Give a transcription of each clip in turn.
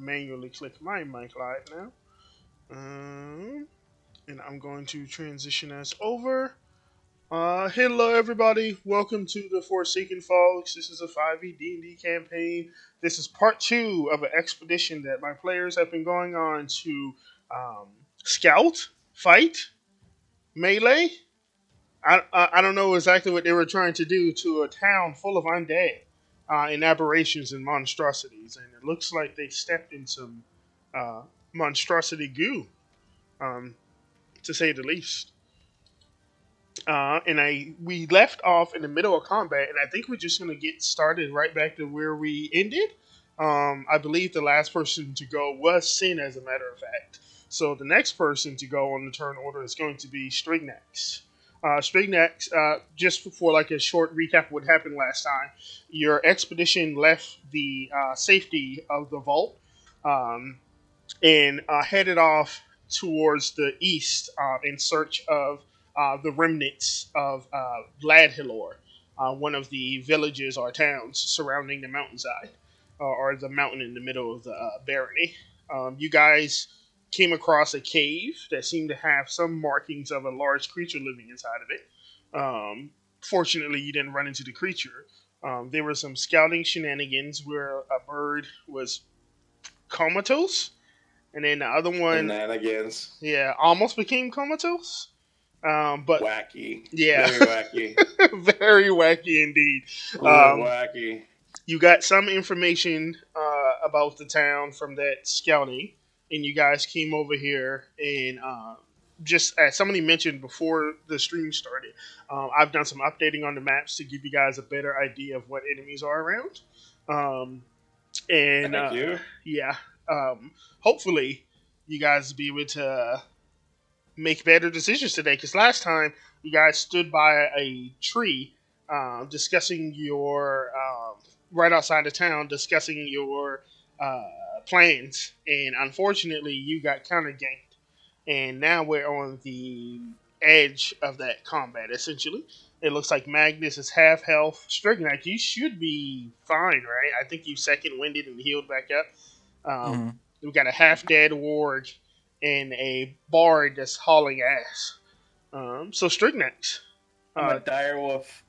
manually click my mic live now. And I'm going to transition us over. Hello everybody. Welcome to the Forsaken Folks. This is a 5e D&D campaign. This is part 2 of an expedition that my players have been going on to um, scout, fight, melee. I don't know exactly what they were trying to do to a town full of undead and aberrations and monstrosities, and it looks like they stepped in some uh, monstrosity goo, um, to say the least. And we left off in the middle of combat, and I think we're just gonna get started right back to where we ended. I believe the last person to go was Sin, as a matter of fact. So the next person to go on the turn order is going to be Strignax. Strignax, just for like a short recap of what happened last time, your expedition left the safety of the vault um, and headed off towards the east in search of the remnants of Vladhilor, one of the villages or towns surrounding the mountainside, or the mountain in the middle of the barony. You guys came across a cave that seemed to have some markings of a large creature living inside of it. Fortunately, you didn't run into the creature. There were some scouting shenanigans where a bird was comatose, and then the other one, Shenanigans. yeah, almost became comatose. But Wacky. yeah, Very wacky. very wacky indeed. Real wacky. You got some information about the town from that scouting, and you guys came over here and just as somebody mentioned before the stream started, I've done some updating on the maps to give you guys a better idea of what enemies are around. Um, and Thank you. yeah, hopefully you guys will be able to make better decisions today. Because last time you guys stood by a tree, discussing your right outside of town, discussing your plans, and unfortunately you got counter ganked, and now we're on the edge of that combat. Essentially, it looks like Magnus is half health. Strignac, you should be fine, right? I think you second winded and healed back up. We got a half dead warg and a bard that's hauling ass. So Strignax. I'm a dire wolf.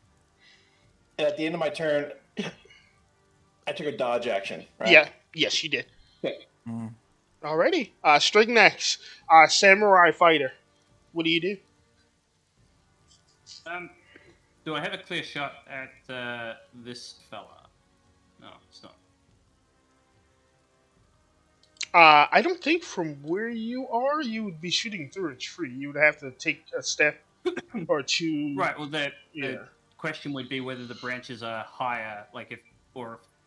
And at the end of my turn, I took a dodge action, right? Yeah, yes, you did. Okay. Alrighty. Strignax, samurai fighter. What do you do? Do I have a clear shot at this fella? No, it's not. I don't think from where you are you would be shooting through a tree. You would have to take a step or two. Right. Well, the Yeah. question would be whether the branches are higher, like if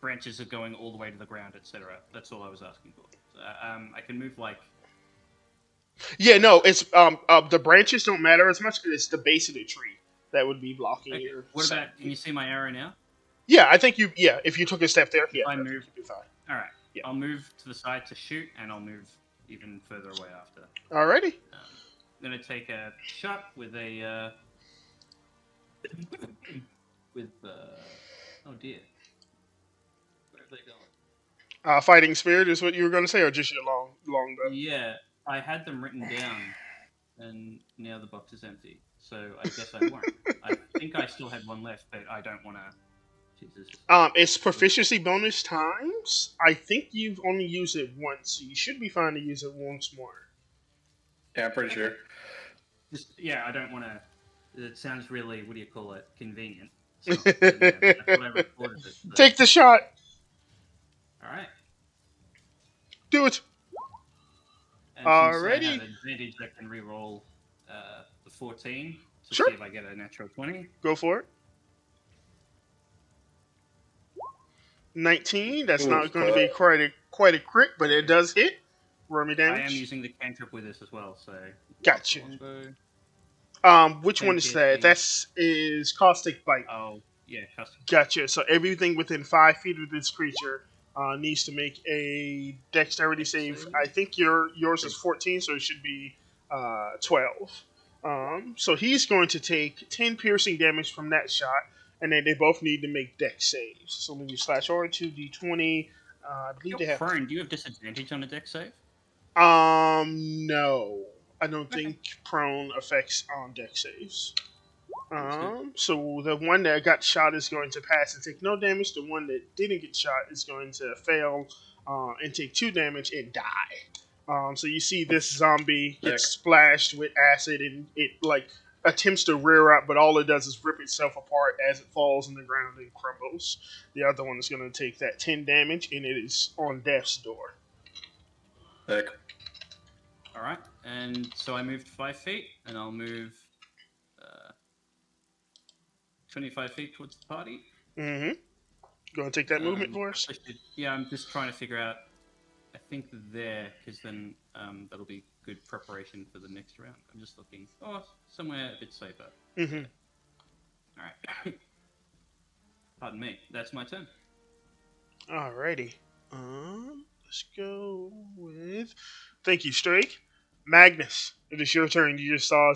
branches are going all the way to the ground, etc. That's all I was asking for. So, I can move like. Yeah, no, it's the branches don't matter as much. It's the base of the tree that would be blocking Okay. your. What about? Can you see my arrow now? Yeah, I think you. Yeah, if you took a step there, yeah, I I think move. you'd be fine. All right. Yeah. I'll move to the side to shoot, and I'll move even further away after. Alrighty. I'm gonna take a shot with a with oh dear, where have they gone? Fighting spirit is what you were going to say, or just your long bow? Yeah, I had them written down, and now the box is empty. So I guess I won't. I think I still had one left, but I don't want to. Jesus. It's proficiency bonus times. I think you've only used it once, so you should be fine to use it once more. Yeah, I'm pretty sure. Yeah, I don't want to. It sounds really, what do you call it? Convenient. So, that's what I recorded it. So. Take the shot. All right. Do it. And Alrighty. since I have advantage, I can reroll the 14 to Sure. see if I get a natural 20. Go for it. 19. That's Ooh, not going to be quite a crit, but it does hit. Roll me I damage. am using the cantrip with this as well, so. Gotcha. Longbow. Which one is that? That is Caustic Bite. Oh, yeah, custom. Gotcha. So everything within 5 feet of this creature needs to make a dexterity save. I think yours is 14, so it should be 12. So he's going to take 10 piercing damage from that shot, and then they both need to make dex saves. So when you slash over 2d20, I believe You're they have. prone. Do you have disadvantage on a deck save? No, I don't Okay. think prone affects on deck saves. Understood. So the one that got shot is going to pass and take no damage. The one that didn't get shot is going to fail and take 2 damage and die. So you see this zombie get Sick. splashed with acid and it like attempts to rear up, but all it does is rip itself apart as it falls on the ground and crumbles. The other one is going to take that 10 damage and it is on death's door. Sick. All right, and so I moved 5 feet, and I'll move 25 feet towards the party. Mm-hmm. Going to take that movement for us? Yeah, I'm just trying to figure out. I think there, because then that'll be good preparation for the next round. I'm just looking. Oh, somewhere a bit safer. Mm-hmm. All right. Pardon me. That's my turn. Alrighty. Let's go with. Thank you, Strake. Magnus, it is your turn. You just saw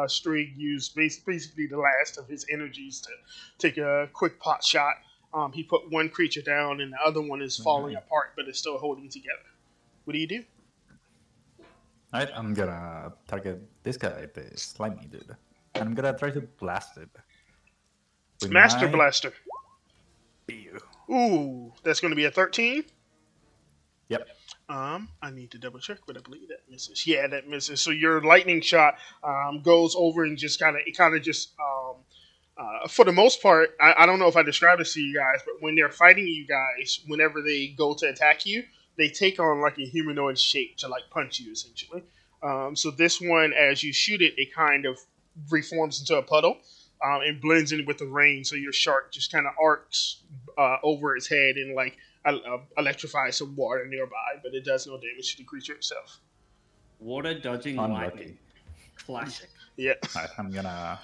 Strake use basically the last of his energies to take a quick pot shot. He put one creature down, and the other one is falling apart, but is still holding together. What do you do? Alright, I'm gonna target this guy, the slimy dude. And I'm gonna try to blast it. With Master my- Blaster. Ew. Ooh, that's going to be a 13. Yep. I need to double check, but I believe that misses. Yeah, that misses. So your lightning shot goes over and just kind of just for the most part, I don't know if I described this to you guys, but when they're fighting you guys, whenever they go to attack you, they take on like a humanoid shape to like punch you essentially. So this one, as you shoot it, it kind of reforms into a puddle and blends in with the rain. So your shark just kind of arcs over its head and like electrifies some water nearby, but it does no damage to the creature itself. Water dodging Unlucky. lightning. Classic. Yeah. Alright, I'm gonna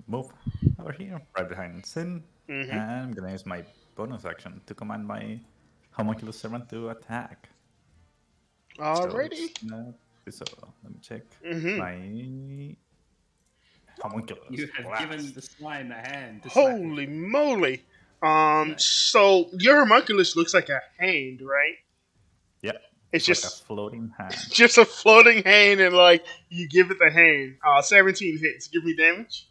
move over here, right behind Sin. Mm-hmm. And I'm gonna use my bonus action to command my homunculus servant to attack. Alrighty. So let me check. Mm-hmm. My homunculus. You have blast. given the slime a hand. To slap it. Holy moly. So your homunculus looks like a hand, right? Yep. It's like just a floating hand. just a floating hand, and like you give it the hand. 17 hits. Give me damage.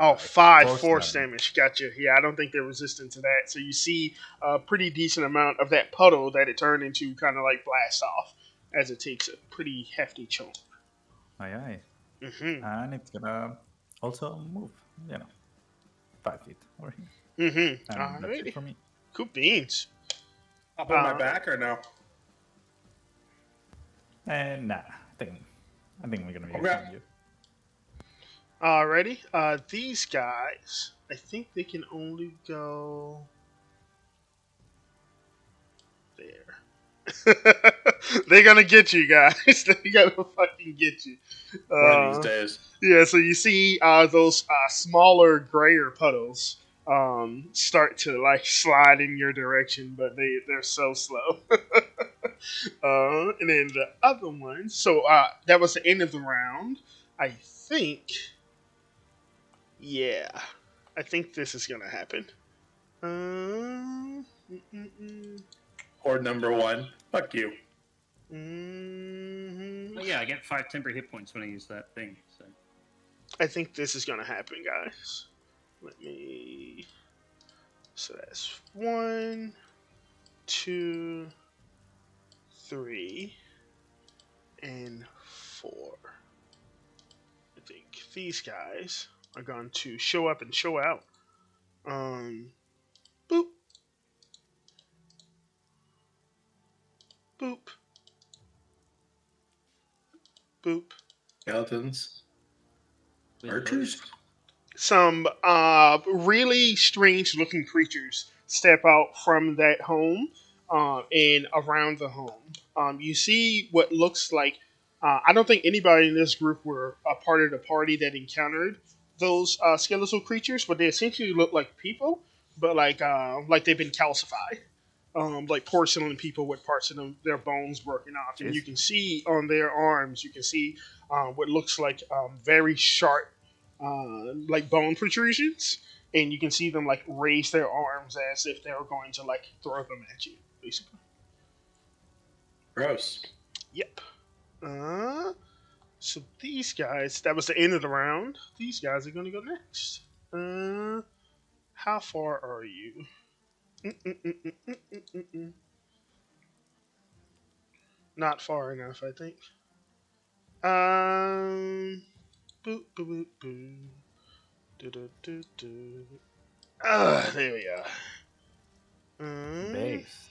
Oh, 5 force damage. Gotcha. Yeah, I don't think they're resistant to that. So you see a pretty decent amount of that puddle that it turned into kind of like blast off as it takes a pretty hefty chunk. Aye, aye. Mm-hmm. And it's gonna also move, 5 feet over here. Mm-hmm. And that's it Alrighty. for me. Cool beans. Up on my back or no? And nah, I think we're gonna be Okay. using you. Alrighty. These guys, I think they can only go there. They're gonna get you guys. They're gonna fucking get you. One of these days. Yeah, so you see those smaller, grayer puddles start to like slide in your direction, but they're so slow. And then the other one. So that was the end of the round. I think. Yeah, I think this is gonna happen. Horde number 1. Fuck you. Oh, yeah, I get 5 temporary hit points when I use that thing. So I think this is gonna happen, guys. Let me. So that's 1, 2, 3, and 4. I think these guys are going to show up and show out. Boop. Boop. Boop. Skeletons. with Archers? Some really strange looking creatures step out from that home and around the home. You see what looks like I don't think anybody in this group were a part of the party that encountered those skeletal creatures, but they essentially look like people, but like they've been calcified. Like porcelain people with parts of their bones broken off. And you can see on their arms, you can see what looks like very sharp like bone protrusions. and you can see them like raise their arms as if they were going to like throw them at you, basically. Gross. Yep. So these guys, that was the end of the round. These guys are going to go next. How far are you? Not far enough, I think. Boop, boop, boop, boop. Do, do, do, do. There we are. Base.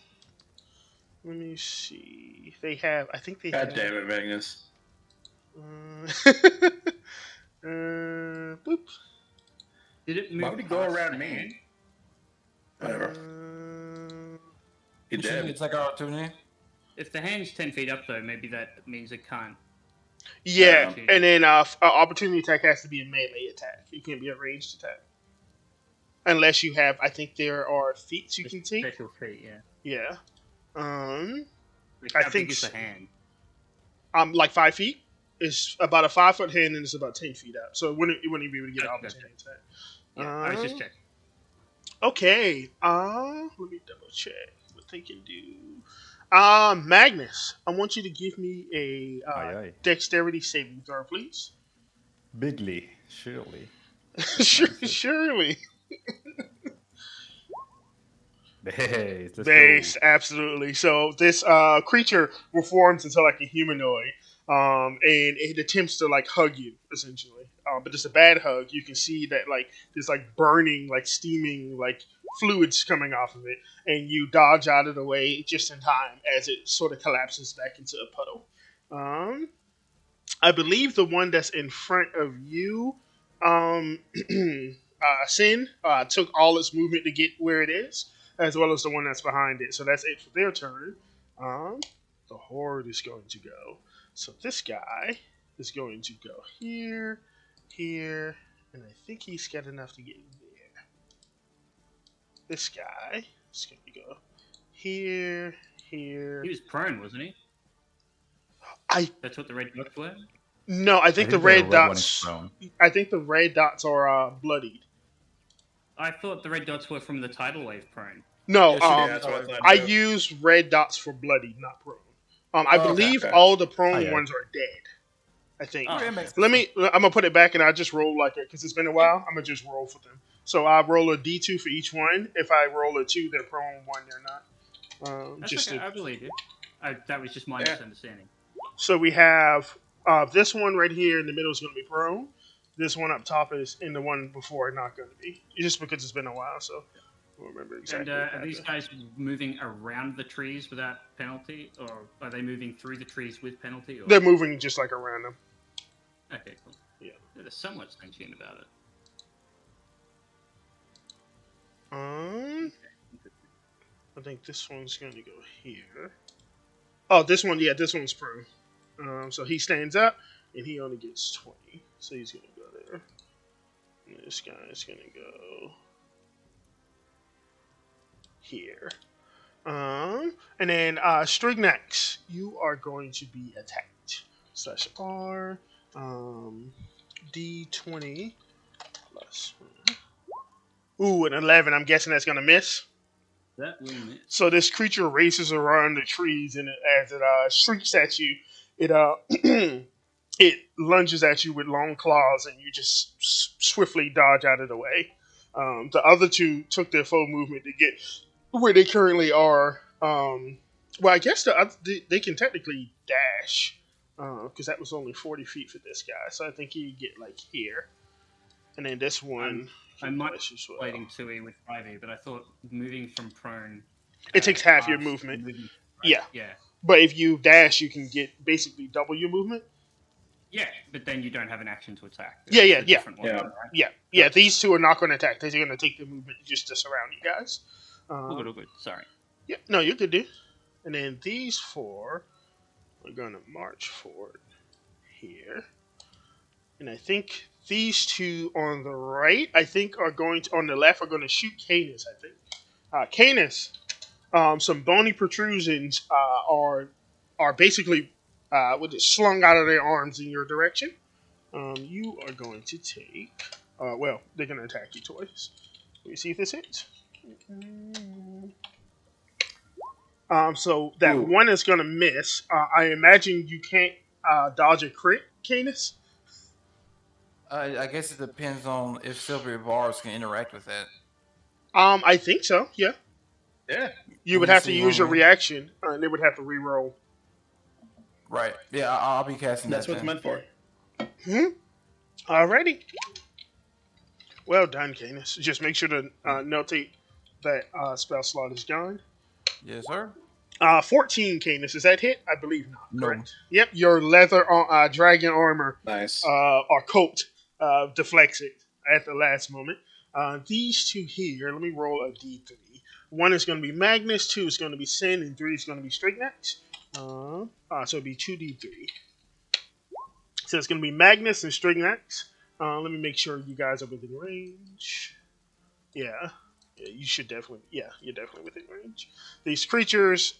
Let me see. They have. I think they God have. damn it, Magnus. Boop. Did it move? Why would he go past around the me? hand? Whatever. He did. It's like our opportunity. If the hand's 10 feet up, though, maybe that means it can't. Yeah, Yeah. and then opportunity attack has to be a melee attack. It can't be a ranged attack. Unless you have, I think there are feats you Just can take. Special feet, yeah. Yeah. Like, I how think big is the s- hand? Like 5 feet. It's about a 5 foot hand, and it's about 10 feet up. So it wouldn't be able to get an Okay, opportunity attack. Yeah, I was just checking. Okay. Let me double check what they can do. Magnus, I want you to give me a Aye, aye. dexterity saving throw, please. Bigly, surely. Surely. Base. Let's Base, go. absolutely. So this creature reforms into like a humanoid, and it attempts to like hug you essentially. But it's a bad hug. You can see that like there's like burning, like steaming, like fluids coming off of it, and you dodge out of the way just in time as it sort of collapses back into a puddle. I believe the one that's in front of you, Sin, took all its movement to get where it is, as well as the one that's behind it. So that's it for their turn. The horde is going to go. So this guy is going to go here, here, and I think he's got enough to get there. This guy is going to go here, here. He was prone, wasn't he? That's what the red dots were? No, I think the red dots. One is I think the red dots are bloodied. I thought the red dots were from the tidal wave prone. No, Yes, yeah, that's what I thought. I too. use red dots for bloodied, not prone. I Okay, believe okay. all the prone Oh, yeah. ones are dead. I think. Oh. Let me. I'm gonna put it back, and I just roll like it because it's been a while. I'm gonna just roll for them. So I roll a d2 for each one. If I roll a 2, they're prone. 1, they're not. That's Just okay, to- I believe you. That was just my Yeah. misunderstanding. so we have this one right here in the middle is gonna be prone. This one up top is, and the one before not gonna be. Just because it's been a while, so I don't remember exactly. And what are these happened. guys moving around the trees without penalty, or are they moving through the trees with penalty? Or... They're moving just like around them. Okay, cool. Yeah. They're somewhat sentient about it. I think this one's going to go here. Oh, this one, yeah, this one's prone. So he stands up, and he only gets 20. So he's going to go there. And this guy's going to go here. And then Strignax, you are going to be attacked. /R, D20 plus. Ooh, an 11. I'm guessing that's going to miss. That will miss. So this creature races around the trees, and as it shrieks at you, it it lunges at you with long claws, and you just swiftly dodge out of the way. The other two took their full movement to get where they currently are. Well, I guess they can technically dash because that was only 40 feet for this guy. So I think you get like here, and then this one. I might dash as well. waiting 2E with 5E, but I thought moving from prone. It takes half your fast movement. to moving- Yeah. Yeah. But if you dash, you can get basically double your movement. Yeah, but then you don't have an action to attack. Yeah, It's yeah, a yeah. different one, Yeah. right? Yeah. These two are not going to attack. They're going to take the movement just to surround you guys. All good, all good. Sorry. Yeah, no, you could do. And then these 4 are going to march forward here. And I think these 2 on the right, I think, are going to, on the left, are going to shoot Canis, I think. Canis, some bony protrusions are basically slung out of their arms in your direction. You are going to take, they're going to attack you twice. Let me see if this hits. So that Ooh. one is going to miss. I imagine you can't dodge a crit, Canis. I guess it depends on if silvery bars can interact with that. I think so. Yeah, Yeah. you Let would me have to see use your one. reaction, and they would have to re-roll. Right. Yeah, I'll be casting That's that. what it's then. meant for. Alrighty. Well done, Canis. Just make sure to notate that spell slot is gone. Yes, sir. 14, Canis. Is that hit? I believe not. No. Correct. Yep, your leather dragon armor Nice. or coat deflects it at the last moment. These two here, let me roll a d3. One is going to be Magnus, 2 is going to be Sin, and 3 is going to be Strignax. So it'll be 2d3. So it's going to be Magnus and Strignax. Let me make sure you guys are within range. Yeah, you should definitely. Yeah, you're definitely within range. These creatures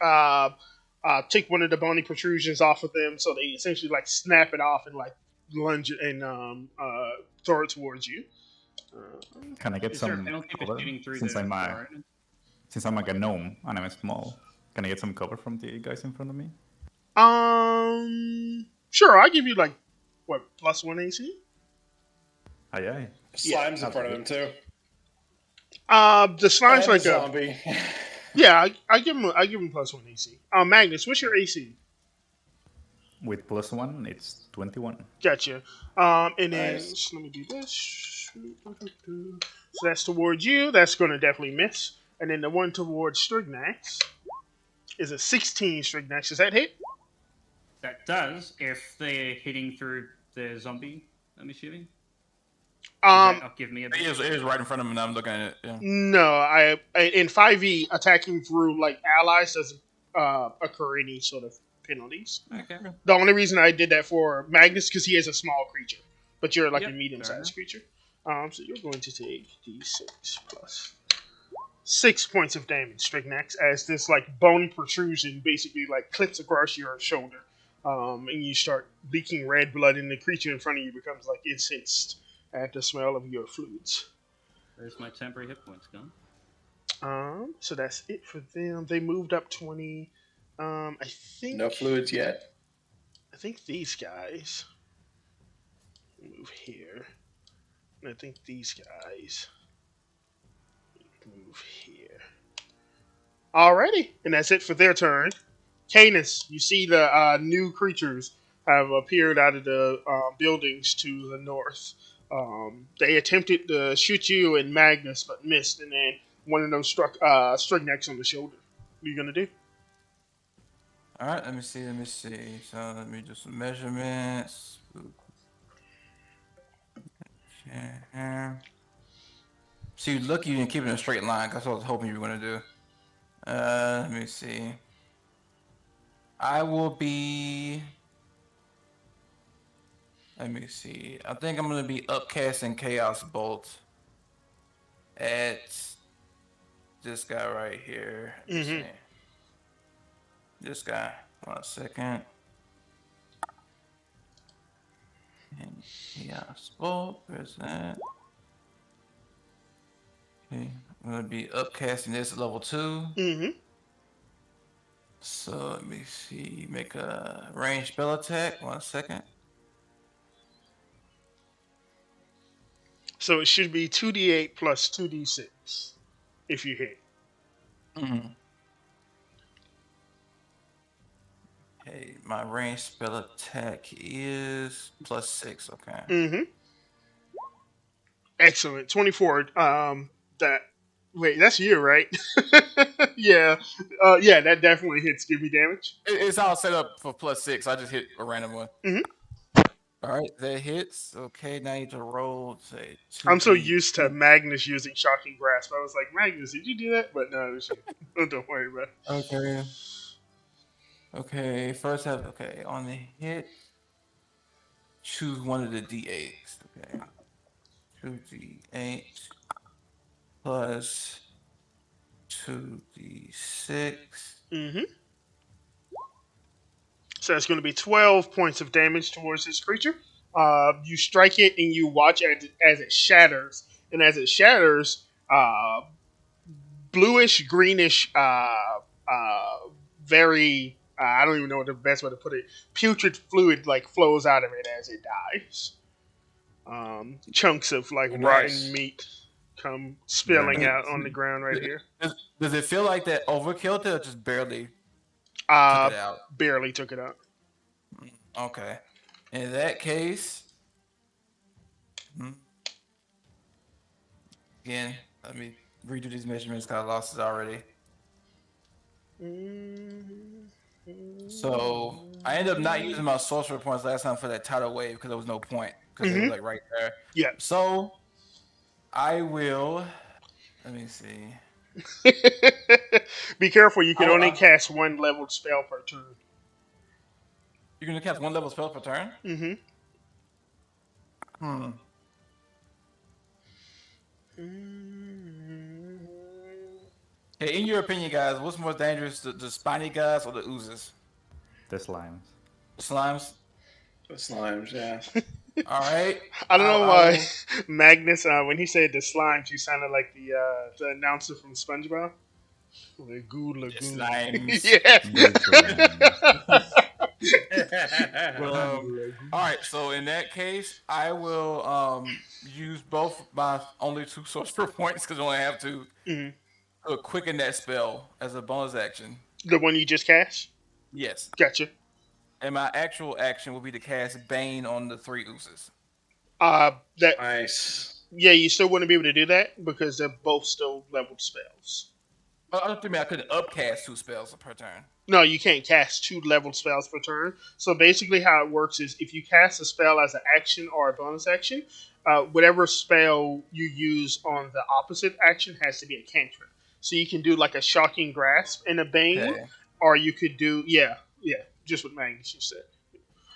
take one of the bony protrusions off of them, so they essentially like snap it off and like lunge it and throw it towards you. Can I get Is there a some penalty for cover? shooting through Since the I'm since I'm like a gnome and I'm small, can I get some cover from the guys in front of me? Sure. I'll give you like what +1 AC. Aye, aye. Slime's in front of him too. The slime's And like the a zombie. yeah. I give him +1 AC. Magnus, what's your AC? With +1, it's 21. Gotcha. And then Nice. so let me do this. So that's towards you. That's going to definitely miss. And then the one towards Strignax is a 16 Strignax. Does that hit? That does, if they're hitting through the zombie, I'm assuming. Um, Does that not give me a It is right in front of me, and I'm looking at it. Yeah. no. I in 5e attacking through like allies doesn't occur any sort of penalties. Okay. The only reason I did that for Magnus because he is a small creature, but you're like Yep, a fair medium-sized enough. creature. So you're going to take d6 plus 6 points of damage, Strignax, as this like bony protrusion basically like clips across your shoulder, and you start leaking red blood, and the creature in front of you becomes like incensed at the smell of your fluids. There's my temporary hit points gone. So that's it for them. They moved up 20. I think No fluids yet. I think these guys move here. And I think these guys move here. Alrighty, and that's it for their turn. Canis, you see the new creatures have appeared out of the buildings to the north. They attempted to shoot you and Magnus, but missed, and then one of them struck Strignax on the shoulder. What are you gonna do? All right, let me see. So let me do some measurements. Okay. See, lucky you didn't keep it in a straight line. That's what I was hoping you were gonna do. Let me see. I will be. Let me see. I think I'm gonna be upcasting Chaos Bolt at this guy right here. Let me see. This guy. 1 second. And Chaos Bolt. Where's that? Okay. I'm gonna be upcasting this at level 2. Mm-hmm. So let me see. Make a ranged spell attack. 1 second. So it should be 2d8 plus 2d6 if you hit. Mm-hmm. Okay, my ranged spell attack is +6. Okay. Mm-hmm. Excellent. 24. Wait, that's you, right? Yeah. Yeah, that definitely hits. Give me damage. It's all set up for +6. I just hit a random one. Mhm. All right, that hits. Okay, now you need to roll. Say 2. I'm so used to Magnus using Shocking Grasp. I was like, Magnus, did you do that? But no, it was you. Don't worry about it. Okay. Okay, first have on the hit. Choose one of the d8s. Okay. 2d8 plus 2d6. Mm-hmm. So it's going to be 12 points of damage towards this creature. You strike it and you watch as it shatters. And as it shatters, uh, bluish, greenish, very. I don't even know what the best way to put it. Putrid fluid like flows out of it as it dies. Chunks of like Nice. rotten meat come spilling Yeah. out on the ground right here. Does it feel like that overkilled it or just barely took Uh, it out? barely took it out. Okay. In that case, again, let me redo these measurements because I lost it already. So I ended up not using my sorcerer points last time for that tidal wave because there was no point because it was like right there. Yeah. So I will. Let me see. Be careful, you can Oh, only cast one leveled spell per turn. You're gonna cast one level spell per turn. Mm-hmm. Hey, in your opinion, guys, what's more dangerous, the spiny guys or the oozes? The slimes. The slimes. The slimes, yeah. All right. I don't know I why will- Magnus, when he said the slimes, you sounded like the announcer from SpongeBob. The goo lagoon. slimes. Yeah. The slimes. Well, all right. So in that case, I will use both my only 2 sorcerer points because I only have to quicken that spell as a bonus action. The one you just cast? Yes. Gotcha. And my actual action will be to cast Bane on the 3 oozes. That Nice. yeah, you still wouldn't be able to do that because they're both still leveled spells. I don't think I could upcast 2 spells per turn. No, you can't cast 2 leveled spells per turn. So basically, how it works is if you cast a spell as an action or a bonus action, whatever spell you use on the opposite action has to be a cantrip. So you can do like a shocking grasp and a bane, Okay. or you could do just what Magnus just said.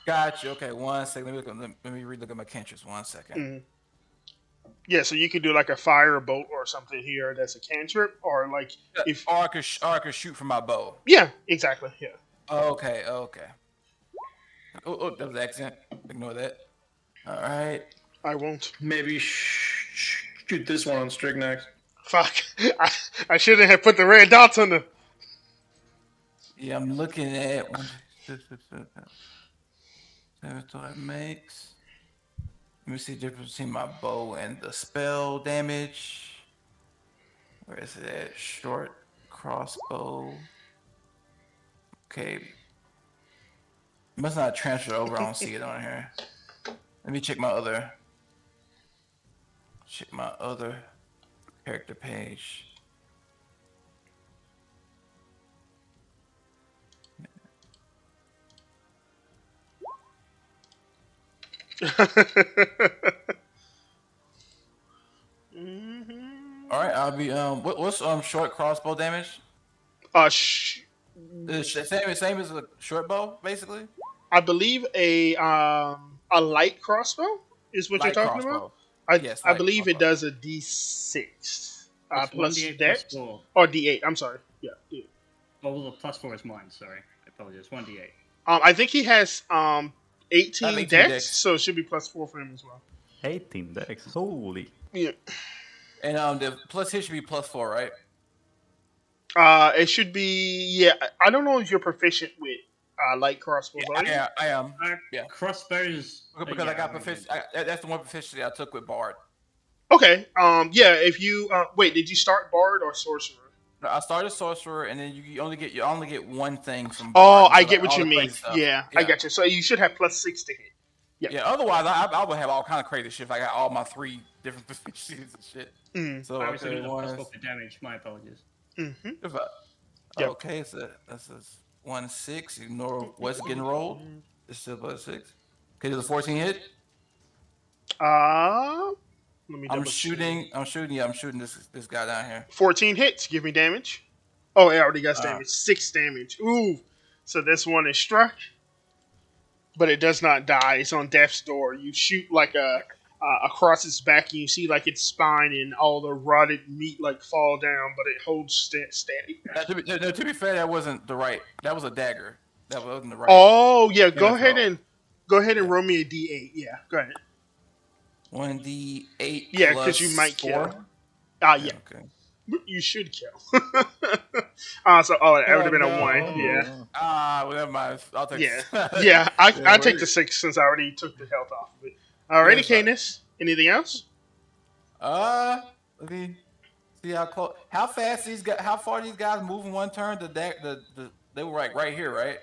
Gotcha. Okay, 1 second. Let me relook at my cantrips. 1 second. Mhm. Yeah, so you could do like a fire bolt or something here that's a cantrip, or like if Or I could shoot from my bow. yeah, exactly, yeah. Okay. Oh, that was an accident. Ignore that. All right. I won't. Maybe shoot this one on Strignax. Fuck, I shouldn't have put the red dots on the. Yeah, I'm looking at 1, 6, 7, so that makes. Let me see the difference between my bow and the spell damage. Where is it at? Short crossbow. Okay. Must not transfer over. I don't see it on here. Let me check my other character page. All right, I'll be what's short crossbow damage? Same as a short bow, basically. I believe a light crossbow is what Light you're talking crossbow. about. Yes, I light believe it crossbow. does a D6 It's plus 1d8 dex plus 4. or D8. I'm sorry. Yeah. Oh, the plus 4 is mine, sorry. I apologize. 1d8. I think he has 18 18 dex, dex. so it should be plus 4 for him as well. 18 dex. Holy. Yeah. And the plus hit should be plus 4, right? It should be. Yeah. I don't know if you're proficient with light crossbows. Are you? I am. Yeah. Crossbows. Because I yeah, got I'm proficient. good. That's the one proficiency I took with Bard. Okay. Yeah. If you wait, did you start bard or sorcerer? I started sorcerer, and then you only get one thing from. Oh, Bard. I So, get like, what all you the mean. crazy stuff. Yeah, I got you. So you should have plus 6 to hit. Yeah. Otherwise, I would have all kind of crazy shit. If I got all my 3 different proficiencies and shit. Mm. So I was okay, doing the plus 4 one. for damage. My apologies. Mm-hmm. Yep. Okay, so that's a 1-6. Ignore what's getting rolled. It's still plus 6. Okay, does a 14 hit? Let me I'm double shooting. I'm shooting this guy down here. 14 hits. Give me damage. Oh, it already got Ah. damage. 6 damage. Ooh. So this one is struck, but it does not die. It's on death's door. You shoot like across its back, and you see like its spine and all the rotted meat like fall down, but it holds steady. To be fair, that wasn't the right. That was a dagger. That wasn't the right. Oh yeah. Go that's ahead all. and roll me a D8. Yeah. Go ahead. 1d8. Yeah, plus because you might 4. kill. Yeah. Okay. You should kill. That would have been a 1. Yeah. Well, never mind. I'll take Yeah. this. Yeah, I'll Yeah, take the 6 since I already took the health off of it. Alrighty, that's fine. Canis. Anything else? Let me see how close. How fast these guys? How far these guys move in one turn? They were right here, right?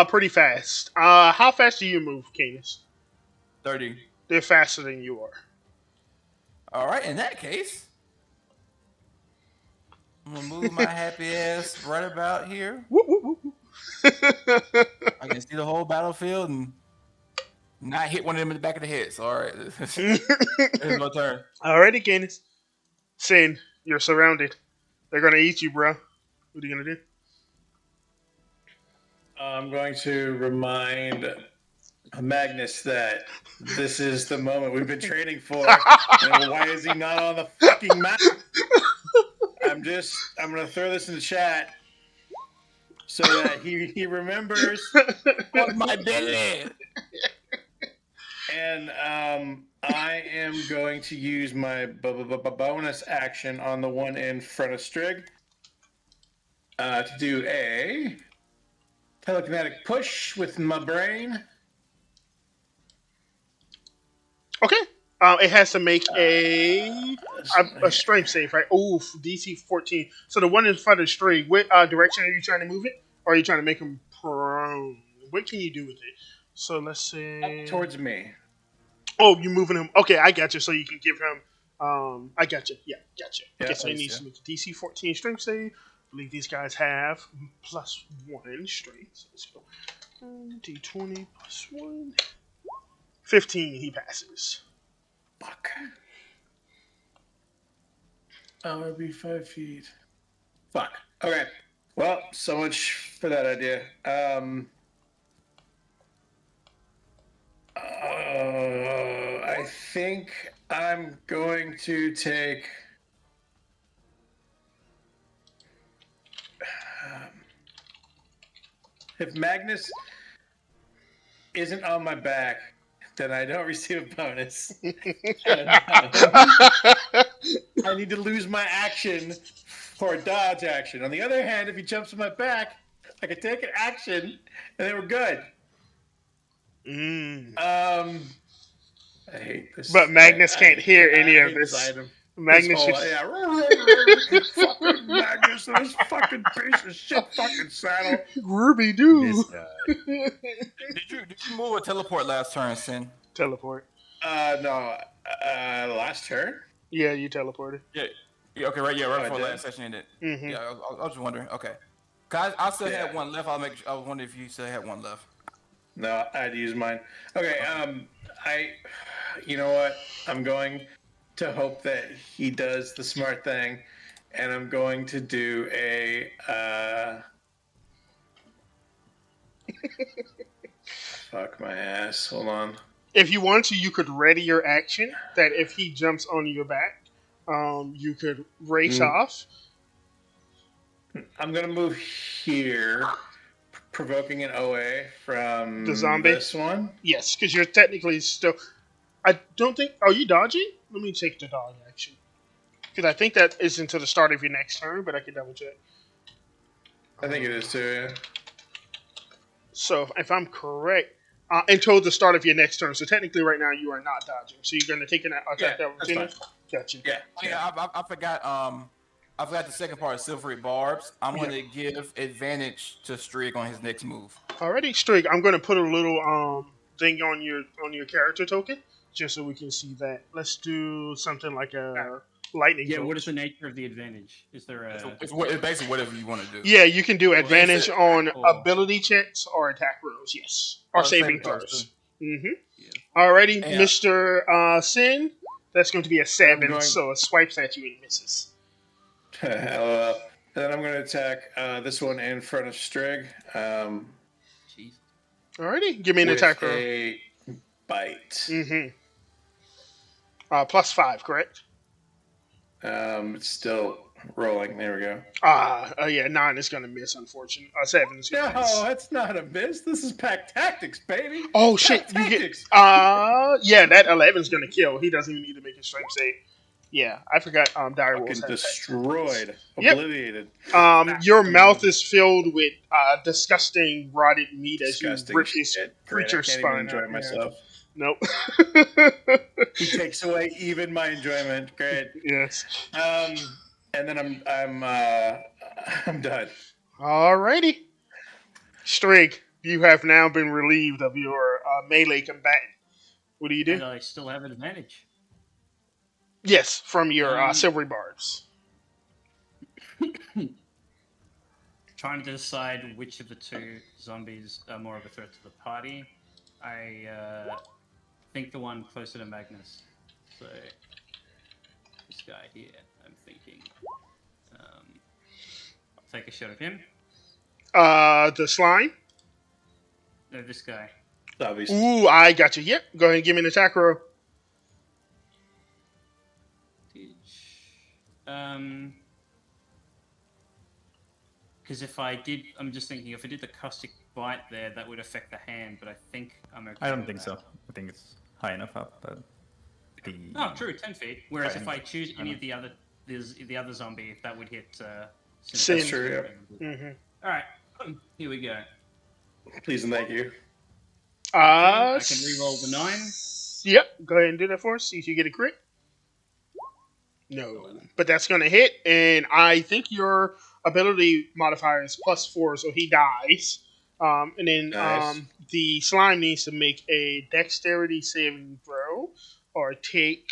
Pretty fast. How fast do you move, Canis? 30. They're faster than you are. All right. In that case, I'm gonna move my happy ass right about here. Whoop, whoop, whoop, whoop. I can see the whole battlefield and not hit one of them in the back of the head. So all right, it's my turn. Alrighty, Canis. Sin, you're surrounded. They're gonna eat you, bro. What are you gonna do? I'm going to remind Magnus that this is the moment we've been training for. And why is he not on the fucking map? I'm going to throw this in the chat so that he remembers. On my belly. And I am going to use my bonus action on the one in front of Strigg to do a telekinetic push with my brain. Okay. It has to make a strength save, right? Oof, DC 14. So the one in front of Strigg, what direction are you trying to move it? Or are you trying to make him prone? What can you do with it? So let's say... Up towards me. Oh, you're moving him. Okay, I got you. So you can give him... I got you. Yeah, got you. Yeah, Okay, so he please, needs yeah. to make a DC 14 strength save. I believe these guys have +1 strength. So let's go. D20 +1. 15, he passes. Fuck. I'll be 5 feet. Fuck. Okay. Well, so much for that idea. I think I'm going to take. If Magnus isn't on my back, then I don't receive a bonus. I need to lose my action for a dodge action. On the other hand, if he jumps on my back, I can take an action, and then we're good. I hate this. But Magnus can't hear any of hate this. item. Magnus This should... whole- fucking Magnus and this fucking piece of shit fucking saddle. Ruby do. This guy. Did you move a teleport last turn, Sin? Teleport. No. Last turn? Yeah, you teleported. Yeah. Okay. Right. Yeah. Right I before did. last session ended. Mm-hmm. Yeah. I was just wondering. Okay. Guys, I still Yeah. had one left. I was wondering if you still had one left. No, I had to use mine. Okay, you know what? I'm going to hope that he does the smart thing, and I'm going to do a, fuck my ass, hold on. If you want to, you could ready your action that if he jumps on your back, you could race off. I'm going to move here, provoking an OA from The zombie? this one. Yes, because you're technically still... I don't think... Are you dodging? Let me take the dodge action. Because I think that is until the start of your next turn, but I can double check. I think it is too, yeah. So, if I'm correct, until the start of your next turn. So, technically, right now, you are not dodging. So, you're going to take an attack Yeah, that that's opportunity? Gotcha. Yeah. Yeah. I forgot. I forgot the second part of Silvery Barbs. I'm Yeah. going to give advantage to Strigg on his next move. Alrighty, Strigg, I'm going to put a little thing on your character token, just so we can see that. Let's do something like a lightning Yeah, bolt. what is the nature of the advantage? Is there a... It's basically whatever you want to do. Yeah, you can do advantage it. on Cool. ability checks or attack rolls, yes. Or Or saving saving throws, throws. too. Mm-hmm. Alrighty, Yeah. Mr. Sin, that's going to be a 7, going- so it swipes at you and misses. And then I'm going to attack this one in front of Strigg. Jeez. Alrighty, give me an with attack roll. a bite. Mm-hmm. +5, correct? It's still rolling. There we go. Yeah, 9 is going to miss, unfortunately. 7 is going to No, miss. that's not a miss. This is Pack Tactics, baby. Oh shit! Pack You get Tactics. yeah, that 11 is gonna kill. He doesn't even need to make a strength save. Yeah, I forgot. Dire Fucking wolves have attacks. destroyed, Yep. obliviated, Your mouth is filled with disgusting rotted meat as you disgusting rip this shit. Great, I creature's can't even spine enjoy out. Yeah. myself. Nope. He takes away even my enjoyment. Great. Yes. And then I'm done. Alrighty. Strig, you have now been relieved of your melee combatant. What do you And do? I still have an advantage. Yes, from your Um, silvery barbs. Trying to decide which of the two zombies are more of a threat to the party. I think the one closer to Magnus. So this guy here, I'm thinking. I'll take a shot at him. The slime. No, this guy. Obviously. Ooh, I got you. Yep. Go ahead and give me an attack roll. Because if I did, I'm just thinking if I did the caustic bite there, that would affect the hand. But I think I'm okay. I don't with think that. so. I think it's high enough up, but the Oh, true, 10 feet. Whereas if Fine. I choose any of the other, the other zombie, that would hit. Sin. That's true, Mm-hmm. All right, here we go. Please and thank you. I can re-roll the 9. Yep. Go ahead and do that for us. See if you get a crit. No, but that's going to hit, and I think your ability modifier is +4, so he dies. And then Nice. the slime needs to make a dexterity saving throw, or take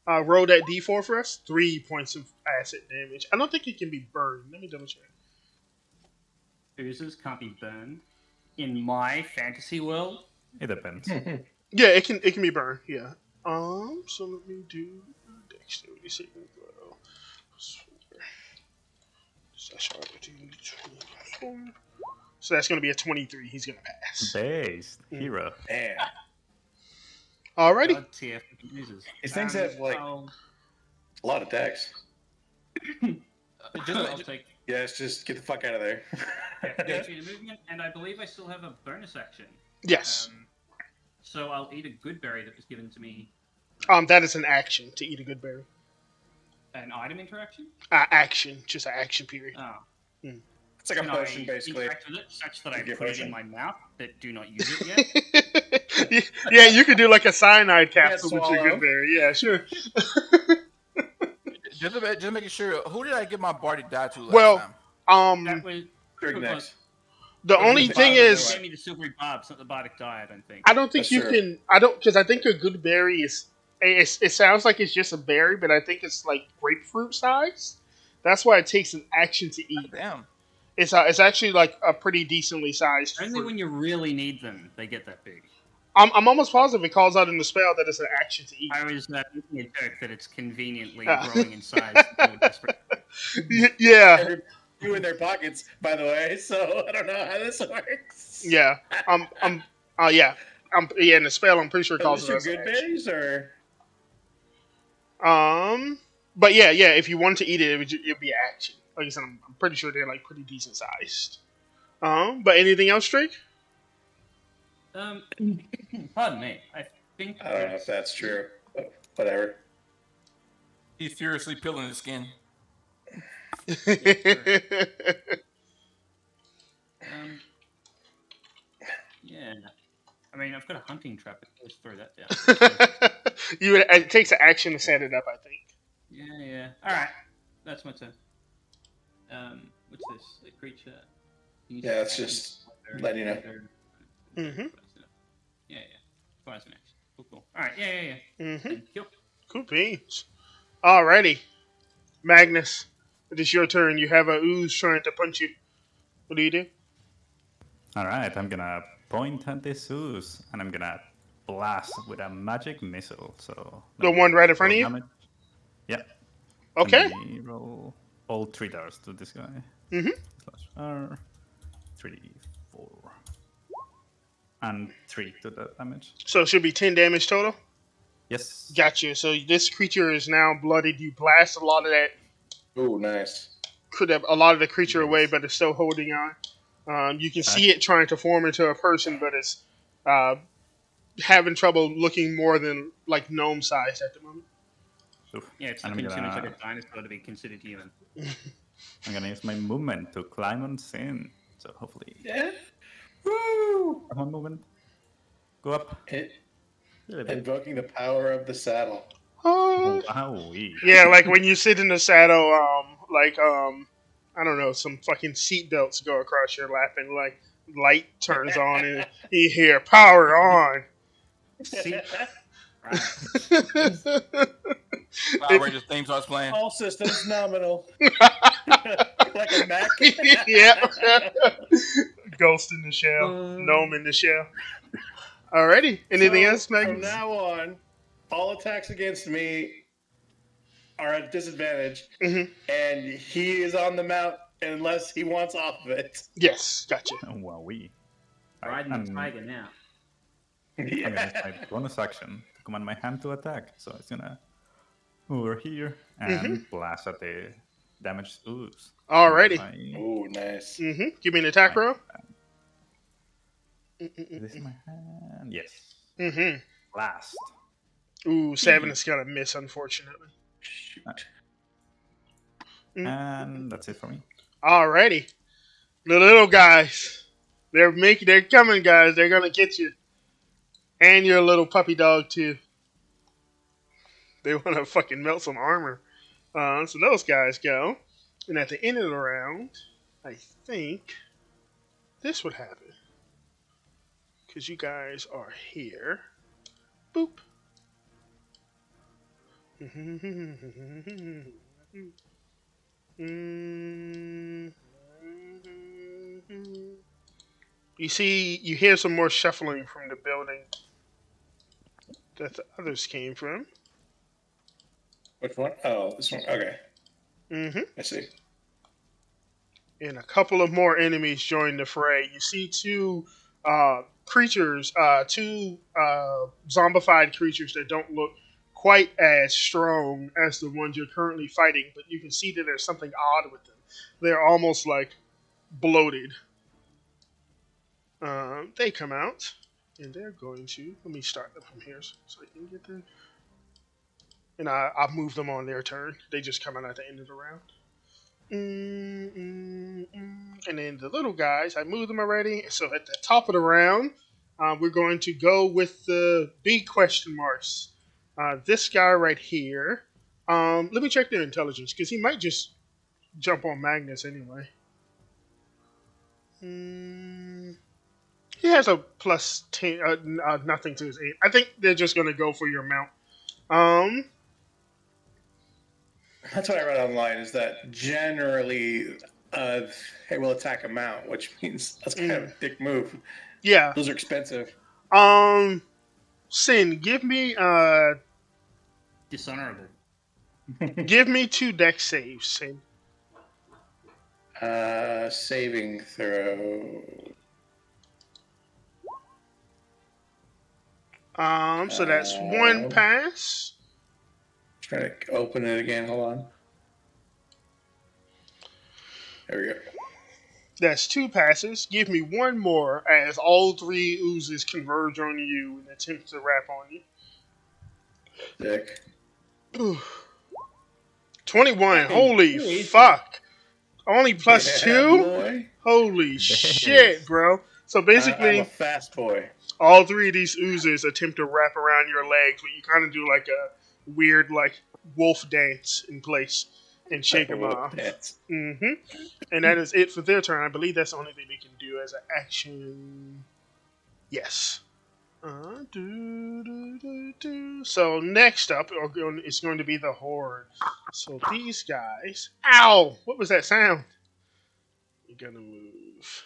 roll that d4 for us. 3 points of acid damage. I don't think it can be burned. Let me double check. Oozes can't be burned. In my fantasy world, it depends. Yeah, it can be burned. Yeah. So let me do dexterity saving throw. So that's going to be a 23. He's going to pass. Based hero. Man, Alrighty. God TF oozes. these things have like I'll a lot of decks. take Yeah, it's just get the fuck out of there. 10 feet of movement, and I believe I still have a bonus action. Yes. So I'll eat a good berry that was given to me. That is an action to eat a good berry. An item interaction? Action, just an action period. Oh. It's like a Can potion, I basically. interact with it such that I Like a put it potion. in my mouth, but do not use it yet? Yeah, you could do like a cyanide capsule with your swallow. good berry. Yeah, sure. Just making sure. Who did I give my bar to die to last Well, time? That was Greg next. The only thing is, gave me the silvery barbs, not the bardic die. I don't think. I don't think That's you true. can. I don't because I think a good berry is. It sounds like it's just a berry, but I think it's like grapefruit size. That's why it takes an action to eat. Damn. It's actually like a pretty decently sized Only fruit. when you really need them, they get that big. I'm almost positive it calls out in the spell that it's an action to eat. I was making a joke that it's conveniently Ah. growing in size. Yeah, Every few in their pockets, by the way. So I don't know how this works. yeah. Yeah. In the spell, I'm pretty sure it Are calls these it your as an good action. berries or? But yeah. If you wanted to eat it, it'd be action. Like I said, I'm pretty sure they're like pretty decent sized. But anything else, Drake? Pardon me. I think. I don't know if that's true. But whatever. He's furiously peeling his skin. Yeah. I mean, I've got a hunting trap. Let's throw that down. It takes an action to set it up, I think. Yeah. All right. That's my turn. What's this? A creature. Yeah, it's just letting you know. Mhm. Yeah. Fires an action. Cool. All right. Yeah. Mm-hmm. Thank you. Cool beans. Alrighty. Magnus, it is your turn. You have a ooze trying to punch you. What do you do? Alright, I'm gonna point at this ooze and I'm gonna blast with a magic missile. So The one right in front of you? damage. Yeah. Okay. Let me roll all 3 darts to this guy. Mhm. Slash R. 3, 4. And 3 to the damage. So it should be 10 damage total. Yes. Gotcha. So this creature is now bloodied. You blast a lot of that. Ooh, nice. Could have a lot of the creature away, but it's still holding on. You can see it trying to form into a person, but it's having trouble looking more than like gnome sized at the moment. Oof. Yeah, it's And looking too much like a dinosaur to be considered human. I'm gonna use my movement to climb on Sin. So hopefully, Yeah. Woo! come on, movement, go up It, a little bit. invoking the power of the saddle. Oh, Wow, yeah, like when you sit in the saddle, I don't know, some fucking seatbelts go across your lap and like light turns on and you hear power on. See? Right. Power Rangers theme starts playing. All systems nominal. Like a Mac. Yeah. Ghost in the shell, gnome in the shell. Alrighty. Anything So, else, From Magnus? now on, all attacks against me are at disadvantage, Mhm. and he is on the mount unless he wants off of it. Yes, gotcha. Wow, Riding the tiger now. I'm gonna use my bonus action to command my hand to attack. So it's gonna move over here and blast at the damaged ooze. Alrighty. Oh, nice. Give me an attack roll. Is this my hand? Yes. Mm-hmm. Blast. Ooh, 7 is gonna miss, unfortunately. Shoot. And that's it for me. Alrighty. The little guys. They're coming, guys. They're gonna get you. And your little puppy dog too. They wanna fucking melt some armor. So those guys go. And at the end of the round, I think this would happen. Because you guys are here. Boop. You hear some more shuffling from the building that the others came from. Which one? Oh, this one. Okay. Mm-hmm. I see. And a couple of more enemies join the fray. You see two creatures, two zombified creatures that don't look quite as strong as the ones you're currently fighting, but you can see that there's something odd with them. They're almost like bloated. They come out, and they're going to... Let me start them from here so I can get them. And I'll move them on their turn. They just come out at the end of the round. And then the little guys, I moved them already. So at the top of the round, we're going to go with the big question marks. This guy right here. Let me check their intelligence, because he might just jump on Magnus anyway. He has a plus 10, nothing to his 8. I think they're just going to go for your mount. That's what I read online, is that generally they will attack a mount, which means that's kind of a dick move. Yeah. Those are expensive. Sin, give me Dishonorable. give me 2 dex saves, Sin. Saving throw. So that's 1 pass. Trying to open it again. Hold on. There we go. That's 2 passes. Give me 1 more as all 3 oozes converge on you and attempt to wrap on you. Dick. 21. Hey, Holy easy. fuck. Only plus Yeah, 2? boy. Holy shit, bro. So I'm basically, a fast boy. all 3 of these oozes attempt to wrap around your legs, but you kind of do like a weird, like, wolf dance in place and shake them off. Dance. And that is it for their turn. I believe that's the only thing they can do as an action. Yes. So next up is going to be the Horde. So these guys... Ow! What was that sound? You're going to move.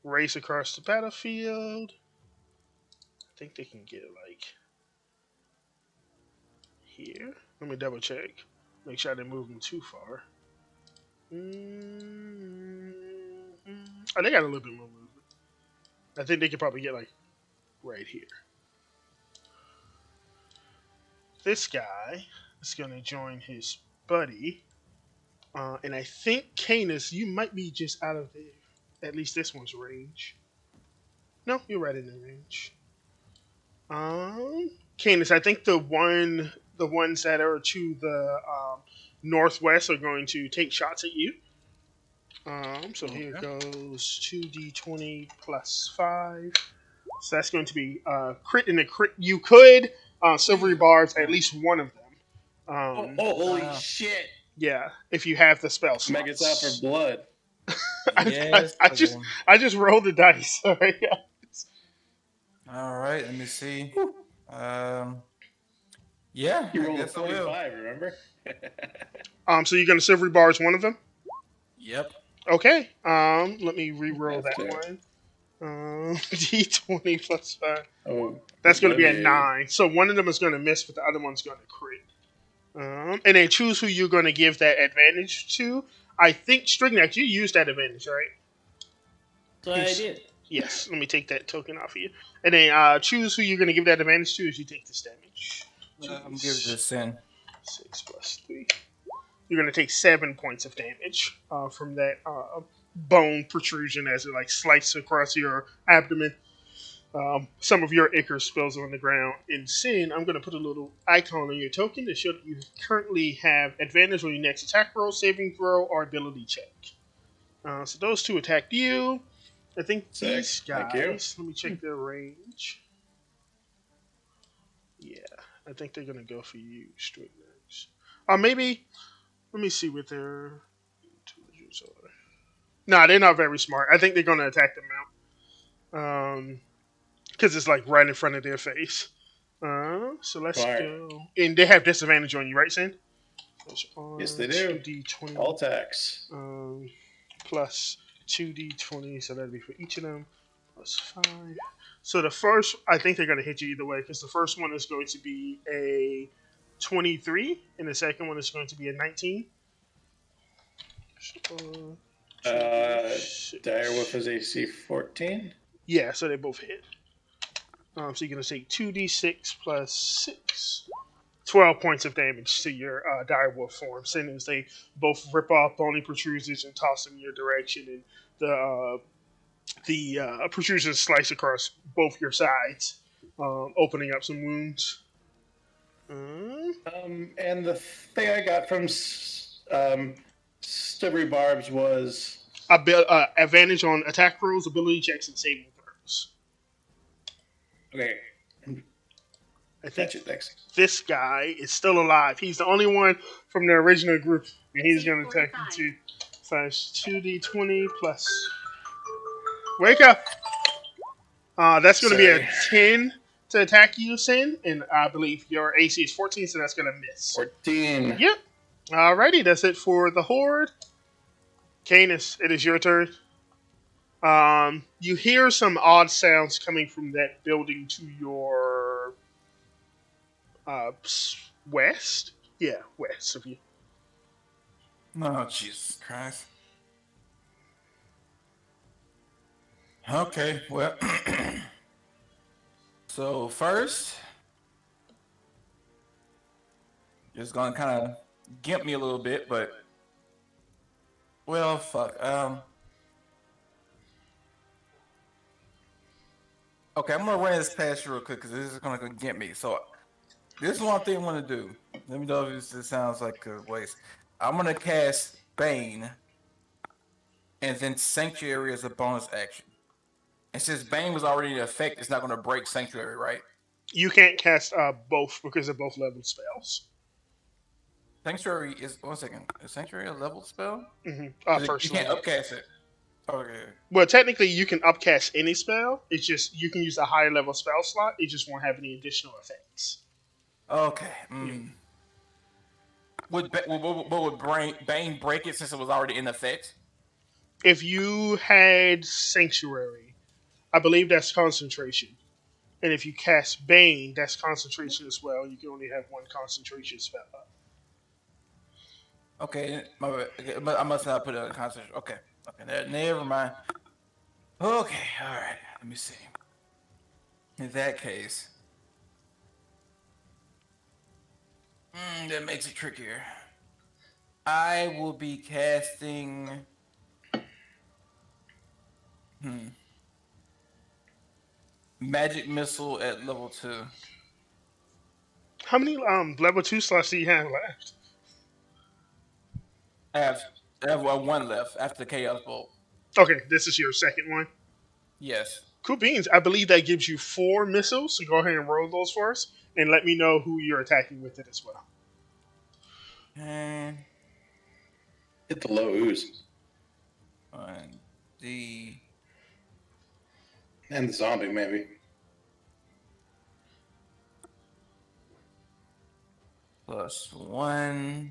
Race across the battlefield. I think they can get, like... here. Let me double check. Make sure I didn't move them too far. Oh, they got a little bit more movement. I think they could probably get like right here. This guy is going to join his buddy. And I think, Canis, you might be just out of at least this one's range. No, you're right in the range. Candace, I think the ones that are to the northwest are going to take shots at you. So here Okay. goes 2d20 plus 5. So that's going to be crit and a crit. You could silvery barbs at least one of them. Holy Wow. shit! Yeah, if you have the spell Megan's out for slots. blood. Yes. I just rolled the dice. Sorry. All right. Let me see. Yeah, You I rolled a guess I will. 45, remember? So you're gonna silvery bars one of them. Yep. Okay. Let me re-roll Have that to. one. D20 plus 5. Oh, That's going to be a obliviate. 9. So one of them is going to miss, but the other one's going to crit. And then choose who you're going to give that advantage to. I think Strignac, you used that advantage, right? So I did. Yes. Let me take that token off of you. And then choose who you're going to give that advantage to as you take this damage. I'm giving this in. 6 plus 3. You're going to take 7 points of damage from that bone protrusion as it like slices across your abdomen. Some of your ichor spills on the ground. In Sin, I'm going to put a little icon on your token to show that you currently have advantage on your next attack roll, saving throw, or ability check. So those two attacked you. I think Sick. these Thank you. guys, let me check their range. Yeah, I think they're going to go for you, straight legs. Maybe, let me see what their intelligence are. Nah, they're not very smart. I think they're going to attack the mount. Because it's like right in front of their face. So let's Alright. go. And they have disadvantage on you, right, Sin? Yes, they do. 2d20 All attacks. plus 2d20, so that'd be for each of them. Plus 5. So the first, I think they're going to hit you either way, because the first one is going to be a 23, and the second one is going to be a 19. Direwolf is AC 14. Yeah, so they both hit. So you're going to take 2d6 plus 6. 12 points of damage to your direwolf form. Seeing as they both rip off bony protrusions and toss them in your direction, and the protrusions slice across both your sides, opening up some wounds. And the thing I got from Stubbery Barbs was Advantage on attack rolls, ability checks, and saving throws. okay. I think Gotcha, thanks. this guy is still alive. He's the only one from the original group, and he's going to attack you too. Slash 2d20 plus. Wake up! That's going to be a 10 to attack you, Sin, and I believe your AC is 14, so that's going to miss. 14. Yep. Alrighty, that's it for the Horde. Canis, it is your turn. You hear some odd sounds coming from that building to your west. Yeah, west of you. Oh, Jesus Christ. Okay, well. So first, just gonna kind of gimp me a little bit, but well, fuck. Okay, I'm gonna run this past you real quick because this is gonna gimp me. So this is one thing I want to do. Let me know if this sounds like a waste. I'm gonna cast Bane, and then Sanctuary as a bonus action. And since Bane was already in effect, it's not gonna break Sanctuary, right? You can't cast both because they're both level spells. Sanctuary is 1 second. Is Sanctuary a level spell? Mm-hmm. First You can't level. upcast it. Okay. Well, technically, you can upcast any spell. It's just you can use a higher level spell slot. It just won't have any additional effects. Okay. Would Bane break it since it was already in effect? If you had Sanctuary, I believe that's concentration. And if you cast Bane, that's concentration as well. You can only have one concentration spell up. Okay, but I must not put it in concentration. Okay, never mind. Okay, all right. Let me see. In that case, that makes it trickier. I will be casting. magic missile at level 2. How many level 2 slots do you have left? I have one left after the Chaos Bolt. Okay, this is your second one. Yes. Cool beans. I believe that gives you 4 missiles, so go ahead and roll those for us, and let me know who you're attacking with it as well. And Hit the low ooze. the And the zombie, maybe. +1.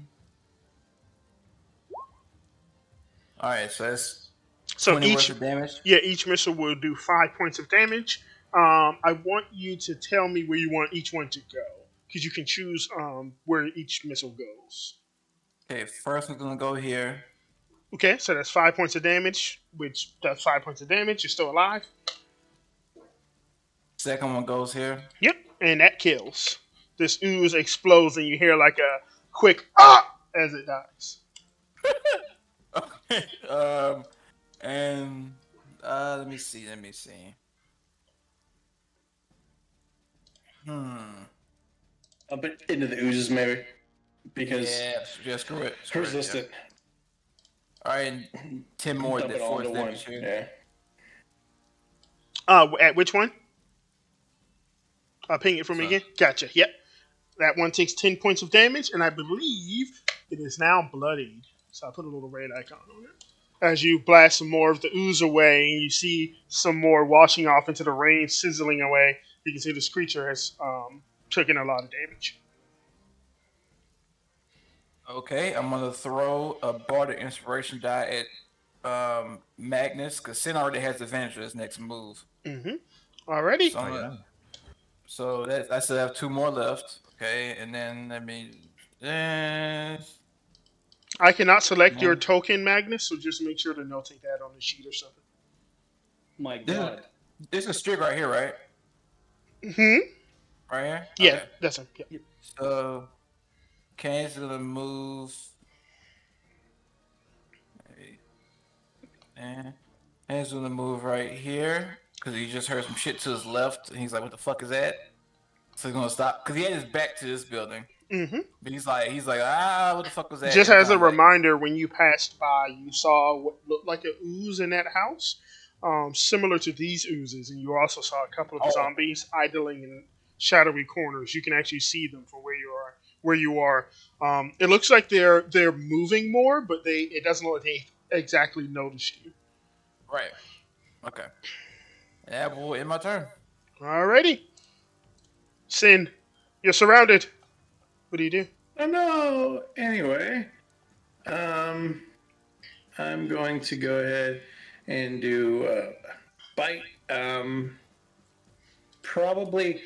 All right, so that's So 20 worth each of damage. each missile will do 5 points of damage. I want you to tell me where you want each one to go, because you can choose where each missile goes. Okay, first I'm gonna go here. Okay, so that's 5 points of damage, which does 5 points of damage. You're still alive. Second one goes here. Yep, and that kills. This ooze explodes, and you hear like a quick "ah" as it dies. And let me see. Up into the oozes, maybe. Because Yeah, screw it. it's resistant. All right, and 10 more Dump that it all force into one. damage here. Yeah. At which one? Ping it for me So- again. Gotcha. Yep. That one takes 10 points of damage, and I believe it is now bloodied. So I put a little red icon on it. As you blast some more of the ooze away, and you see some more washing off into the rain, sizzling away, you can see this creature has taken a lot of damage. Okay, I'm gonna throw a Bardic Inspiration die at Magnus because Sin already has advantage of his next move. Mm-hmm. Alrighty. So, Oh, yeah. so that I still have 2 more left. Okay, and then let me. I cannot select your token, Magnus, so just make sure to notate that on the sheet or something. My This is- God. This is a streak right here, right? Mm-hmm. Right here. Yeah, Okay. that's him. Yep. So, Kane's gonna move. And Kane's gonna move right here because he just heard some shit to his left, and he's like, "What the fuck is that?" So he's gonna stop because he had his back to this building. Mm-hmm. But he's like, what the fuck was that? Just And as a kinda like- reminder, when you passed by, you saw what looked like a ooze in that house, similar to these oozes, and you also saw a couple of Oh. zombies idling in shadowy corners. You can actually see them from where you are. It looks like they're moving more, but it doesn't look like they exactly noticed you. Right. Okay. Yeah, well, in my turn. Alrighty, Sin, you're surrounded. What do you do? Oh no! Anyway, I'm going to go ahead and do bite. Probably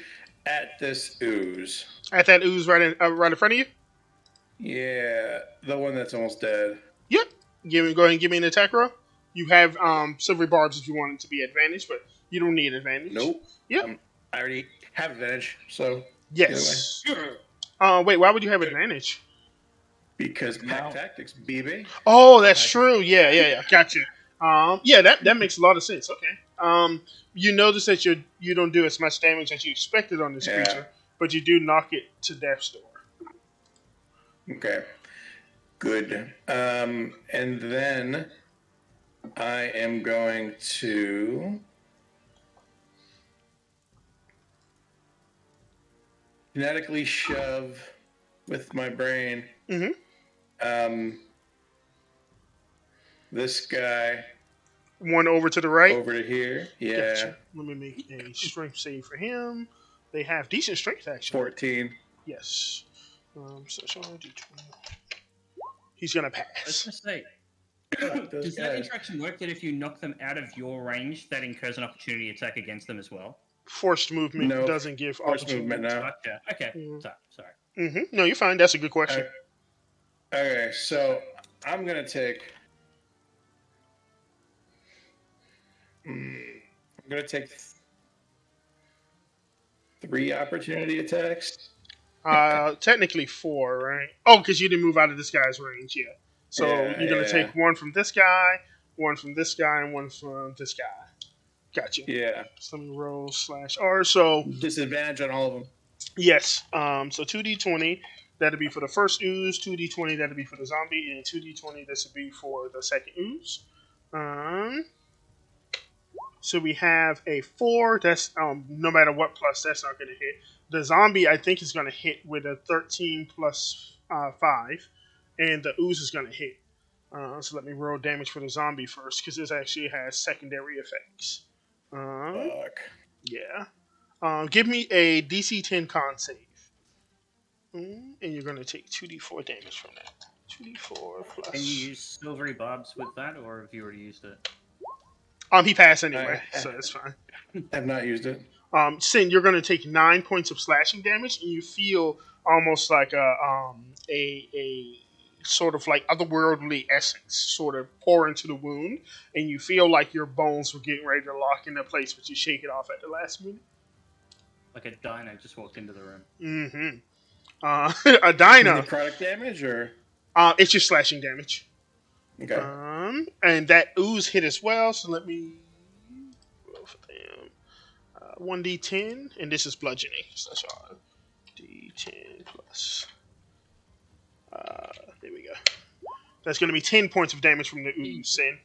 at this ooze. At that ooze right in front of you. Yeah, the one that's almost dead. Yep. Go ahead and give me an attack roll. You have silvery barbs if you want it to be advantage, but you don't need advantage. Nope. Yep. I already have advantage, so Yes. Wait, why would you have advantage? because pack No. tactics, BB. Oh, that's true. Yeah. Gotcha. Yeah, that makes a lot of sense. Okay. You notice that you don't do as much damage as you expected on this Yeah. creature, but you do knock it to death's door. Okay. Good. And then I am going to kinetically shove with my brain Mhm. this guy One over to the right. over to here. Yeah. Gotcha. Let me make a strength save for him. They have decent strength actually. 14. Yes. So shall I do 20? He's gonna I was pass. gonna say, Those does that guys. interaction work that if you knock them out of your range, that incurs an opportunity attack against them as well? Forced movement No. doesn't give Force opportunity. movement now. Gotcha. Okay. Mm. Sorry. No, you're fine. That's a good question. Okay, so I'm gonna take. I'm gonna take 3 opportunity attacks. Technically 4, right? Oh, because you didn't move out of this guy's range yet. So Yeah, you're gonna yeah. take one from this guy, one from this guy, and one from this guy. Gotcha. Yeah. So let me roll /R. So Disadvantage on all of them. yes. So 2d20. That'll be for the first ooze. 2d20. That'll be for the zombie, and 2d20. This will be for the second ooze. So we have a 4. That's no matter what plus, that's not going to hit. The zombie, I think, is going to hit with a 13 plus 5, and the ooze is going to hit. So let me roll damage for the zombie first, because this actually has secondary effects. Fuck. Yeah. Give me a DC 10 con save. And you're going to take 2d4 damage from that. 2d4 plus. Can you use silvery barbs with that, or have you already used it? He passed anyway, so it's fine. I've not used it. Sin, you're going to take 9 points of slashing damage, and you feel almost like a sort of like otherworldly essence sort of pour into the wound, and you feel like your bones were getting ready to lock into place, but you shake it off at the last minute. Like a dino just walked into the room. Mm-hmm. A dino. Necrotic damage or It's just slashing damage. okay. And that ooze hit as well, so let me roll for them. 1d10, and this is bludgeoning. So that's all. D10 plus. There we go. That's going to be 10 points of damage from the ooze, Sin.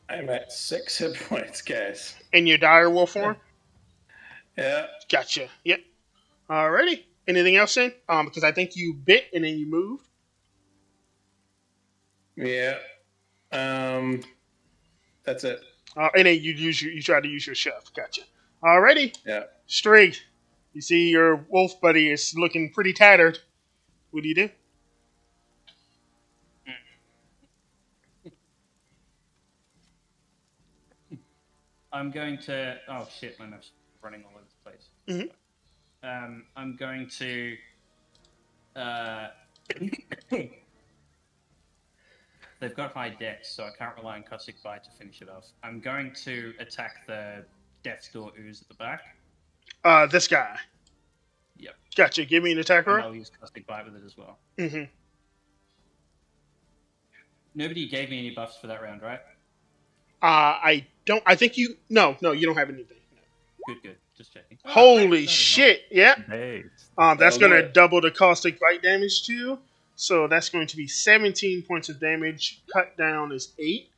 I'm at 6 hit points, guys. In your dire wolf form? Yeah. Gotcha. Yep. Alrighty. Anything else, Sin? Because I think you bit and then you moved. Yeah. That's it. And then you try to use your shove. Gotcha. Alrighty. Yeah. Strig. You see your wolf buddy is looking pretty tattered. What do you do? I'm going to. Oh shit, my map's running all over the place. I'm going to. They've got high dex, so I can't rely on Caustic Bite to finish it off. I'm going to attack the Death's Door ooze at the back. This guy. Yep. Gotcha. Give me an attack And roll. I'll use Caustic Bite with it as well. Mm-hmm. Nobody gave me any buffs for that round, right? I don't. I think you. No, you don't have anything. No. Good. Just checking. Holy shit! Yeah. Hey, That's Oh, going to Lord. double the caustic bite damage too. So that's going to be 17 points of damage. Cut down is 8.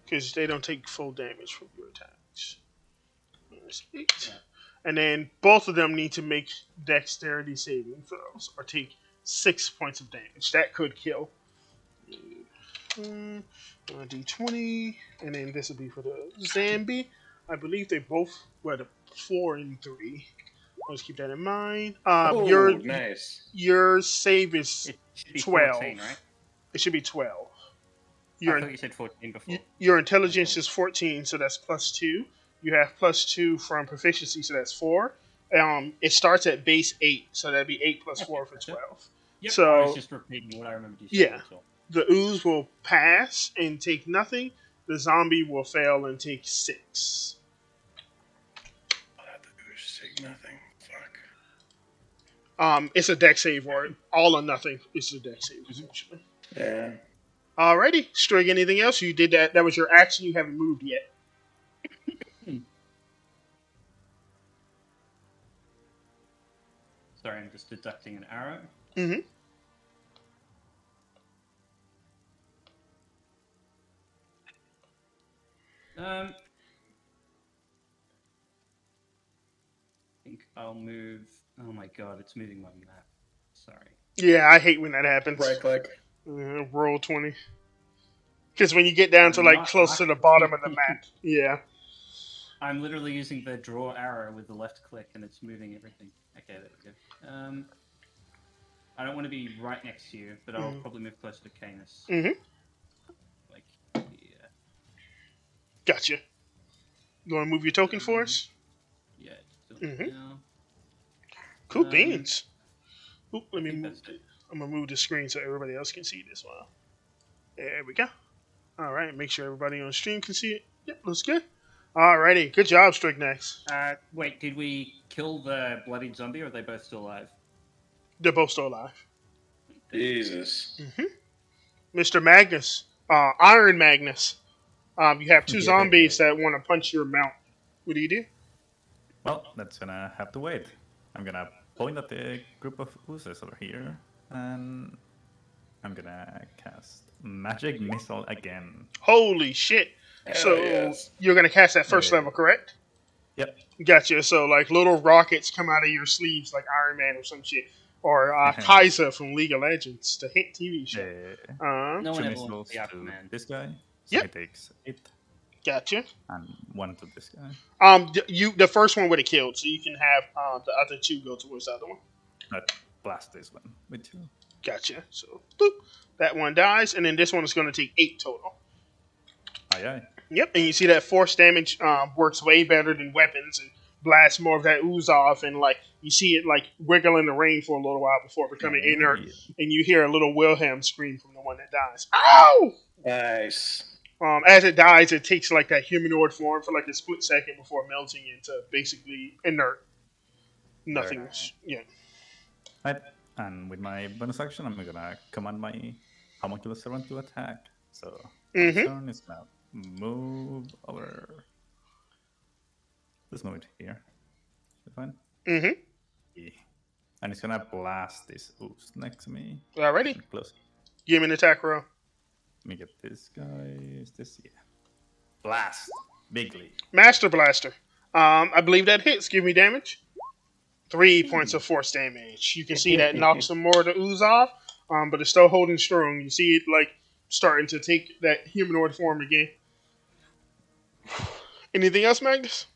Because they don't take full damage from your attacks. There's 8. Yeah. And then both of them need to make dexterity saving throws or take 6 points of damage. That could kill. D20. And then this will be for the Zambi. I believe they both were the 4 and 3. Let's keep that in mind. Oh, nice. Your save is It should be 12. 14, right? It should be 12. I thought you said 14 before. Your intelligence is 14, so that's +2. You have +2 from proficiency, so that's 4. It starts at base 8, so that'd be 8 plus 4 for 12. Yep, So- I was just repeating what I remembered you Yeah. saying. That's all. The ooze will pass and take nothing. The zombie will fail and take 6. Take nothing. Fuck. It's a dex save or all or nothing. It's a dex save essentially. Yeah. Alrighty, Strig. Anything else? You did that. That was your action. You haven't moved yet. Sorry, I'm just deducting an arrow. Mm-hmm. I think I'll move. Oh my god, it's moving my map. Sorry. Yeah, I hate when that happens. Right click. Roll 20. Because when you get down to like Not close to the bottom of the map, yeah. I'm literally using the draw arrow with the left click and it's moving everything. Okay, there we go. I don't want to be right next to you, but I'll probably move closer to Canis. Mm-hmm. Like, yeah. Gotcha. You want to move your token for us? Yeah, just do it Mhm. now. Cool Um, beans. Oop, let I me think move. that's it. I'm gonna move the screen so everybody else can see it as well. There we go. All right, make sure everybody on the stream can see it. Yep, looks good. Alrighty, good job, Strignax. Wait, did we kill the bloodied zombie or are they both still alive? They're both still alive. Jesus. Mr. Magnus, Iron Magnus. You have two Yeah. zombies that want to punch your mount. What do you do? Well, that's gonna have to wait. I'm gonna point at the group of oozes over here, and I'm gonna cast Magic Missile again. Holy shit! Hell So yes. you're gonna cast that first Yeah. level, correct? Yep. Gotcha. So like little rockets come out of your sleeves, like Iron Man or some shit, or Kaiser from League of Legends, the hit TV show. No one Two ever wants missiles to be to Aquaman. this guy. So Yep. he takes 8, Gotcha. and 1 to this guy. The first one would have killed, so you can have the other two go towards the other one. But blast this one with 2. Gotcha. So boop, that one dies, and then this one is going to take 8 total. Aye aye. Yep, and you see that force damage works way better than weapons and blasts more of that ooze off, and like you see it like wiggle in the rain for a little while before becoming inert, and you hear a little Wilhelm scream from the one that dies. Ow! Nice. As it dies, it takes like that humanoid form for like a split second before melting into basically inert. Nothing. Yeah. Right. And with my bonus action, I'm gonna command my homunculus servant to attack. So Mhm. turn is now move over. Let's move it here. Is it fine? Mm-hmm. Yeah. And it's gonna blast this ooze next to me. Alrighty. Close. Give me an attack roll. Let me get this guy. Is this? Yeah. Blast. Bigly. Master Blaster. I believe that hits. Give me damage. 3 points of force damage. You can see that knocks some more of the ooze off, but it's still holding strong. You see it like starting to take that humanoid form again. Anything else, Magnus?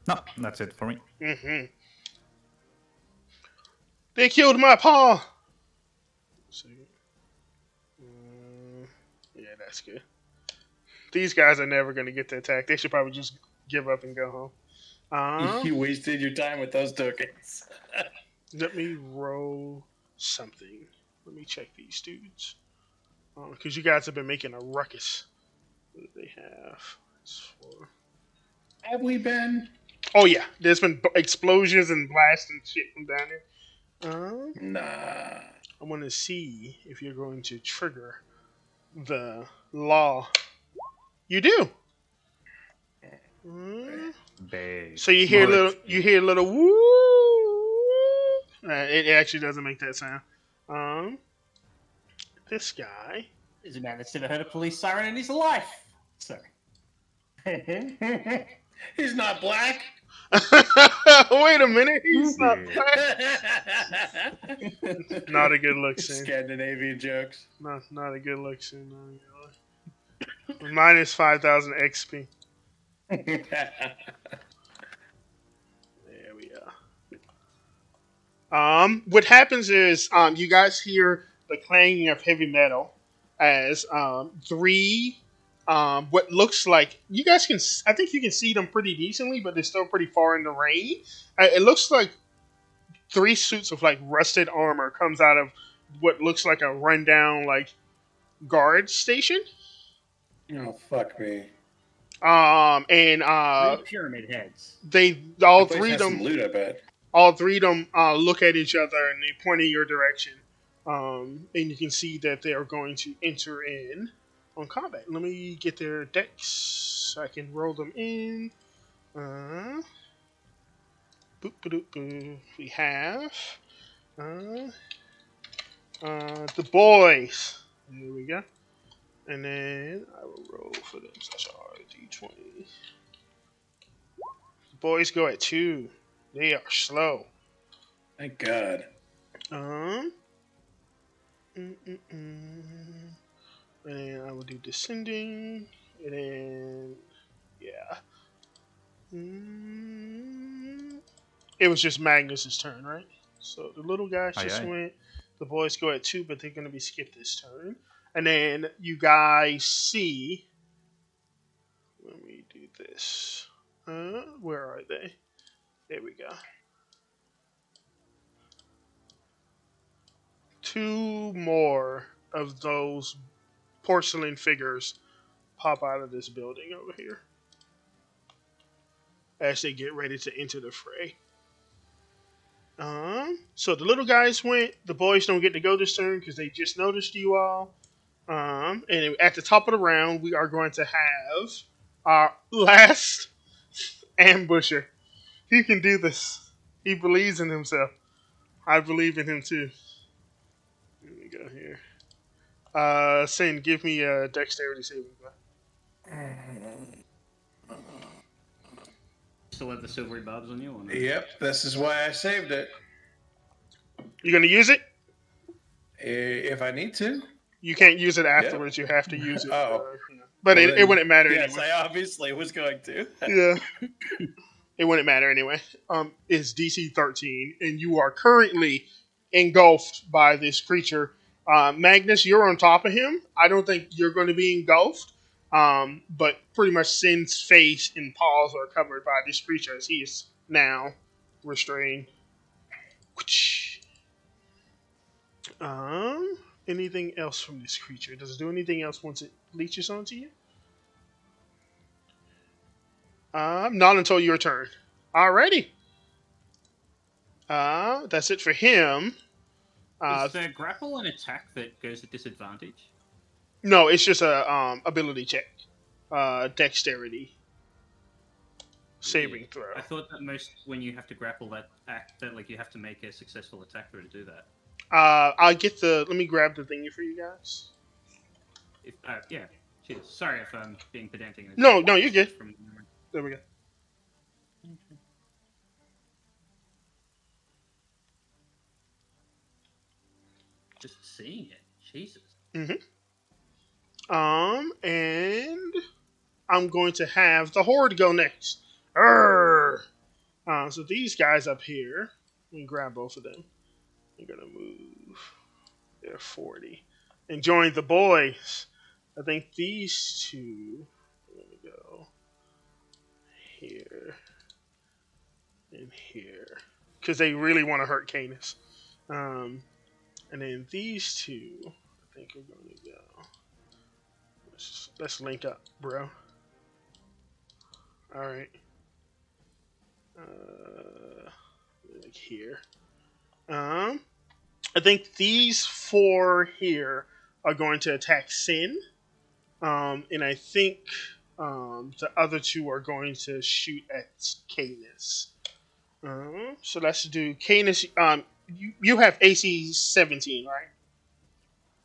No, that's it for me. Mm-hmm. They killed my paw. Yeah, that's good. These guys are never going to get the attack. They should probably just give up and go home. You wasted your time with those tokens. Let me roll something. Let me check these dudes. Because you guys have been making a ruckus. What do they have? It's 4. Have we been? Oh, yeah. There's been explosions and blasts and shit from down there. Nah. I want to see if you're going to trigger the law. You do. Base. So you hear Mullet. a little woo. It actually doesn't make that sound. This guy. There's a man that's never heard a police siren in his life. Sorry. He's not black. Wait a minute, he's not Yeah. black. Not a good look, Sin. Scandinavian jokes. Not a good look, Sin. Minus 5,000 XP. There we go. What happens is, you guys hear the clanging of heavy metal as 3, what looks like you guys can. I think you can see them pretty decently, but they're still pretty far in the rain. It looks like 3 suits of like rusted armor comes out of what looks like a rundown like guard station. Oh, fuck me. And Three pyramid heads. they all That place 3 of has some them. loot, I bet. All 3 of them look at each other and they point in your direction. And you can see that they are going to enter in on combat. Let me get their decks so I can roll them in. Boop, boop, boop. We have the boys. There we go. And then I will roll for them. Such RD20. The boys go at 2. They are slow. Thank God. And then I will do descending. And then, yeah. It was just Magnus's turn, right? So the little guys just went. The boys go at 2, but they're going to be skipped this turn. And then you guys see. Let me do this. Where are they? There we go. 2 more of those porcelain figures pop out of this building over here as they get ready to enter the fray. So the little guys went. The boys don't get to go this turn because they just noticed you all. And at the top of the round, we are going to have our last ambusher. He can do this. He believes in himself. I believe in him too. Let me go here. Sin, give me a dexterity saving throw. Still have the silvery barbs on you, or not? Yep, this is why I saved it. You gonna use it? If I need to. You can't use it afterwards. You have to use it. Oh. But Well, it then, wouldn't matter Yes, anyway. I obviously was going to. Yeah. It wouldn't matter anyway. It's DC 13, and you are currently engulfed by this creature. Magnus, you're on top of him. I don't think you're going to be engulfed. But pretty much Sin's face and paws are covered by this creature as he is now restrained. Anything else from this creature? Does it do anything else once it leeches onto you? Not until your turn. Alrighty. That's it for him. Is there grapple and attack that goes at disadvantage? No, it's just a ability check. Dexterity. Saving throw. I thought that most when you have to grapple that act that like you have to make a successful attack throw to do that. I'll get let me grab the thingy for you guys. If yeah, cheers. Sorry if I'm being pedantic. No, you're good. From There we go. just seeing it, Jesus. And I'm going to have the Horde go next. Arrgh! So these guys up here, let me grab both of them. I'm gonna move. They're 40. And join the boys. I think these two are gonna go here and here. Because they really want to hurt Canis. And then these two, I think are gonna go. Let's link up, bro. Alright. Like here. I think these four here are going to attack Sin. And I think the other two are going to shoot at Canis. So let's do Canis. You have AC 17, right?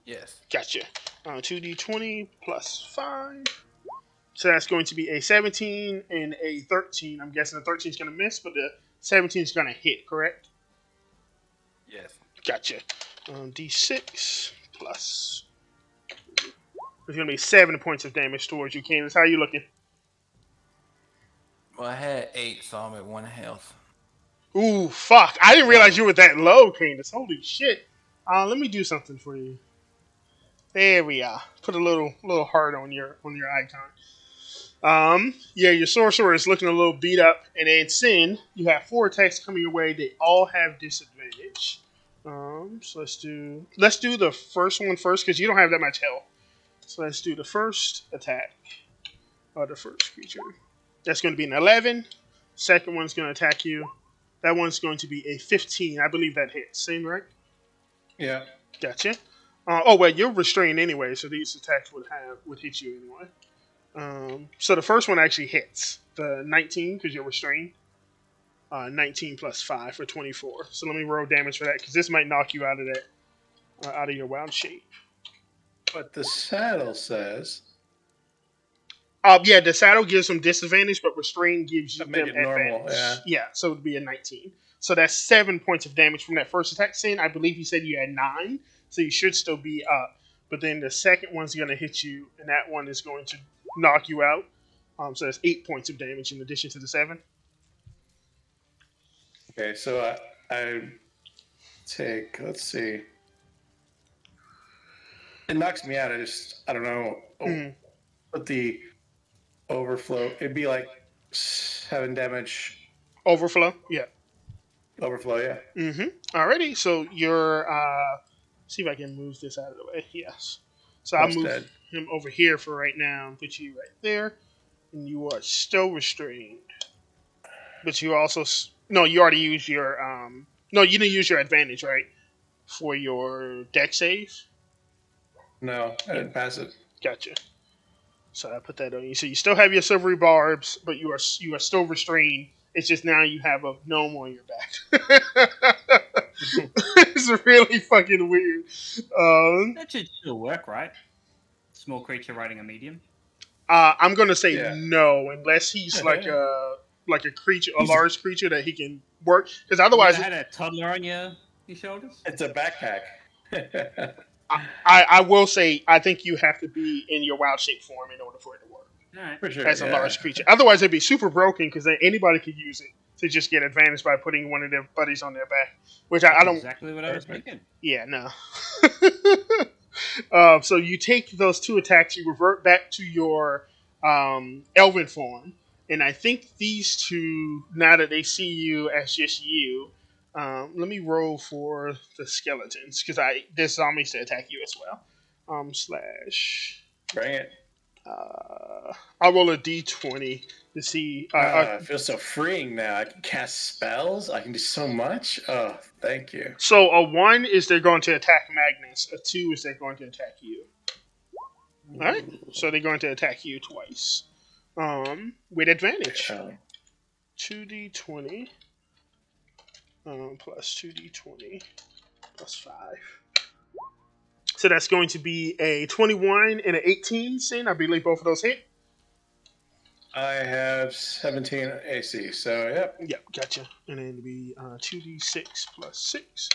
Yes. Gotcha. 2d20 plus 5. So that's going to be a 17 and a 13. I'm guessing the 13 is going to miss, but the 17 is going to hit, correct? Yes. Gotcha. D6 plus. There's going to be 7 points of damage towards you, Candace. How are you looking? Well, I had 8, so I'm at 1 health. Ooh, fuck. I didn't realize you were that low, Candace. Holy shit. Let me do something for you. There we are. Put a little heart on your icon. Yeah, your sorcerer is looking a little beat up, and then Sin, you have 4 attacks coming your way. They all have disadvantage. So let's do the first one first because you don't have that much health. So let's do the first attack of the first creature. That's going to be an 11. Second one's going to attack you. That one's going to be a 15. I believe that hits. Sin, right? Yeah. Gotcha. Oh well, you're restrained anyway, so these attacks would hit you anyway. So the first one actually hits the 19 because you're restrained. 19 plus 5 for 24. So let me roll damage for that because this might knock you out of that, out of your wild shape. But the saddle says. Yeah, the saddle gives them disadvantage, but restrained gives you Make them it normal, advantage. yeah. So it would be a 19. So that's 7 points of damage from that first attack. Sin, I believe you said you had 9, so you should still be up. But then the second one's going to hit you, and that one is going to knock you out. So that's 8 points of damage in addition to the 7. Okay, so I take. Let's see. It knocks me out. I don't know what the overflow. It'd be like 7 damage. Overflow? Yeah. Overflow, yeah. Alrighty, so you're, see if I can move this out of the way. Yes. So I'll move Dead. him over here for right now and put you right there. And you are still restrained. But you also, no, you already used your, no, you didn't use your advantage, right? For your deck save? No, I didn't pass it. Gotcha. So I put that on you. So you still have your silvery barbs, but you are still restrained. It's just now you have a gnome on your back. It's really fucking weird. That should still work, right? Small creature riding a medium. I'm gonna say Yeah. no, unless he's like a creature, a He's- large creature that he can work. Because You otherwise, ever had a toddler on your shoulders? It's a backpack. I will say I think you have to be in your wild shape form in order for it to work All right. For sure. as a yeah. large creature. Otherwise, it'd be super broken because then anybody could use it to just get advantage by putting one of their buddies on their back. Which I That's don't. exactly what I was Perfect. thinking. Yeah, no. So you take those 2 attacks, you revert back to your elven form, and I think these 2, now that they see you as just you, let me roll for the skeletons because this zombies to attack you as well. Slash. Bring it. I'll roll a d20 to see. It feels so freeing now. I can cast spells. I can do so much. Oh, thank you. So a 1 is they're going to attack Magnus. A 2 is they're going to attack you. All right. So they're going to attack you twice. With advantage. 2d20 plus 2d20 plus 5. So that's going to be a 21 and an 18, Sin. I believe both of those hit. I have 17 AC, so yep. Yep, gotcha. And then it'll be 2d6 plus 6.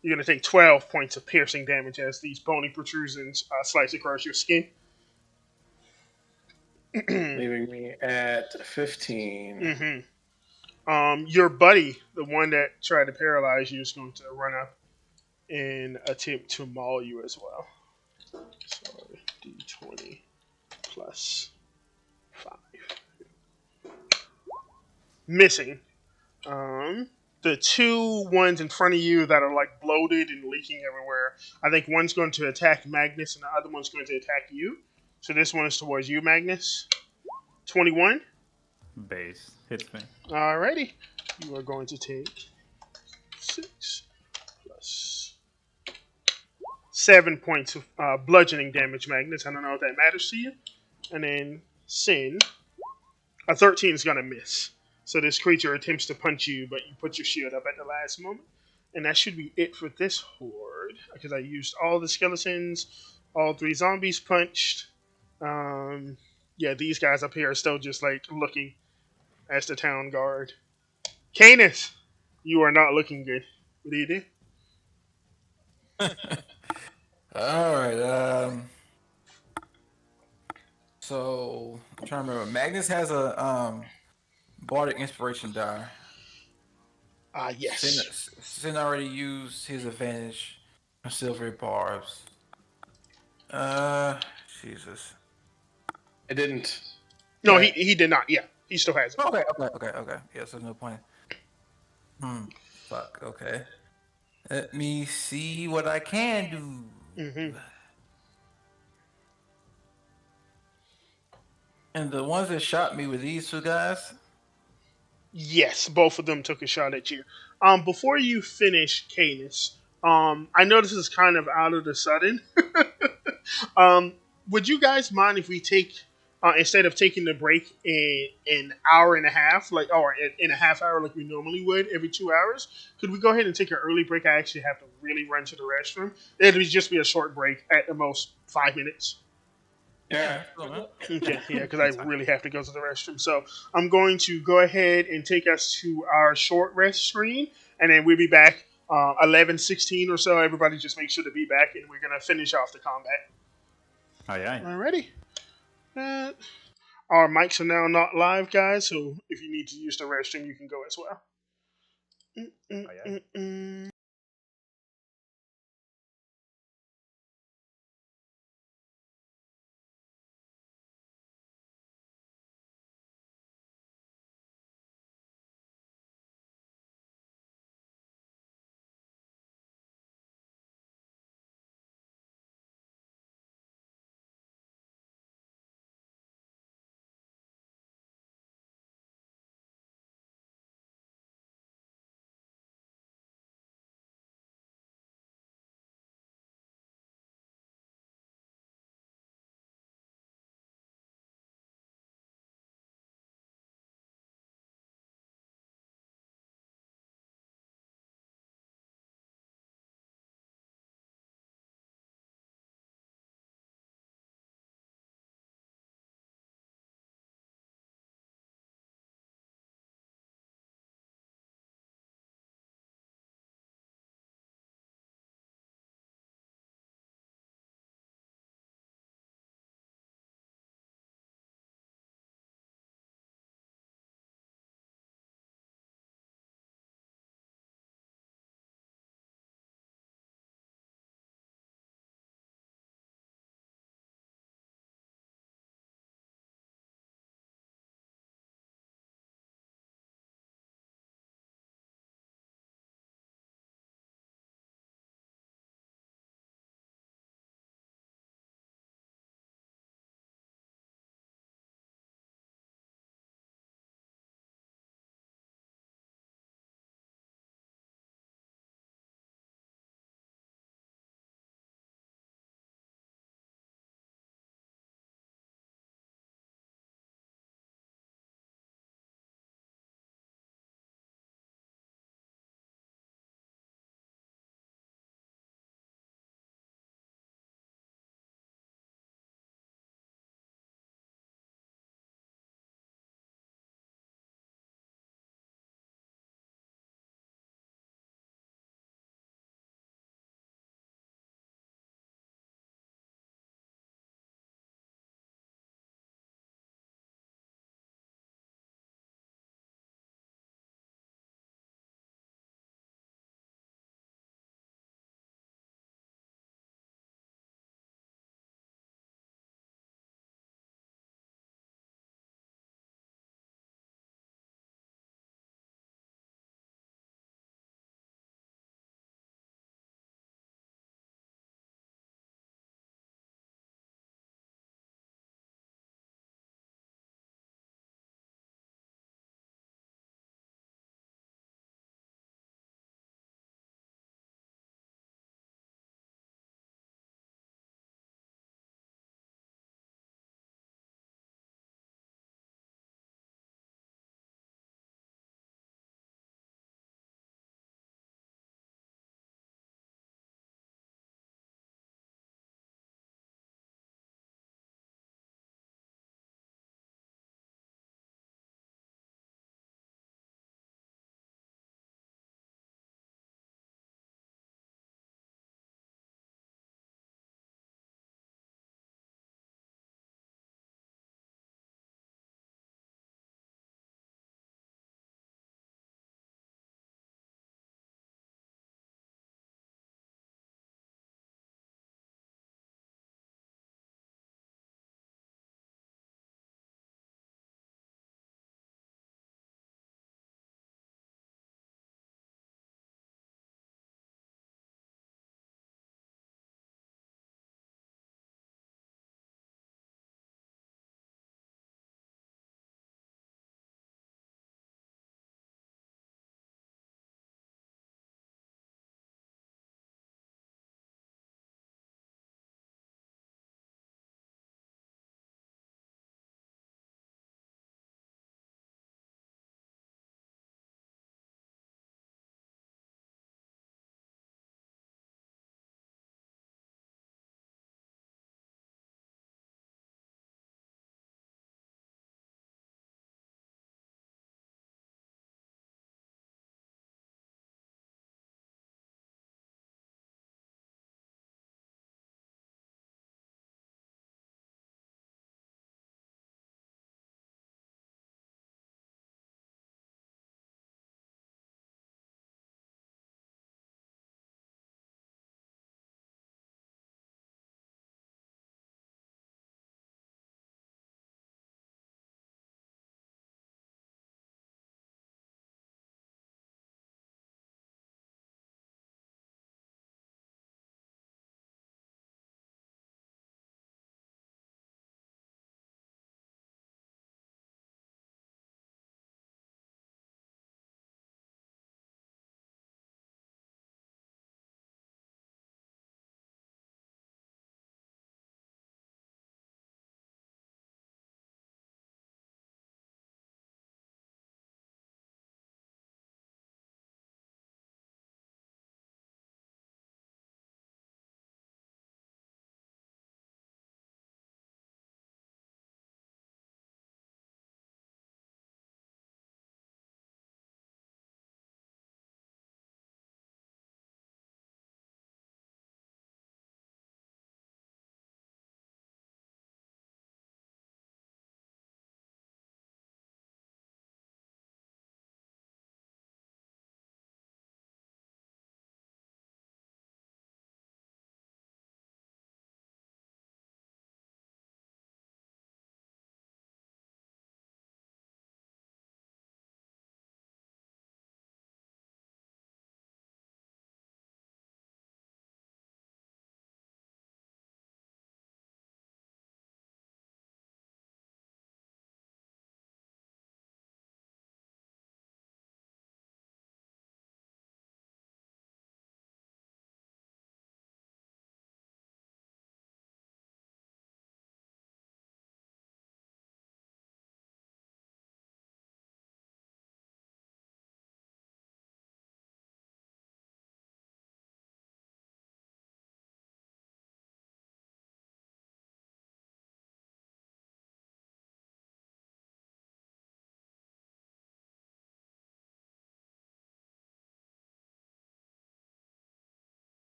You're going to take 12 points of piercing damage as these bony protrusions slice across your skin. Leaving me at 15. Your buddy, the one that tried to paralyze you, is going to run up and attempt to maul you as well. So d20 plus 5. Missing. The 2 ones in front of you that are like bloated and leaking everywhere, I think one's going to attack Magnus and the other one's going to attack you. So this one is towards you, Magnus. 21. Base hits me. Alrighty. You are going to take 6 plus 7 points of bludgeoning damage, Magnus. I don't know if that matters to you. And then Sin. A 13 is going to miss. So this creature attempts to punch you, but you put your shield up at the last moment. And that should be it for this horde. Because I used all the skeletons, all 3 zombies punched. Yeah, these guys up here are still just like looking as the town guard. Canis, you are not looking good. What do you do? All right. So I'm trying to remember. Magnus has a bardic inspiration die. Yes. Sin already used his advantage on silvery barbs. Jesus. I didn't. No, he did not. Yeah, he still has it. Okay. Yes, there's no point. Fuck. Okay. Let me see what I can do. Mm-hmm. And the ones that shot me were these 2 guys. Yes, both of them took a shot at you. Before you finish, Canis, I know this is kind of out of the sudden. Would you guys mind if we take, instead of taking the break in an hour and a half, or in a half hour like we normally would every 2 hours, could we go ahead and take an early break? I actually have to really run to the restroom. It'll just be a short break, at the most 5 minutes. Yeah. Okay, yeah, because I really have to go to the restroom. So I'm going to go ahead and take us to our short rest screen, and then we'll be back 11:16 or so. Everybody just make sure to be back, and we're going to finish off the combat. Aye. Alrighty. Our mics are now not live, guys, so if you need to use the restroom, you can go as well. Aye.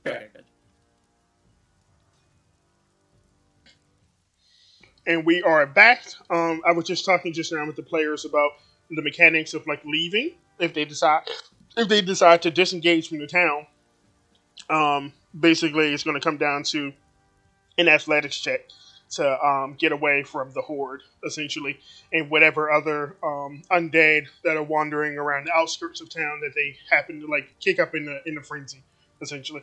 Okay. good. And we are back. I was just talking just now with the players about the mechanics of like leaving if they decide to disengage from the town. Basically, it's going to come down to an athletics check to get away from the horde, essentially, and whatever other undead that are wandering around the outskirts of town that they happen to like kick up in the frenzy, essentially.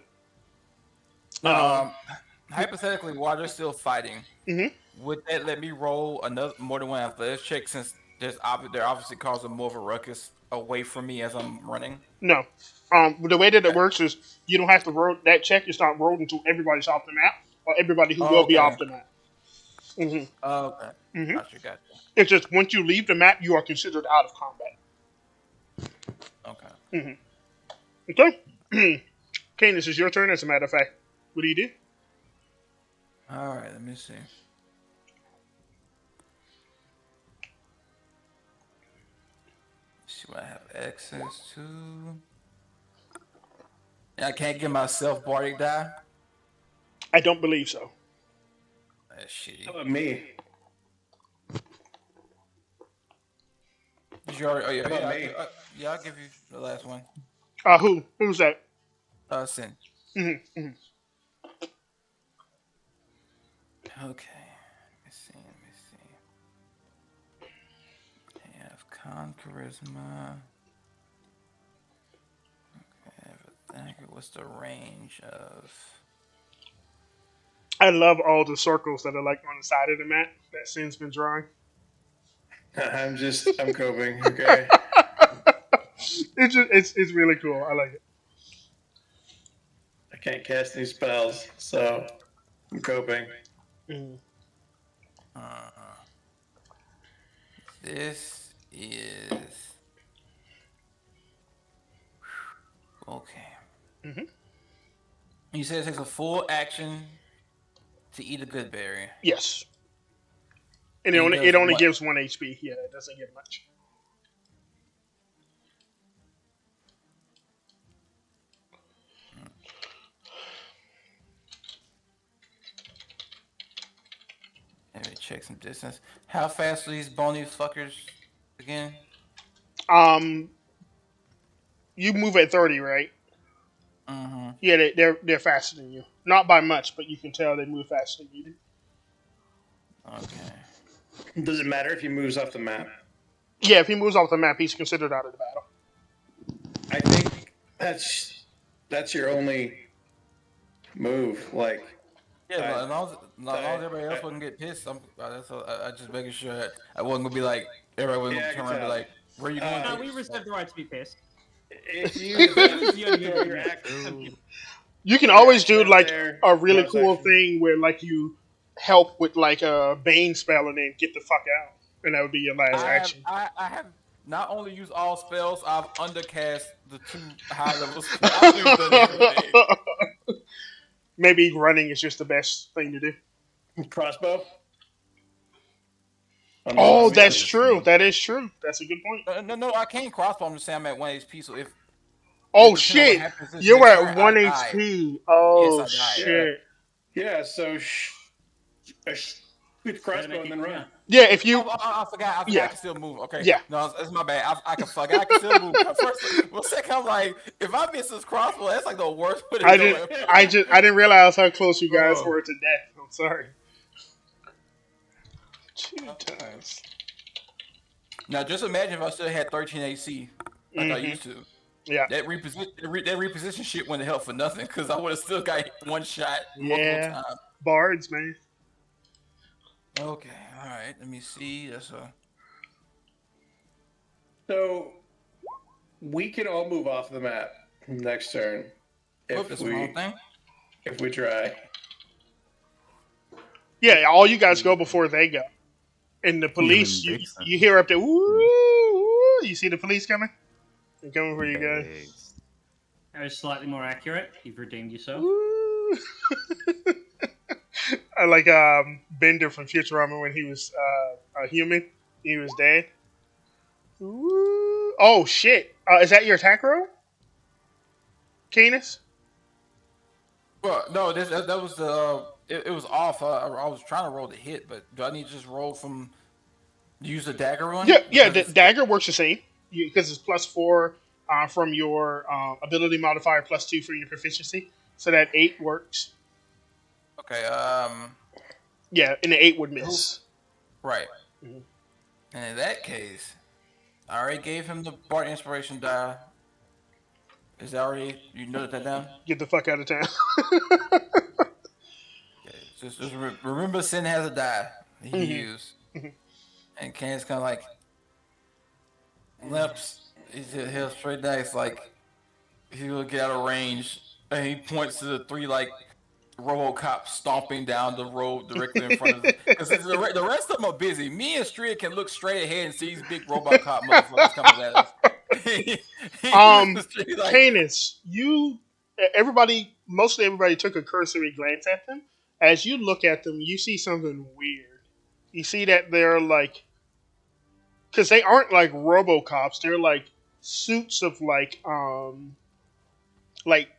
Hypothetically, while they're still fighting, Mhm. would that let me roll another more than one athletics check since they're obviously causing more of a ruckus away from me as I'm running? No. The way that it works is you don't have to roll that check. It's not rolled until everybody's off the map or everybody who will be Okay. off the map. hmm Okay. hmm Gotcha. It's just once you leave the map, you are considered out of combat. Okay. Okay. Kane, this is your turn. As a matter of fact, what do you do? All right. Let me see. See what I have access to. And I can't get myself bardic die. I don't believe so. That's shitty. How about me? Did you already? Oh yeah. How about me? Yeah, I'll give you the last one. Who's that? Sin. hmm hmm Okay. Let me see. I have con charisma. Okay. What's the range of? I love all the circles that are like on the side of the map that Sin's been drawing. I'm coping. Okay. It's really cool. I like it. I can't cast any spells, so I'm coping. Mm. This is okay. Mhm. You said it takes a full action to eat a good berry. Yes. And And it does only what? gives 1 HP. Yeah, it doesn't give much. Let me check some distance. How fast are these bony fuckers again? You move at 30, right? Mm-hmm. Yeah, they're faster than you. Not by much, but you can tell they move faster than you do. Okay. Does it matter if he moves off the map? Yeah, if he moves off the map, he's considered out of the battle. I think that's your only move. Like, Yeah, but as long as everybody else wouldn't get pissed, I just making sure that I wasn't gonna be like everybody wasn't Yeah, I gonna turn can around and be tell. like, "Where are you going?" No, we reserve the right to be pissed. if you throw your axe, You can always do out like there, a really bonus cool action. thing where like you help with like a Bane spell and then get the fuck out, and that would be your last action. I have not only used all spells, I've undercast the 2 high level spells. I've done everything. Maybe running is just the best thing to do. crossbow. On the Oh, zombie? that's true. That is true. That's a good point. No, I can't crossbow. I'm just saying I'm at 1 HP. So if Oh depending on shit! what happens this You're next at turn, 1 I die. HP. Oh Yes, I died. shit! Yeah. So shoot the crossbow and then run. Yeah, if you I forgot. Yeah. I can still move. Okay. Yeah. No, that's my bad. I can still move. Well, second, I'm like, if I miss this crossbow, that's like the worst way to I go. didn't realize how close you guys Oh. were to death. I'm sorry. 2 times. Now, just imagine if I still had 13 AC like I Mhm. used to. Yeah. That reposition shit wouldn't help for nothing because I would have still got 1 shot multiple Yeah. times. Bards, man. Okay, all right. Let me see. That's a. So we can all move off the map next turn Whoop, that's the wrong thing. if we try. Yeah, all you guys go before they go. And the police, Even Dixon. you hear up there, woo, woo, you see the police coming? They're coming for you guys. Nice. That was slightly more accurate. You've redeemed yourself. Woo. I like Bender from Futurama when he was a human. He was dead. Woo. Oh, shit. Is that your attack roll? Canis? Well, no, that was the it was off. I was trying to roll the hit, but do I need to just roll from use the dagger one Yeah. because The it's dagger works the same because it's +4 from your ability modifier, +2 for your proficiency. So that 8 works. okay. Yeah, and the 8 would miss. Right. Mhm. And in that case, I already gave him the Bard Inspiration die. Is that already you noted that down? Get the fuck out of town. Okay. Just remember, Sin has a die he can Mhm. use, Mhm. and Ken's kind of like limps. He'll straight dice like he will get out of range, and he points to the 3 like RoboCop stomping down the road directly in front of us. Because the rest of them are busy. Me and Stria can look straight ahead and see these big RoboCop motherfuckers coming at us. He's like, Canis, mostly everybody took a cursory glance at them. As you look at them, you see something weird. You see that they're like, because they aren't like RoboCops. They're like suits of like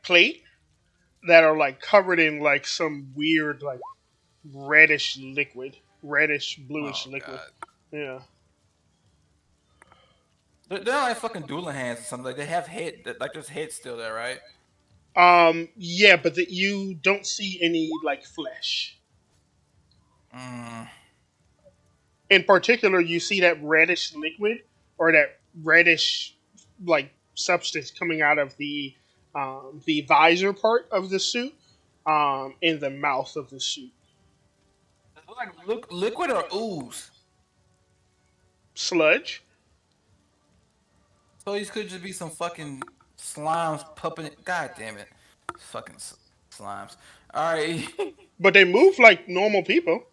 plate that are like covered in like some weird like reddish liquid, reddish bluish oh liquid. god, Yeah. they're not like fucking dueling hands or something. Like they have head, like there's head still there, right? Yeah, but you don't see any like flesh. Mm. In particular, you see that reddish liquid or that reddish like substance coming out of the visor part of the suit, in the mouth of the suit. Does it look like liquid or ooze? Sludge. So these could just be some fucking slimes pumping it. God damn it, fucking slimes. All right. But they move like normal people.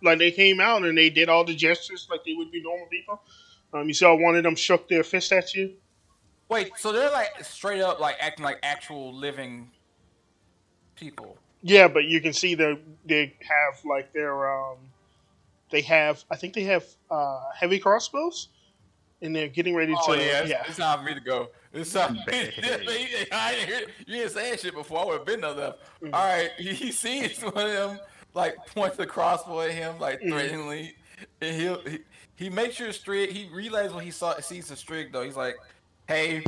Like they came out and they did all the gestures like they would be normal people. You saw one of them shook their fist at you. Wait, so they're like straight up like acting like actual living people. Yeah, but you can see they have like they have, I think they have heavy crossbows, and they're getting ready to. Oh yeah, Yeah. it's time for me to go. It's time. You didn't say that shit before. I would have been there. Left. Mhm. All right, he sees one of them like point the crossbow at him like Mhm. threateningly, and he makes sure Strig. He realizes when sees the Strig though. He's like, hey.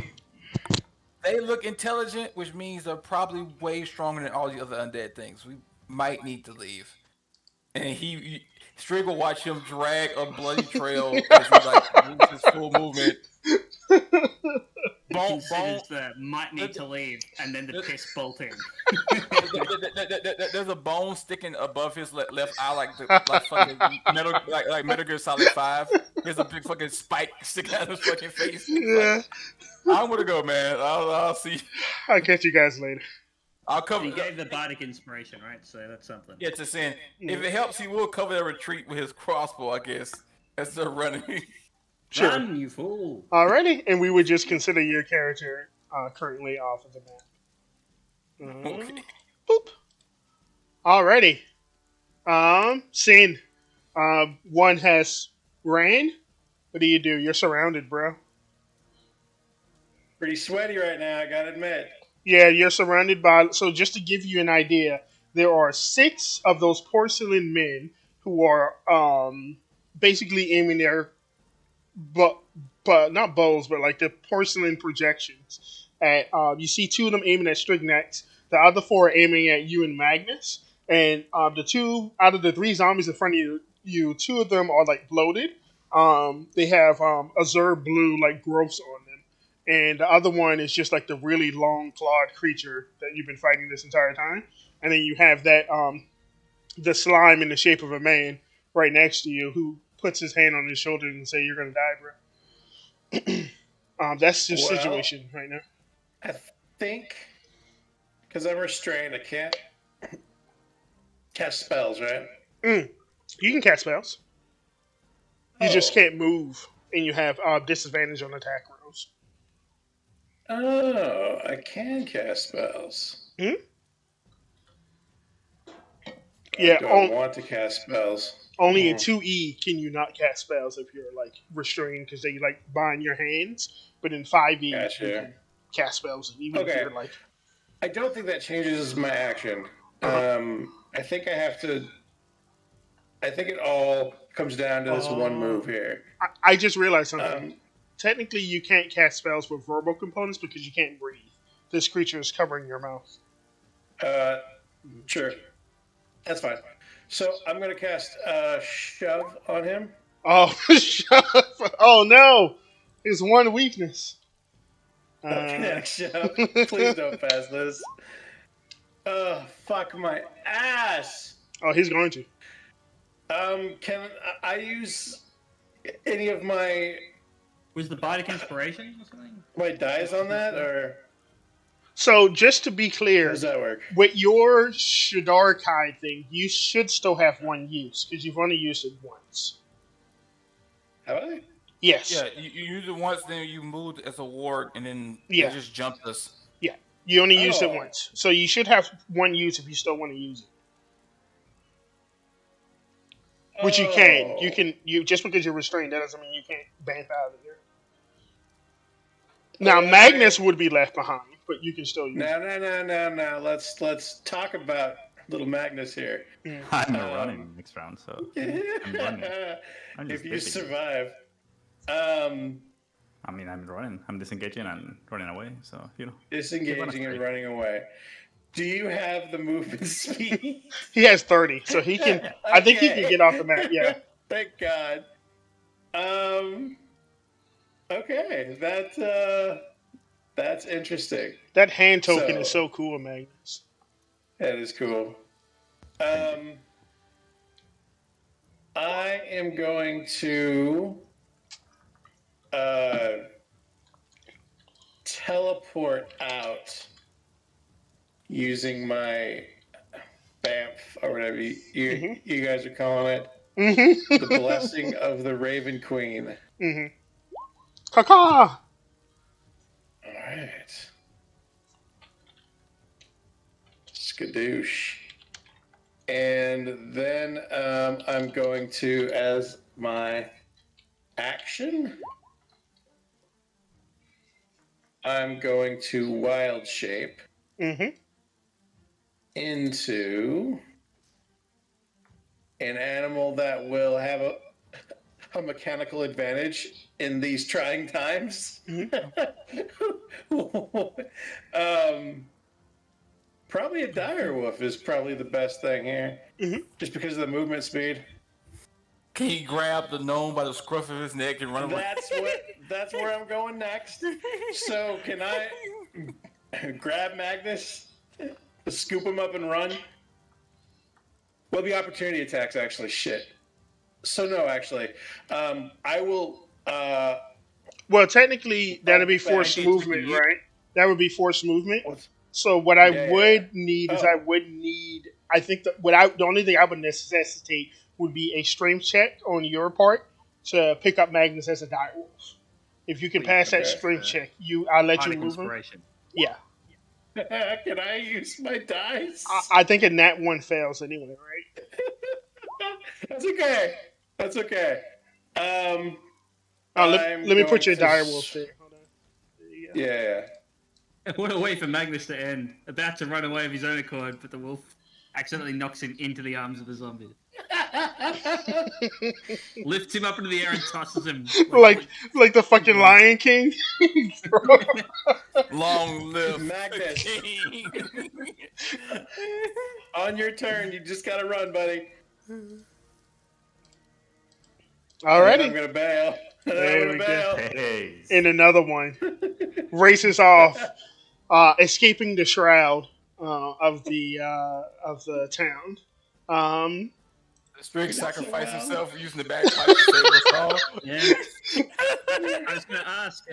They look intelligent, which means they're probably way stronger than all the other undead things. We might need to leave. And Strig will watch him drag a bloody trail as he like moves his full movement. He considers the might need to leave, and then the piss bolting. There's a bone sticking above his left eye, like fucking Metal Gear Solid 5. There's a big fucking spike sticking out of his fucking face. Yeah. I'm gonna go, man. I'll see. I'll catch you guys later. I'll cover. He gave the bardic inspiration, right? So that's something. Yeah, to Sin. If it helps, he will cover the retreat with his crossbow, I guess, as they're running. Sure. Run, you fool! Alrighty, and we would just consider your character currently off of the map. Okay. Boop. Alrighty. Sin. One has ran. What do? You're surrounded, bro. Pretty sweaty right now, I gotta admit. Yeah, you're surrounded by. So just to give you an idea, there are 6 of those porcelain men who are basically aiming their, but not bows, but like the porcelain projections. At you see 2 of them aiming at Strignax. The other 4 are aiming at you and Magnus. And the 2 out of the 3 zombies in front of you 2 of them are like bloated. They have azure blue like growths on them. And the other one is just like the really long clawed creature that you've been fighting this entire time. And then you have that the slime in the shape of a man right next to you who puts his hand on his shoulder and say, "You're gonna die, bro." That's the situation right now. I think because I'm restrained, I can't cast spells, right? You can cast spells. You just can't move, and you have disadvantage on attack rolls. Oh, I can cast spells. Yeah, Do I want to cast spells? only in 2E can you not cast spells if you're like restrained because they like bind your hands. But in 5E, Gotcha. you can cast spells even if Okay. you're like. I don't think that changes my action. I think I have to. I think it all comes down to this one move here. I just realized something. Um, Technically, you can't cast spells with verbal components because you can't breathe. This creature is covering your mouth. Sure, that's fine. So I'm gonna cast shove on him. Oh, oh no! His one weakness. Kinetic shove. Please don't pass this. Oh, fuck my ass. Oh, he's going to. Can I use any of my Was the Bardic Inspiration or something? dice on that, or So, just to be how clear, does that work? with your Shadar-kai thing, you should still have one use because you've only used it once. Have I? Yes. Yeah, you use it once, then you moved as a ward, and then Yeah. they just jumped us. Yeah. You only used it Oh. once. So, you should have one use if you still want to use it. Which you can. Oh. You can. You just because you're restrained, that doesn't mean you can't bamf out of there. Now, Okay. Magnus would be left behind, but you can still use No. Let's talk about little Magnus here. it. I'm running next round, so I'm running. I'm just If you dipping. survive, I mean, I'm running. I'm disengaging and running away. So disengaging and running away. Do you have the movement speed? He has 30, so he can. I think he can get off the map. Yeah. Thank God. Okay, that's interesting. That hand token So- is so cool, Magnus. That is cool. I am going to teleport out using my BAMF or whatever you guys are calling it. Mm-hmm. The blessing of the Raven Queen. Mm-hmm. Caca! All right. Skadoosh. And then I'm going to, as my action, I'm going to wild shape Mm-hmm. into an animal that will have a mechanical advantage in these trying times. Probably a dire wolf is probably the best thing here, just because of the movement speed. Can he grab the gnome by the scruff of his neck and run away? That's where I'm going next. So can I grab Magnus, scoop him up, and run? Well, the opportunity attacks actually shit. So no, actually, I will. Well, technically, that'd be Oh, forced back. movement, right? That would be forced movement. What's- So what I Yeah, would need is Oh. I think that the only thing I would necessitate would be a strength check on your part to pick up Magnus as a dire wolf. If you can pass that Okay. strength check, I'll let you Bardic move him. Inspiration. Yeah, Can I use my dice? I think a nat one fails anyway, right? That's okay. That's okay. Let I'm me put going your to dire wolf there. Hold on. There you go. Yeah. What a way for Magnus to end. About to run away of his own accord, but the wolf accidentally knocks him into the arms of the zombie. Lifts him up into the air and tosses him. Like the fucking Lion King. Long live Magnus. the king. On your turn, you just gotta run, buddy. I'm Alrighty, gonna bail. There I'm we gonna go. bail. Hey. and another one races off, escaping the shroud of the town. The spirit That's sacrificed so himself using the bagpipe to save us all. Yeah. I was going to ask,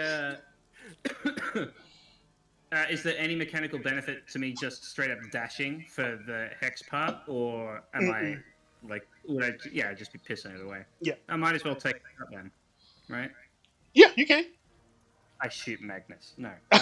is there any mechanical benefit to me just straight up dashing for the hex part, or am I would I just be pissing it away? Yeah. I might as well take it up then, right? Yeah, you can. I shoot Magnus. No. Oh!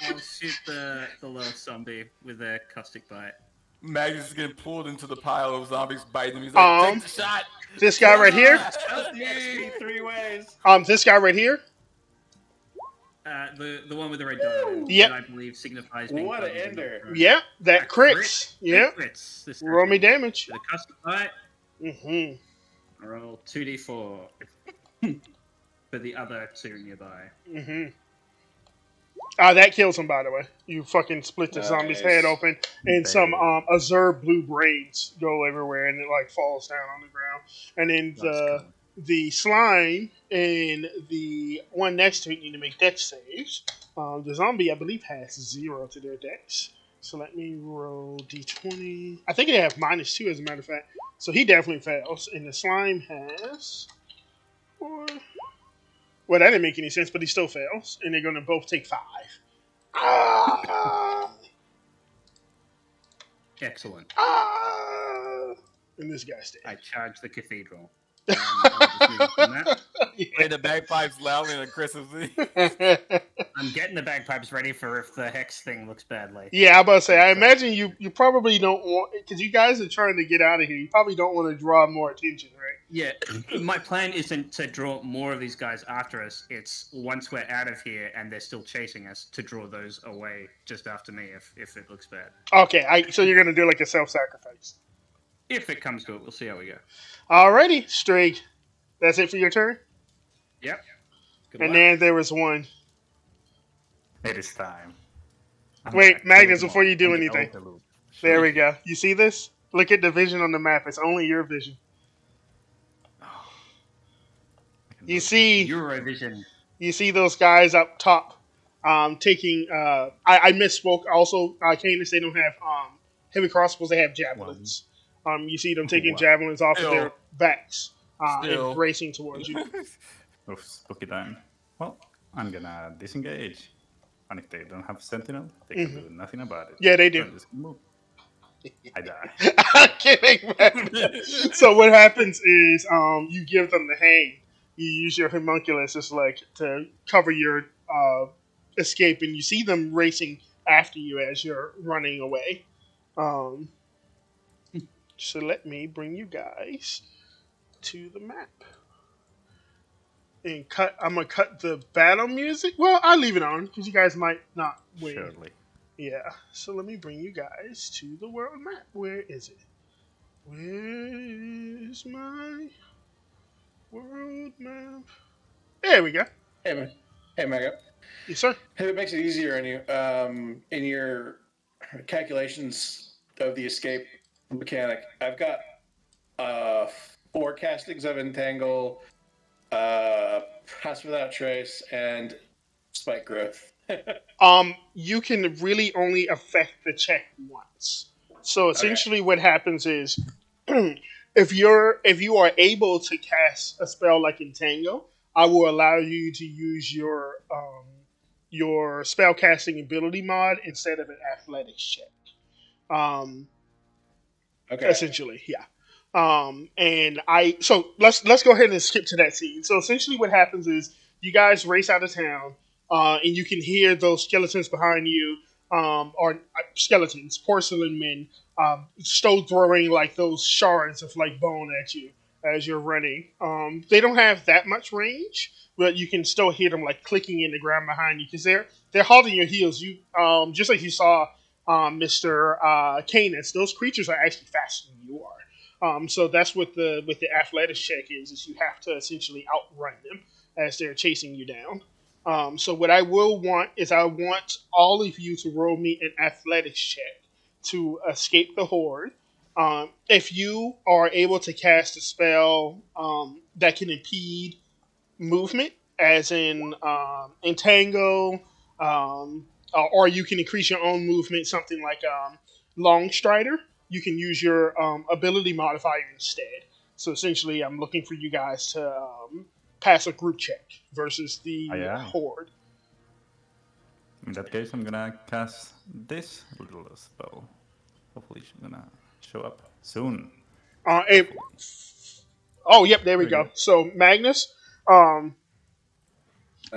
I'll shoot the little zombie with a caustic bite. Magnus is getting pulled into the pile of zombies biting him. He's like, take the shot. This guy right here. Trust me. 3 ways. This guy right here. The one with the red dot. on it, Yep. that I believe signifies being What an targeted, not ender. thrown. Yeah, that Crit. crits. Yeah. Crits. This Roll me guy. damage. With a custom fight, Mm-hmm. roll 2d4 for the other 2 nearby. Mm-hmm. That kills him, by the way. You fucking split the zombie's head Nice. open, and some azure blue brains go everywhere, and it like falls down on the ground. And then the slime and the one next to it need to make dex saves. The zombie, I believe, has 0 to their dex. So let me roll d20. I think they have -2, as a matter of fact. So he definitely fails. And the slime has 4. Well, that didn't make any sense, but he still fails. And they're going to both take 5. Ah! Excellent. Ah! And this guy's I dead. charge the cathedral. I'll just move from that. Play the bagpipes loudly and aggressively. I'm getting the bagpipes ready for if the hex thing looks badly. Yeah, I'm about to say, I imagine you probably don't want, because you guys are trying to get out of here, you probably don't want to draw more attention, right? Yeah, my plan isn't to draw more of these guys after us. It's once we're out of here and they're still chasing us, to draw those away just after me if it looks bad. Okay, so you're going to do like a self-sacrifice. If it comes to it, we'll see how we go. Alrighty, Strig. That's it for your turn? Yep. Good And luck. then there was one. It is time. I'm Wait, gonna Magnus, kill before you do on the anything. outer loop. There we go. You see this? Look at the vision on the map. It's only your vision. I can You do see... Eurovision. You see those guys up top taking. I misspoke. Also, Canis, they don't have heavy crossbows. They have javelins. You see them taking Wow. javelins off of Still. their backs Still. and racing towards you. Oof, spooky time. Well, I'm gonna disengage. And if they don't have Sentinel, they can do nothing about it. Yeah, they So do. I'm just gonna move. I die. I'm kidding, man. So what happens is you give them the hang. You use your homunculus as like to cover your escape, and you see them racing after you as you're running away. So let me bring you guys to the map. And I'm gonna cut the battle music. Well, I'll leave it on because you guys might not win. Surely. Yeah. So let me bring you guys to the world map. Where is it? Where is my world map? There we go. Hey, Mega. Yes, sir. If it makes it easier in your calculations of the escape mechanic, I've got 4 castings of Entangle, Pass Without Trace, and Spike Growth. You can really only affect the check once. So essentially, what happens is, if you are able to cast a spell like Entangle, I will allow you to use your spell casting ability mod instead of an athletics check. Okay. Essentially, yeah. So let's go ahead and skip to that scene. So essentially, what happens is you guys race out of town, and you can hear those skeletons behind you, or skeletons, porcelain men, still throwing like those shards of like bone at you as you're running. They don't have that much range, but you can still hear them like clicking in the ground behind you because they're holding your heels. You just like you saw Mr. Canis, those creatures are actually faster than you are. So that's what the athletics check is you have to essentially outrun them as they're chasing you down. So what I will want is I want all of you to roll me an athletics check to escape the horde. If you are able to cast a spell that can impede movement, as in Entangle, or you can increase your own movement, something like Long Strider, you can use your ability modifier instead. So essentially, I'm looking for you guys to pass a group check versus the horde. In that case, I'm gonna cast this little spell. Hopefully, she's gonna show up soon. Yep, there we go. So Magnus, I'm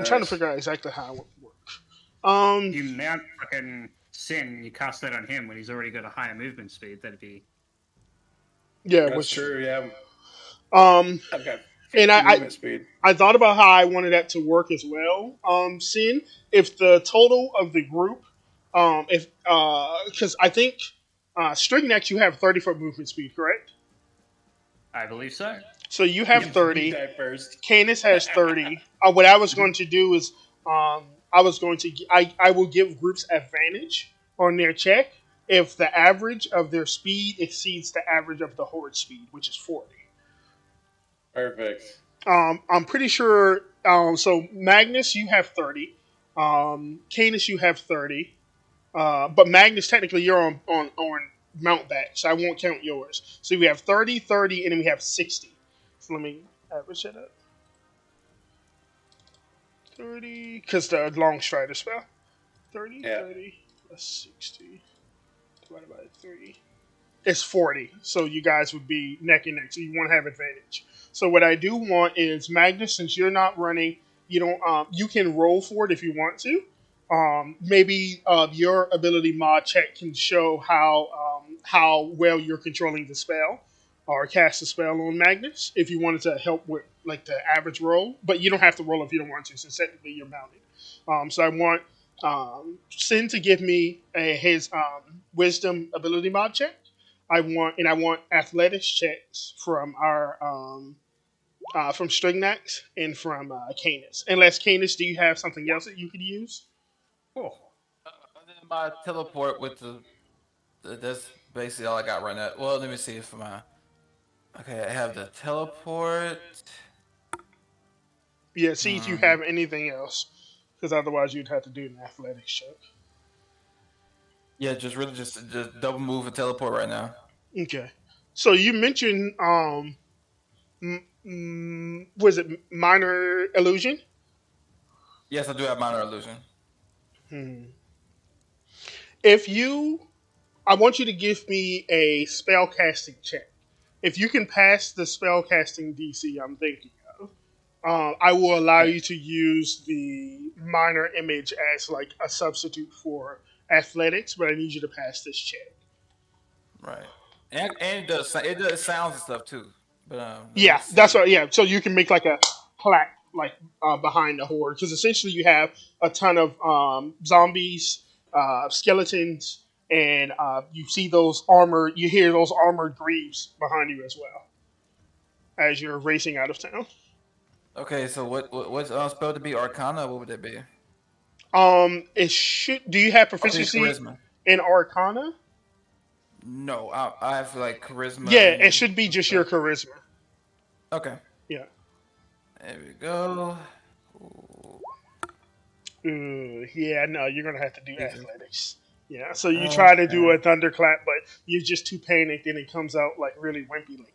trying to figure out exactly how it works. You mount fucking Sin, you cast that on him when he's already got a higher movement speed. That'd be Yeah, That's which true. Yeah, I've got and 50 movement speed. I thought about how I wanted that to work as well. Sin, if the total of the group, if because I think String Next you have 30-foot movement speed, correct? I believe so. So you have Yep. 30. You die first. Canis has 30. What I was going to do is, I was going to, I will give groups advantage on their check if the average of their speed exceeds the average of the horde speed, which is 40. Perfect. I'm pretty sure. So Magnus, you have 30. Canis, you have 30. But Magnus, technically, you're on mount back, so I won't count yours. So we have 30, 30, and then we have 60. So let me average that up. 30, because the long strider spell. 30, Yeah. 30 plus 60 divided by 3. It's 40. So you guys would be neck and neck. So you won't have advantage. So what I do want is Magnus, since you're not running, you don't. You can roll for it if you want to. Maybe your ability mod check can show how well you're controlling the spell, or cast a spell on Magnus if you wanted to help with like the average roll. But you don't have to roll if you don't want to, since technically you're mounted. So I want Sin to give me his wisdom ability mod check. I want athletics checks from our from Strignax and from Canis. Unless Canis, do you have something else that you could use? Cool. And then my teleport with that's basically all I got right now. Well, let me see if my okay, I have the teleport. Yeah, see if you have anything else, because otherwise you'd have to do an athletics check. Yeah, just double move and teleport right now. Okay. So you mentioned was it minor illusion? Yes, I do have minor illusion. If you, I want you to give me a spell casting check. If you can pass the spell casting DC, I'm thinking of, I will allow you to use the minor image as like a substitute for athletics, but I need you to pass this check. Right, and it does sounds and stuff too. But Yeah, that's what. Yeah, so you can make like a plaque like behind the horde, because essentially you have a ton of zombies, skeletons, and you see those armored. You hear those armored greaves behind you as well as you're racing out of town. Okay, so what's spelled to be Arcana? What would that be? It should. Do you have Okay, proficiency charisma. in Arcana? No, I have like charisma. Yeah, and it should be just your charisma. Okay, Yeah. there we go. Yeah, no, you're gonna have to do athletics. Yeah, so you try to do a thunderclap, but you're just too panicked, and it comes out like really wimpy, like.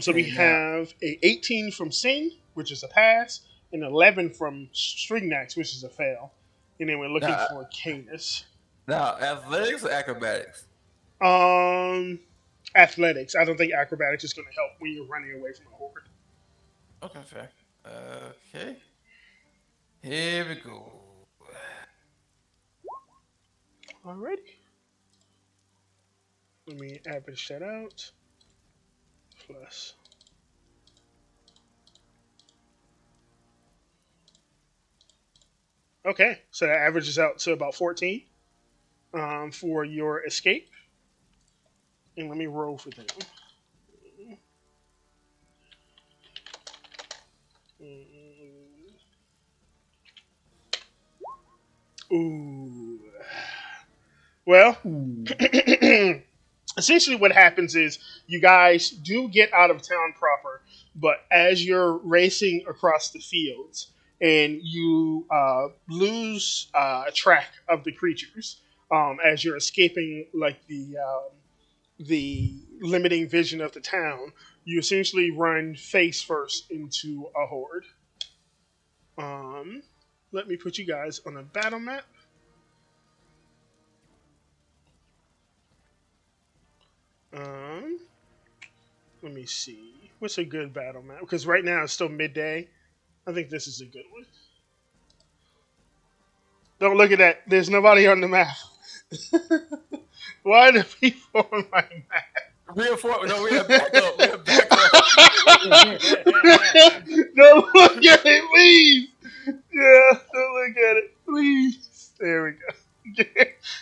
So we have a 18 from Sin, which is a pass, and 11 from Strignax, which is a fail, and then we're looking for Canis. Now, athletics or acrobatics? Athletics. I don't think acrobatics is going to help when you're running away from a horde. Okay, fair. Okay. Here we go. Alrighty. Let me average that out. Plus. Okay, so that averages out to about 14 for your escape. And let me roll for them. Ooh. Well, essentially what happens is you guys do get out of town proper, but as you're racing across the fields and you lose track of the creatures as you're escaping like the limiting vision of the town, you essentially run face first into a horde. Let me put you guys on a battle map. Let me see. What's a good battle map? Because right now it's still midday. I think this is a good one. Don't look at that. There's nobody on the map. Why are the people on my map? Reinforce. No, we have backup. We have backup. Don't look at it, please. Yeah, don't look at it, please. There we go.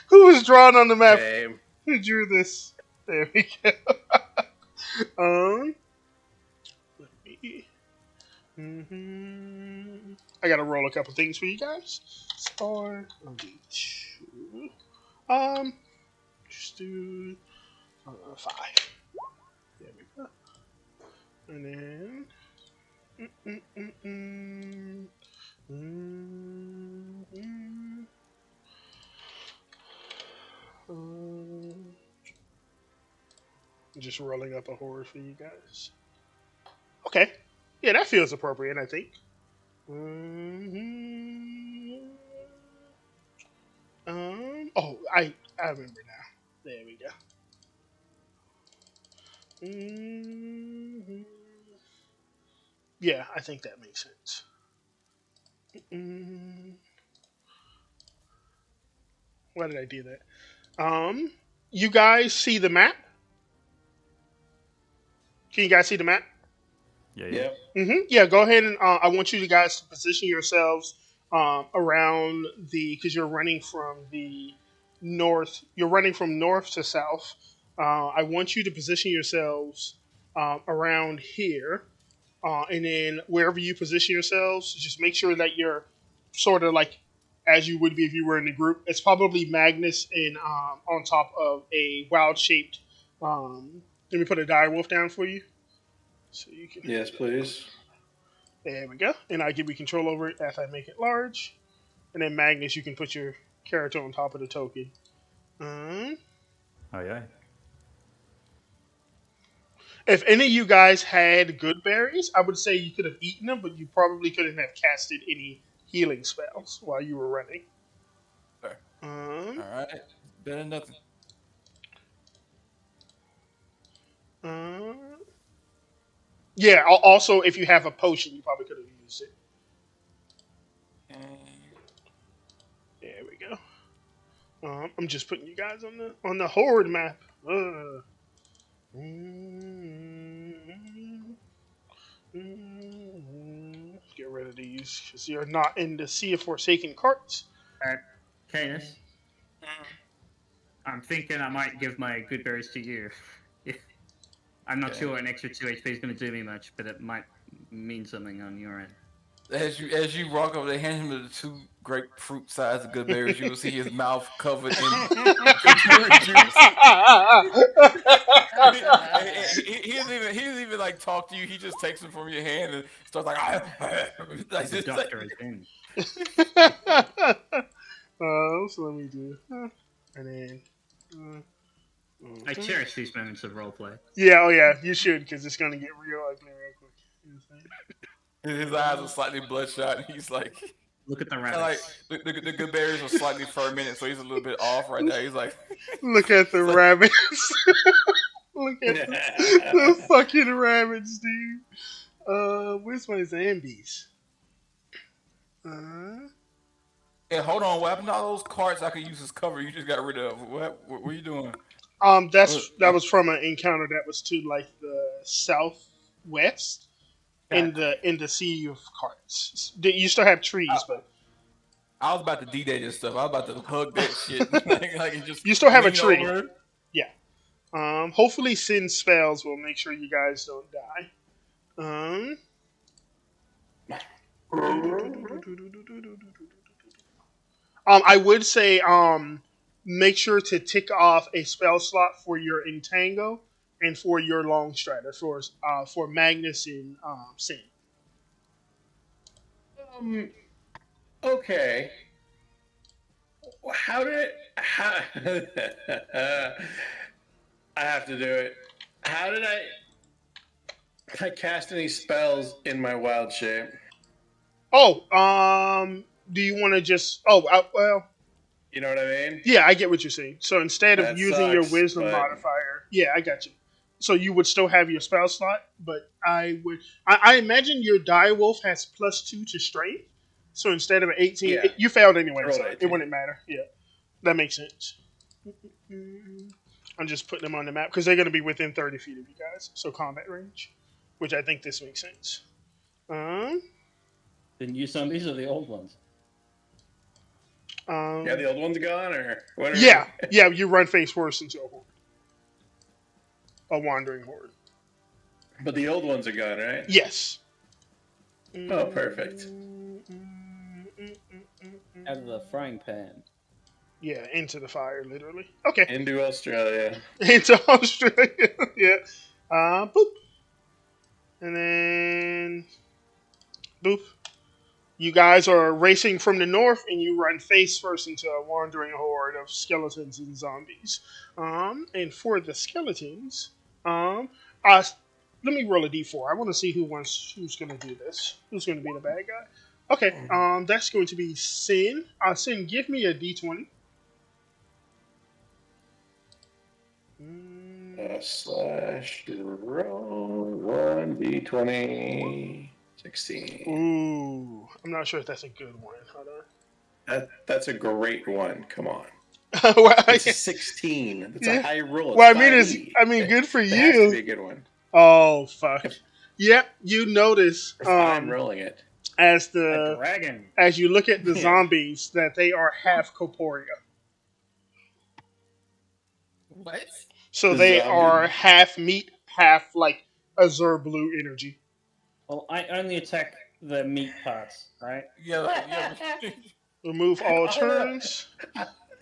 Who was drawn on the map? Same. Who drew this? There we go. Let me. I gotta roll a couple things for you guys. Star. I'll do 2. Just do 5. There we go. And then. Just rolling up a horde for you guys. Okay. Yeah, that feels appropriate, I think. Oh, I remember now. There we go. Yeah, I think that makes sense. Why did I do that? You guys see the map? Can you guys see the map? Yeah. Yeah, go ahead and I want you guys to position yourselves around because you're running from the north. You're running from north to south. I want you to position yourselves around here, and then wherever you position yourselves, just make sure that you're sort of like as you would be if you were in the group. It's probably Magnus and on top of a wild shaped. Let me put a dire wolf down for you, so you can. Yes, please. There we go. And I give you control over it as I make it large. And then Magnus, you can put your character on top of the token. Aye, aye. If any of you guys had good berries, I would say you could have eaten them, but you probably couldn't have casted any healing spells while you were running. Sure. All right. Better than nothing. Yeah, also, if you have a potion, you probably could have used it. There we go. I'm just putting you guys on the horde map. Get rid of these because you're not in the Sea of Forsaken carts. Canis, I'm thinking I might give my good berries to you. I'm not sure an extra 2 HP is going to do me much, but it might mean something on your end. As you walk over, they hand him the 2 grapefruit-sized good berries. You will see his mouth covered in good juice. He doesn't even like talk to you. He just takes them from your hand and starts like. Like The doctor is in. So let me do, and then. I cherish these moments of roleplay. Yeah, oh yeah, you should because it's gonna get real ugly real quick. You know what I'm saying? His eyes are slightly bloodshot. And he's like, Look at the like rabbits. the good berries are slightly fermented, so he's a little bit off right now. He's like, Look at the rabbits. Look at the fucking rabbits, dude. Where's my zombies? hey, hold on, what happened to all those carts I could use as cover? You just got rid of. What are you doing? That was from an encounter that was to like the southwest in the Sea of Carts. You still have trees, but I was about to D-Day this stuff. I was about to hug that shit. like just you still have a lean tree. over. Yeah. Hopefully, Sin spells will make sure you guys don't die. I would say make sure to tick off a spell slot for your Entangle and for your Long Strider for Magnus and Sin. Okay. How I have to do it. How did I cast any spells in my wild shape? Oh, do you want to just? Well. You know what I mean? Yeah, I get what you're saying. So instead of That using your sucks, wisdom but- modifier, yeah, I got you. So you would still have your spell slot, but I imagine your dire wolf has +2 to strength. So instead of an 18, Yeah. you failed anyway, Roll so 18. it wouldn't matter. Yeah, that makes sense. I'm just putting them on the map because they're going to be within 30 feet of you guys, so combat range, which I think this makes sense. The new zombies or the old ones? Yeah, the old one's gone, or what? yeah, you run face first into a horde, a wandering horde. But the old ones are gone, right? Yes. Oh, perfect. Out of the frying pan. Yeah, into the fire, literally. Okay. Into Australia. Into Australia. Yeah. Boop. And then boop. You guys are racing from the north, and you run face first into a wandering horde of skeletons and zombies. And for the skeletons, let me roll a d4. I want to see who's going to do this. Who's going to be the bad guy? Okay. That's going to be Sin. Sin, give me a d20. Slash roll 1d20 16. Ooh, I'm not sure if that's a good one. Hold on. That's a great one. Come on. Well, It's a 16. That's Yeah. a high roll. well, It's I 5e. mean, good for It has to be you. a good one. Oh fuck. Yep, you notice If I'm rolling it. as A dragon. as you look at the Yeah. zombies that they are half corporeal. What? So The they zombie- are half meat, half like azure blue energy. Well, I only attack the meat parts, right? Yeah. Remove all turns.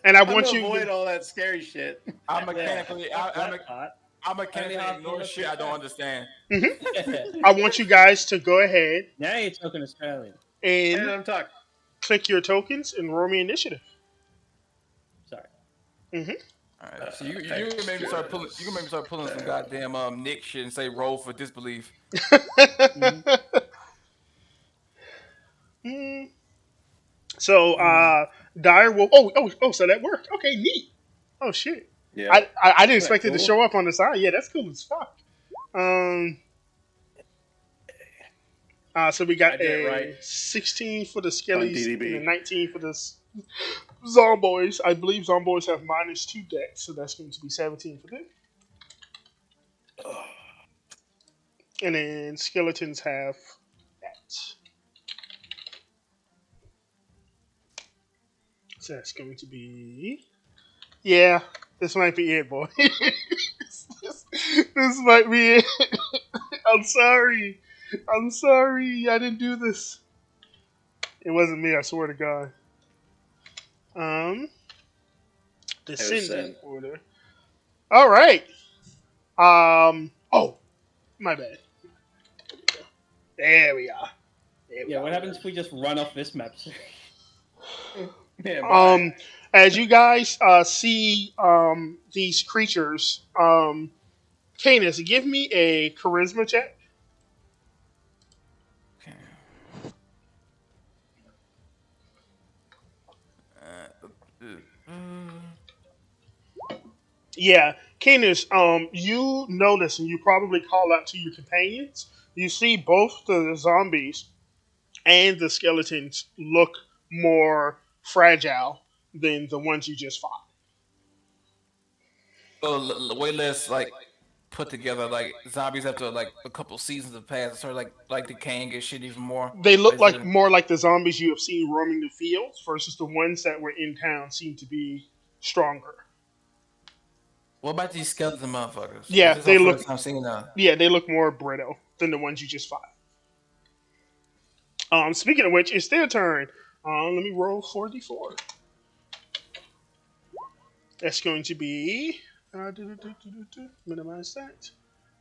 And I I'm want gonna you avoid all that scary shit. I mechanically That part. ignore shit I don't understand. I want you guys to go ahead Now you're talking Australian. And and I'm talking. click your tokens and roll me initiative. Sorry. All right, so you can maybe start pulling. You can maybe start pulling some goddamn Nick shit and say roll for disbelief. So Dyer will. Oh, so that worked. Okay, neat. Oh shit. Yeah. I didn't expect it to cool? show up on the side. Yeah, that's cool as fuck. So we I got did a it right. 16 for the skellies DDB. and a 19 for the zomboys. I believe zomboys have -2 dex, so that's going to be 17 for them. And then skeletons have that. So that's going to be. Yeah, this might be it, boy. this might be it. I'm sorry. I didn't do this. It wasn't me, I swear to God. Descending order. All right. Oh, my bad. There we are. Yeah, what happens if we just run off this map? Yeah, As you guys see these creatures, Canis, give me a charisma check. Okay. Yeah, Canis, you notice and you probably call out to your companions. You see both the zombies and the skeletons look more fragile than the ones you just fought. So way less like put together. Like zombies after like a couple seasons have passed, sort of like decaying and shit even more. They look like Basically. more like the zombies you have seen roaming the fields versus the ones that were in town seem to be stronger. What about these skeleton motherfuckers? Yeah, This is they the look- first time seeing that. Yeah, they look more brittle than the ones you just fought. Speaking of which, it's their turn. Let me roll 4d4. That's going to be minimize that.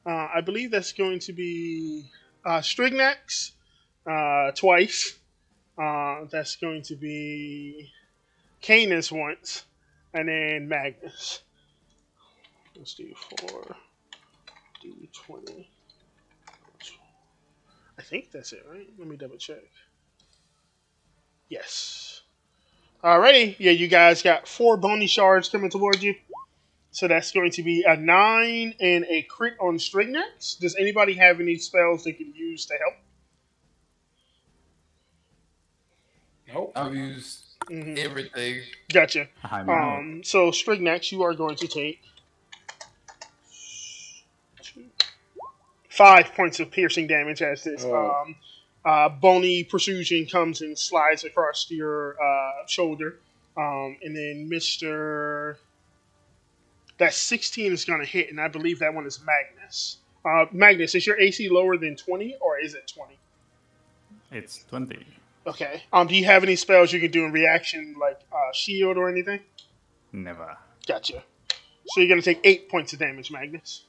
I believe that's going to be Strignax twice. That's going to be Canis once, and then Magnus. Let's do 4d20. I think that's it, right? Let me double check. Yes. Alrighty. Yeah, you guys got 4 bony shards coming towards you. So that's going to be a 9 and a crit on Strignax. Does anybody have any spells they can use to help? Nope. I've used Mhm. everything. Gotcha. I'm out. So Strignax, you are going to take 5 points of piercing damage as this Oh. bony protrusion comes and slides across your shoulder. And then that 16 is going to hit, and I believe that one is Magnus. Magnus, is your AC lower than 20, or is it 20? It's 20. Okay. Do you have any spells you can do in reaction, like shield or anything? Never. Gotcha. So you're going to take 8 points of damage, Magnus.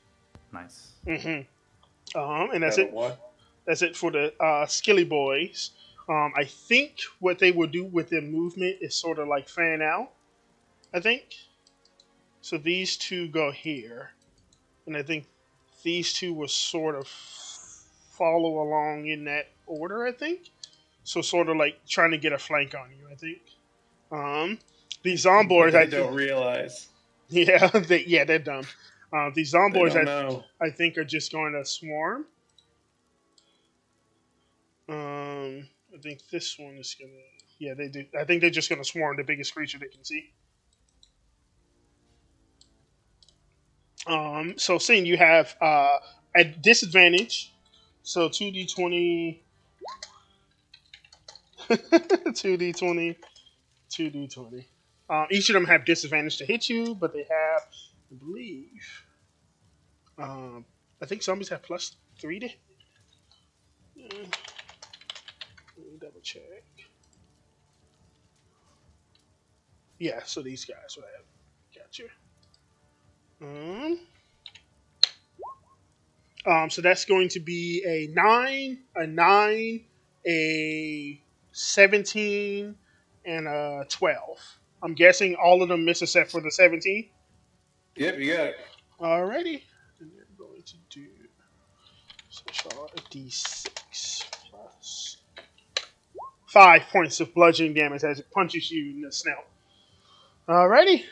Nice. And that's Got a it. what? That's it for the Skilly Boys. I think what they will do with their movement is sort of like fan out. I think. So these two go here, and I think these two will sort of follow along in that order. I think. So sort of like trying to get a flank on you. I think. These zomboids, They I don't think, realize. yeah, they're dumb. These They zomboids, don't know. I think, are just going to swarm. I think this one is gonna. Yeah, they do. I think they're just gonna swarm the biggest creature they can see. So seeing you have a disadvantage, so 2d20, 2d20, 2d20. Each of them have disadvantage to hit you, but they have, I believe, I think zombies have +3 to hit. Let me double check. Yeah, so these guys will have. Gotcha. So that's going to be a 9, a 17, and a 12. I'm guessing all of them miss except for the 17. Yep, you got it. Alrighty. And they're going to do so a d6 plus 5 points of bludgeoning damage as it punches you in the snout. Alrighty.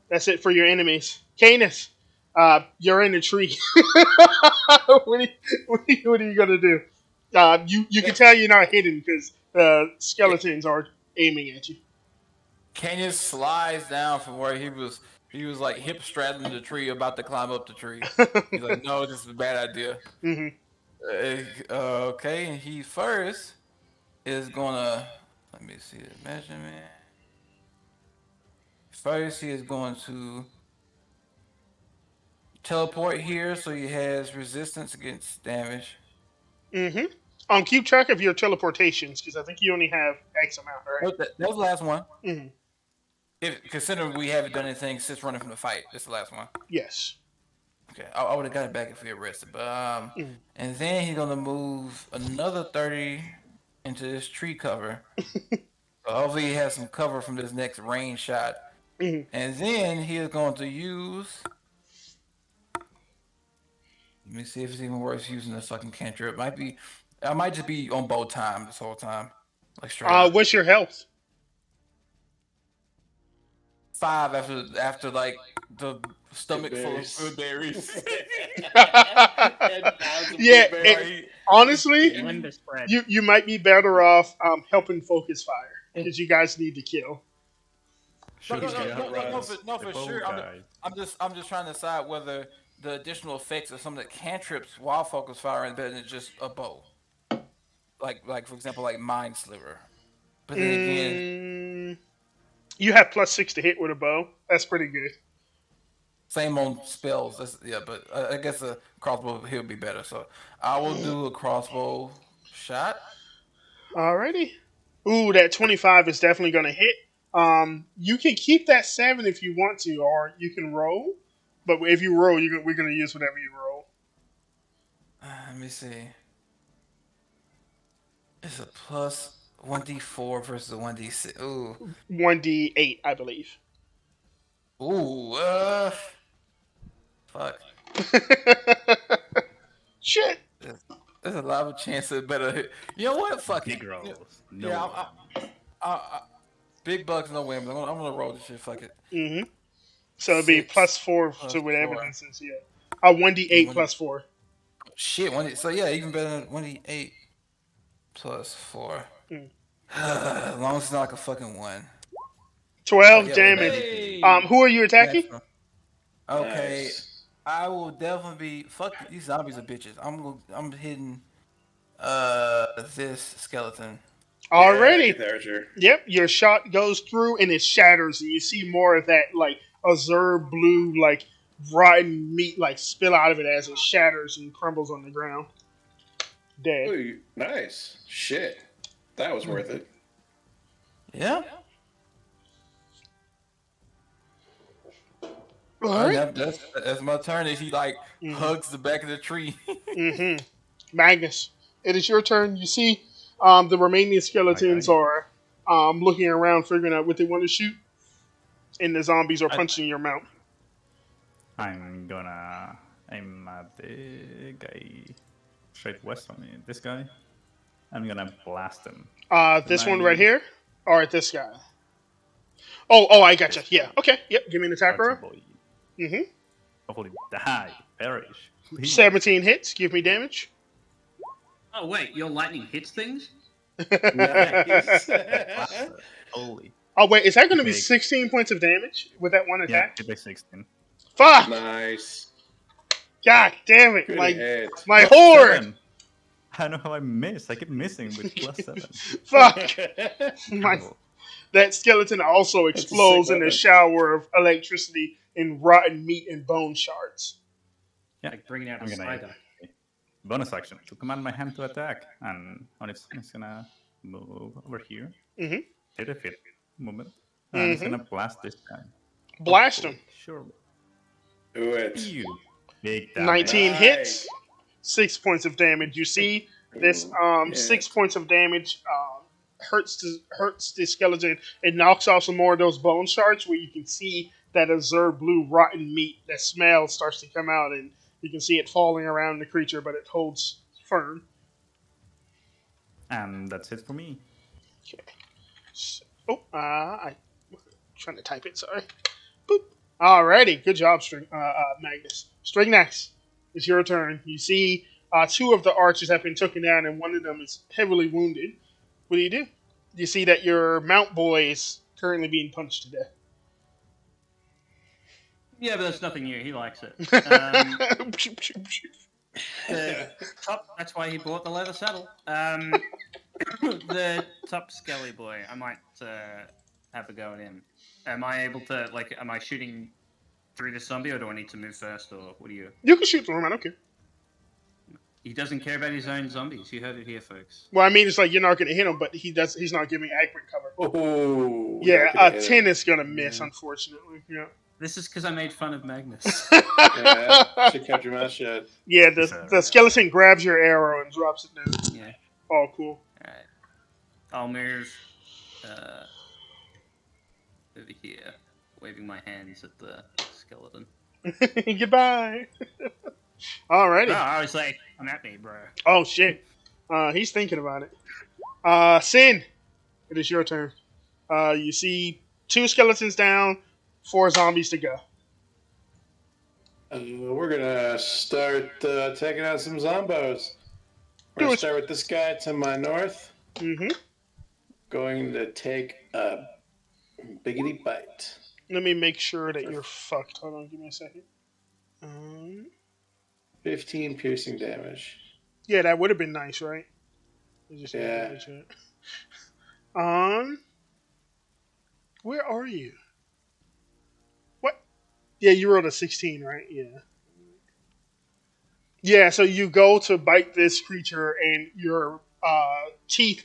That's it for your enemies. Canis, you're in the tree. what are you gonna do? You can tell you're not hidden because skeletons are aiming at you. Canyon slides down from where he was like hip straddling the tree, about to climb up the tree. He's like, "No, this is a bad idea." hmm Okay, and he first is gonna, let me see the measurement. First, he is going to teleport here, so he has resistance against damage. Keep track of your teleportations because I think you only have X amount, right? That was the last one. Mm-hmm. If considering we haven't done anything since running from the fight, this is the last one. Yes. Okay, I would have got it back if we had rested, but and then he's gonna move another 30 into this tree cover. So hopefully he has some cover from this next range shot. Mhm. And then he is going to use. Let me see if it's even worth using this fucking cantrip. I might just be on bow time this whole time, like straight up. What's your health? 5 after like the stomach full of berries. good berries. Yeah, honestly, Window spread. you might be better off helping focus fire because you guys need to kill. No, He's gonna no, for The bow sure. guy. I'm just trying to decide whether the additional effects of some of the cantrips while focus fire is better than just a bow. Like for example, like Mind Sliver. But then again, You have +6 to hit with a bow. That's pretty good. same on spells. But I guess a crossbow here would be better. So I will do a crossbow shot. Alrighty. Ooh, that 25 is definitely going to hit. You can keep that 7 if you want to, or you can roll. But if you roll, we're going to use whatever you roll. Let me see. It's a plus 1d4 versus a 1d6. Ooh. 1d8, I believe. Ooh. Fuck. Shit. There's a lot of chance of better hit. You know what? Fuck it. Big rolls. No. Yeah, big bucks, no whammies. I'm gonna roll this shit. Fuck it. So it'd be 6 +4 plus to whatever 4. this is. Yeah. 1d8 One- plus 4. Shit. So yeah, even better than 1d8 plus 4. As long as it's not like a fucking one. 12 yeah, damage. Hey! Who are you attacking? Next one. Okay, Nice. I will definitely be. Fuck these zombies are bitches. I'm hitting this skeleton. Yeah, Alrighty. get the archer. Yep, your shot goes through and it shatters, and you see more of that like azure blue, like rotten meat, like spill out of it as it shatters and crumbles on the ground. Dead. Ooh, nice. Shit. That was worth it. Yeah. All Oh, right. that's my turn. As he like hugs the back of the tree. Mm-hmm. Magnus, it is your turn. You see, the remaining skeletons Okay. are looking around, figuring out what they want to shoot, and the zombies are punching your mount. I'm gonna aim at the guy straight west from me. This guy. I'm gonna blast him. This one I- right here, or at this guy. Oh, I gotcha. Yeah. Okay. Yep. Give me an attack roll. Boy. Mm-hmm. Hopefully die, perish. Please. 17 hits. Give me damage. Oh wait, your lightning hits things? Nice. Holy. Oh wait, is that going to be Big. 16 points of damage with that one Yeah, attack? hit by 16. Fuck! Nice. God damn it! Good My hit. my Plus horde! 7. I don't know how I missed. I keep missing with plus 7. Fuck! My, Incredible. that skeleton also a explodes sick in a weapon. shower of electricity and rotten meat and bone shards. Yeah, Like bringing out a I'm gonna spider. bonus action to command my hand to attack, and on its turn, it's gonna move over here. Mhm. Hit a fit movement, and it's Mhm. gonna blast this guy. Blast him. Surely. Do it. You big damage. 19 Nice. hits, 6 points of damage. You see this Yeah. 6 points of damage hurts the skeleton. It knocks off some more of those bone shards where you can see that azure blue rotten meat. That smell starts to come out, and you can see it falling around the creature, but it holds firm. And that's it for me. So, I'm trying to type it. Sorry. Boop. Alrighty, good job, Magnus. Strignax, it's your turn. You see, 2 of the archers have been taken down, and one of them is heavily wounded. What do? You see that your mount boy is currently being punched to death. Yeah, but that's nothing new. He likes it. The top. That's why he bought the leather saddle. The top skelly boy. I might have a go at him. Am I able to Am I shooting through the zombie, or do I need to move first, or what do you? You can shoot through him. I don't care. He doesn't care about his own zombies. You heard it here, folks. Well, I mean, it's like you're not going to hit him, but he's not giving accurate cover. Oh. Yeah, that a could've hit 10 it. is going to miss, unfortunately. Yeah. This is because I made fun of Magnus. Yeah. Should kept your mouth shut. Yeah, the skeleton grabs your arrow and drops it down. Yeah. Oh, cool. Alright. I'll move over here, waving my hands at the skeleton. Goodbye. Alrighty. No, I was like, I'm at me, bro. Oh shit. He's thinking about it. Sin, it is your turn. You see 2 skeletons down, 4 zombies to go. We're gonna start taking out some zombos. We're Do gonna it. start with this guy to my north. Mm-hmm. Going to take a biggity bite. Let me make sure that you're fucked. Hold on, give me a second. 15 piercing damage. Yeah, that would have been nice, right? I just Yeah. Where are you? What? Yeah, you rolled a 16, right? Yeah. Yeah, so you go to bite this creature, and your teeth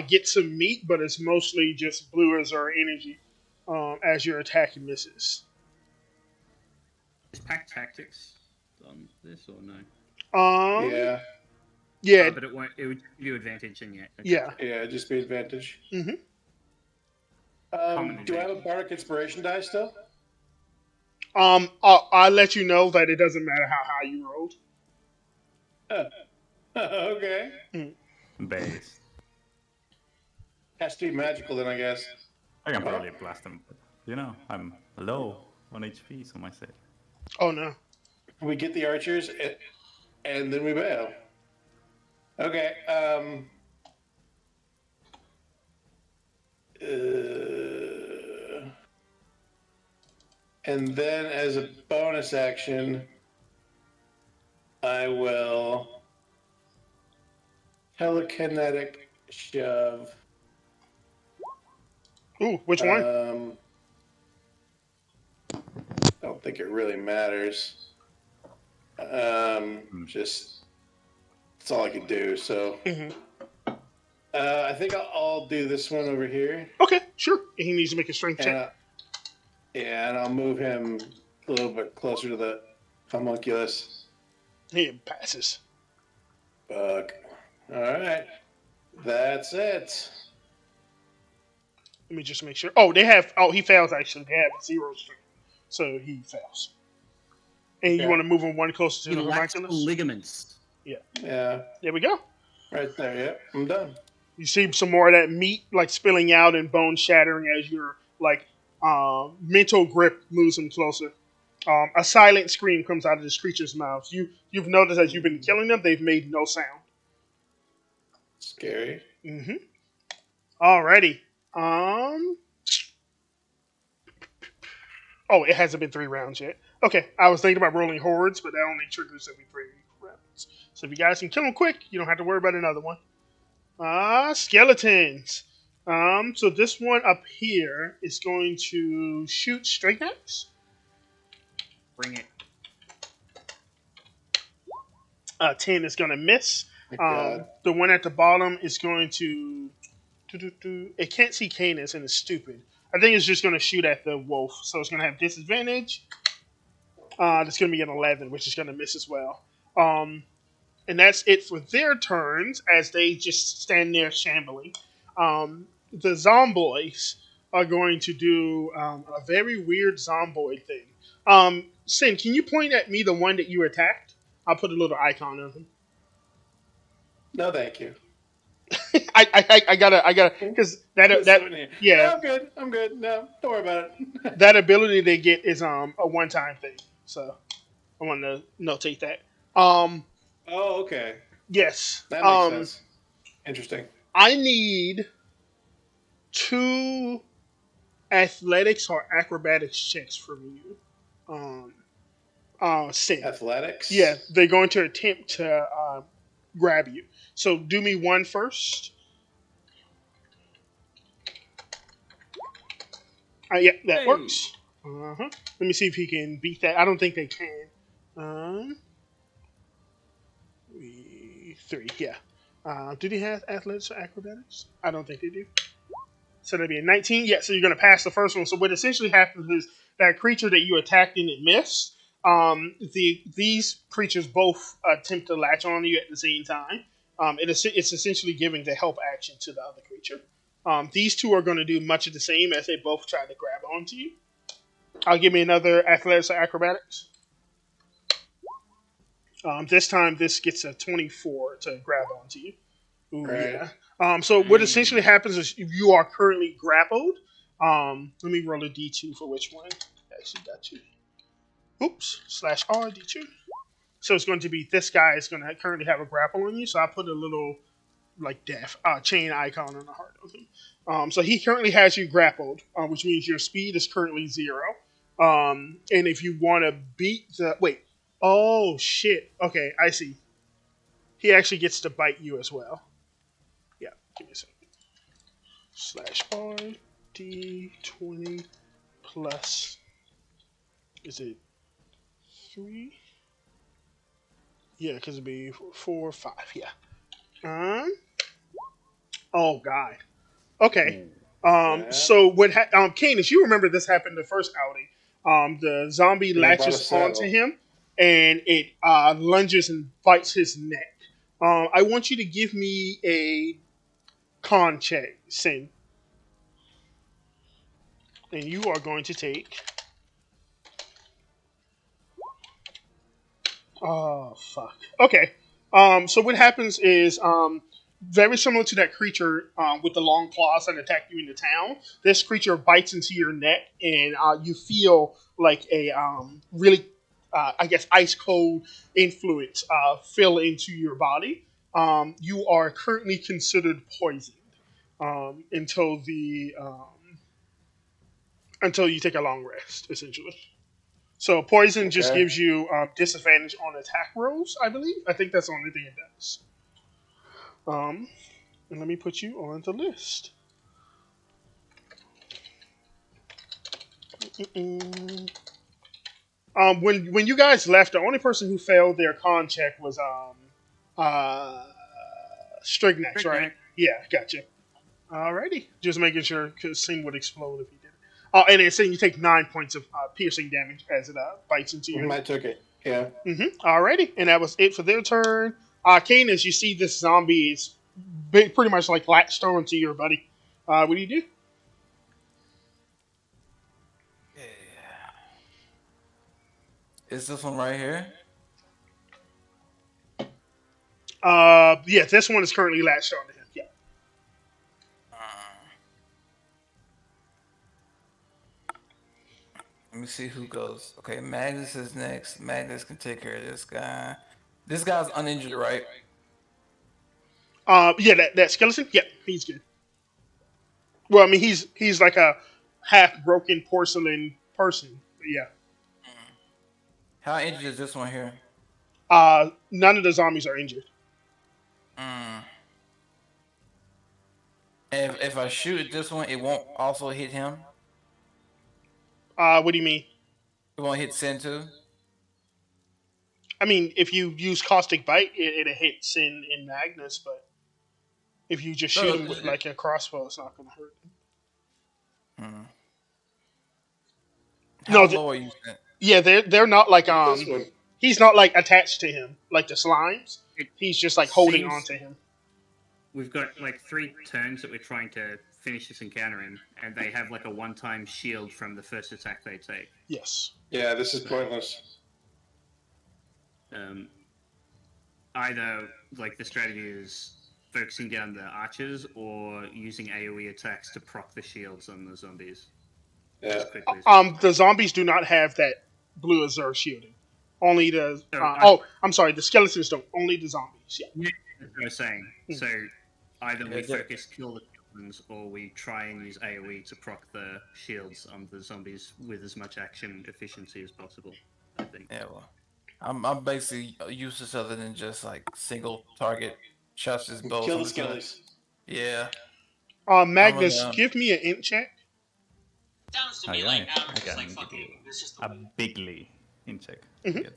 get some meat, but it's mostly just blue azure energy as your attack misses. Is Pack Tactics on this or no? Yeah. Yeah, But it won't. It would give you advantage in yet. yeah. Yeah, just be advantage. Mhm. Do I have a bardic inspiration die still? I'll let you know that it doesn't matter how high you rolled. Okay. Base. Has to be magical then, I guess. I can probably blast him, but I'm low on HP, so I say. Oh no. We get the archers, and then we bail. Okay. And then as a bonus action, I will telekinetic shove. Ooh, which one? I don't think it really matters. Just that's all I can do. So I think I'll do this one over here. Okay, sure. He needs to make a strength check. And I'll move him a little bit closer to the homunculus. He passes. Fuck. All right. That's it. Let me just make sure. Oh, they have. Oh, he fails actually. They have 0 strength, so he fails. And you want to move him one closer to He the lacks homunculus? ligaments. Yeah. There we go. Right there. Yep. I'm done. You see some more of that meat like spilling out and bone shattering as your like mental grip moves him closer. A silent scream comes out of this creature's mouth. You've noticed as you've been killing them, they've made no sound. Scary. Mm-hmm. Alrighty. Oh, it hasn't been 3 rounds yet. Okay, I was thinking about rolling hordes, but that only triggers every 3 rounds. So if you guys can kill them quick, you don't have to worry about another one. Skeletons. So this one up here is going to shoot straight axe. Bring it. 10 is going to miss. God. The one at the bottom is going to... It can't see Canis and it's stupid. I think it's just going to shoot at the wolf. So it's going to have disadvantage. That's going to be an 11, which is going to miss as well. And that's it for their turns as they just stand there shambling. The zomboids are going to do a very weird zomboid thing. Sin, can you point at me the one that you attacked? I'll put a little icon of him. No, thank you. I gotta, because yeah, I'm good. No, don't worry about it. that ability they get is a one-time thing. So I want to notate that. Oh, okay. Yes. That makes sense. Interesting. I need 2 athletics or acrobatics checks from you. Sin. Athletics? Yeah, they're going to attempt to grab you. So do me one first. Yeah, that works. Let me see if he can beat that. I don't think they can. 3, yeah. Do they have athletics or acrobatics? I don't think they do. So that'd be a 19. Yeah, so you're going to pass the first one. So what essentially happens is that creature that you attacked and it missed, these creatures both attempt to latch on you at the same time. It's essentially giving the help action to the other creature. These 2 are going to do much of the same as they both try to grab onto you. I'll give me another athletics or acrobatics. This time, this gets a 24 to grab onto you. Ooh, right. Yeah. So what essentially happens is you are currently grappled. Let me roll a d2 for which one. Actually got you. Oops. /R d2. So it's going to be this guy is going to currently have a grapple on you. So I put a little like death chain icon on the heart of him. So he currently has you grappled, which means your speed is currently 0. And if you want to beat the oh shit. Okay, I see. He actually gets to bite you as well. Yeah, give me a second. /R d20 plus. Is it 3? Yeah, because it'd be 4, 5. Yeah. Oh god. Okay. So what? Canis, you remember this happened the first outing. The zombie latches onto him, and it lunges and bites his neck. I want you to give me a con check, Sin, and you are going to take. Oh fuck. Okay. So what happens is very similar to that creature with the long claws that attacked you in the town. This creature bites into your neck, and you feel like a really, I guess, ice cold influence fill into your body. You are currently considered poisoned. until until you take a long rest, essentially. So poison just Okay. gives you disadvantage on attack rolls, I believe. I think that's the only thing it does. And let me put you on the list. Mm-mm. When you guys left, the only person who failed their con check was Strignax, right? Strignax. Yeah, gotcha. Alrighty, just making sure because Sing would explode if he did. Oh, and it's saying you take 9 points of piercing damage as it bites into you. I took it. Yeah. Alrighty, and that was it for their turn. Canis, you see this zombie is pretty much like latched on to your buddy. What do you do? Is this one right here? Yeah, this one is currently latched on to him. Yeah. Let me see who goes. Okay, Magnus is next. Magnus can take care of this guy. This guy's uninjured, right? Yeah, that skeleton. Yeah, he's good. Well, I mean, he's like a half broken porcelain person. But yeah. How injured is this one here? None of the zombies are injured. And if I shoot at this one, it won't also hit him? What do you mean? It won't hit Sin too? I mean, if you use caustic bite, it'll hit Sin and Magnus, but if you just shoot him with like a crossbow, it's not going to hurt him. How No, low are you, Sin? Yeah, they're not like This one. he's not like attached to him like the slimes. He's just like holding Seems- on to him. We've got like 3 turns that we're trying to finish this encounter in, and they have like a one-time shield from the first attack they take. Yes. Yeah, this is pointless. Either like the strategy is focusing down the archers or using AoE attacks to proc the shields on the zombies Yeah. as quickly as The zombies do not have that blue azure shielding. Only the I'm sorry, the skeletons don't. Only the zombies. Yeah. That's what I was saying. So either we Yeah, focus kill the skeletons or we try and use AoE to proc the shields on the zombies with as much action efficiency as possible, I think. Yeah, well, I'm basically useless other than just like single target shots his bow. Kill from the gun. skellies. Yeah. Magnus, I'm gonna- give me an int check. Sounds to Oh, me yeah, like I Alex is can like give fucking. you It's just a bigly in check. Mhm.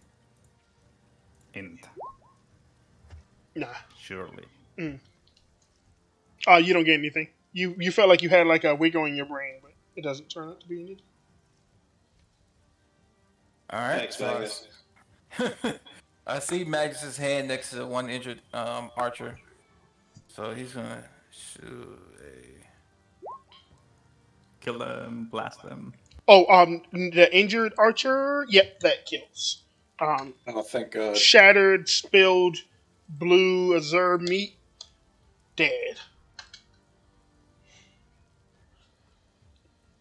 Int, Nah. surely. You don't get anything. You felt like you had like a wiggle in your brain, but it doesn't turn out to be anything. All right. Thanks, so Magnus. I see Magnus's hand next to the one injured archer. So he's gonna shoot Kill them, blast them. Oh, the injured archer. Yep, that kills. Oh, thank God. Shattered, spilled, blue azure meat, dead.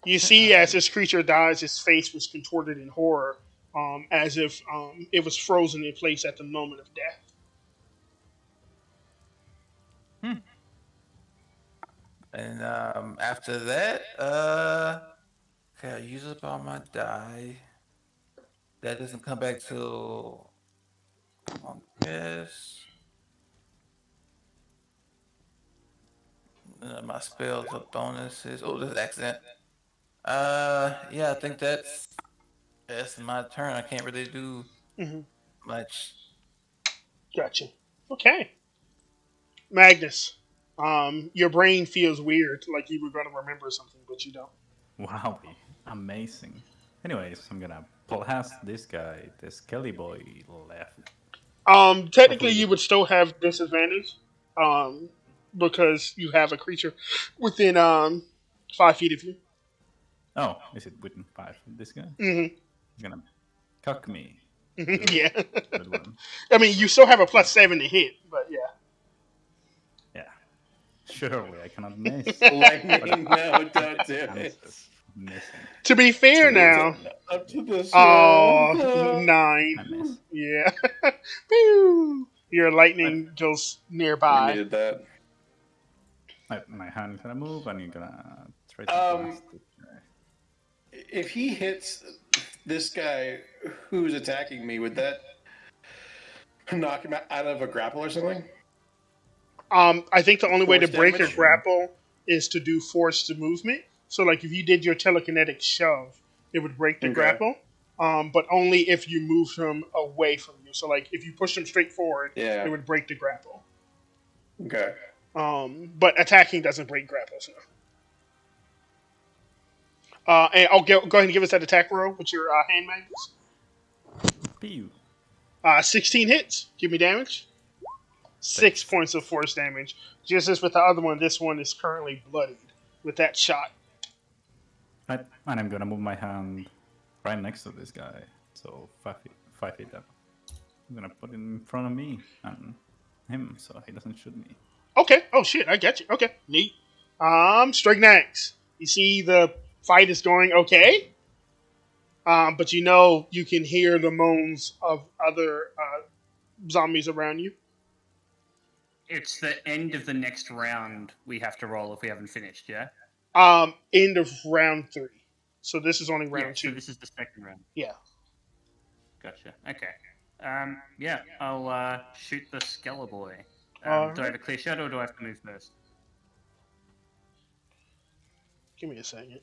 You see, as this creature dies, his face was contorted in horror, as if it was frozen in place at the moment of death. And after that, okay, I use up all my die. That doesn't come back till on this. My spells are bonuses. Oh, this is accident. Yeah, I think that's my turn. I can't really do much. Gotcha. Okay. Magnus, your brain feels weird, like you were going to remember something, but you don't. Wow, amazing. Anyways, I'm gonna blast this guy, the Skelly boy left. Technically, you would still have disadvantage, because you have a creature within 5 feet of you. Oh, is it within 5? This guy? Mm-hmm. He's gonna cuck me. Yeah. Good one. I mean, you still have a +7 to hit, but yeah. Yeah. Surely I cannot miss. Lightning, no, don't do I'm it. just missing. To be fair now, Up to this. oh, 9. I miss. Yeah. Pew! Your lightning goes I nearby. needed that. My hand's gonna move, and you're gonna try to blast it. If he hits this guy who's attacking me, would that knock him out of a grapple or something? I think the only way to Force break a damage? grapple is to do forced movement. So, like, if you did your telekinetic shove, it would break the Okay. grapple. But only if you move him away from you. So, like, if you push him straight forward, Yeah. it would break the grapple. Okay. But attacking doesn't break grapples. No. And I'll go ahead and give us that attack roll with your hand magnets. Pew. 16 hits. Give me damage. 6 points of force damage. Just as with the other one, this one is currently bloodied with that shot. And I'm gonna move my hand right next to this guy, so 5 feet up. I'm gonna put it in front of me and him, so he doesn't shoot me. Okay. Oh shit, I get you. Okay, neat. Strignax. You see the fight is going okay. But you know you can hear the moans of other zombies around you. It's the end of the next round we have to roll if we haven't finished, yeah? End of round 3. So this is only round Yeah, 2. so this is the second round. Yeah. Gotcha. Okay. Yeah, I'll shoot the Skeller boy. Do I have a clear shot or do I have to move first? Give me a second.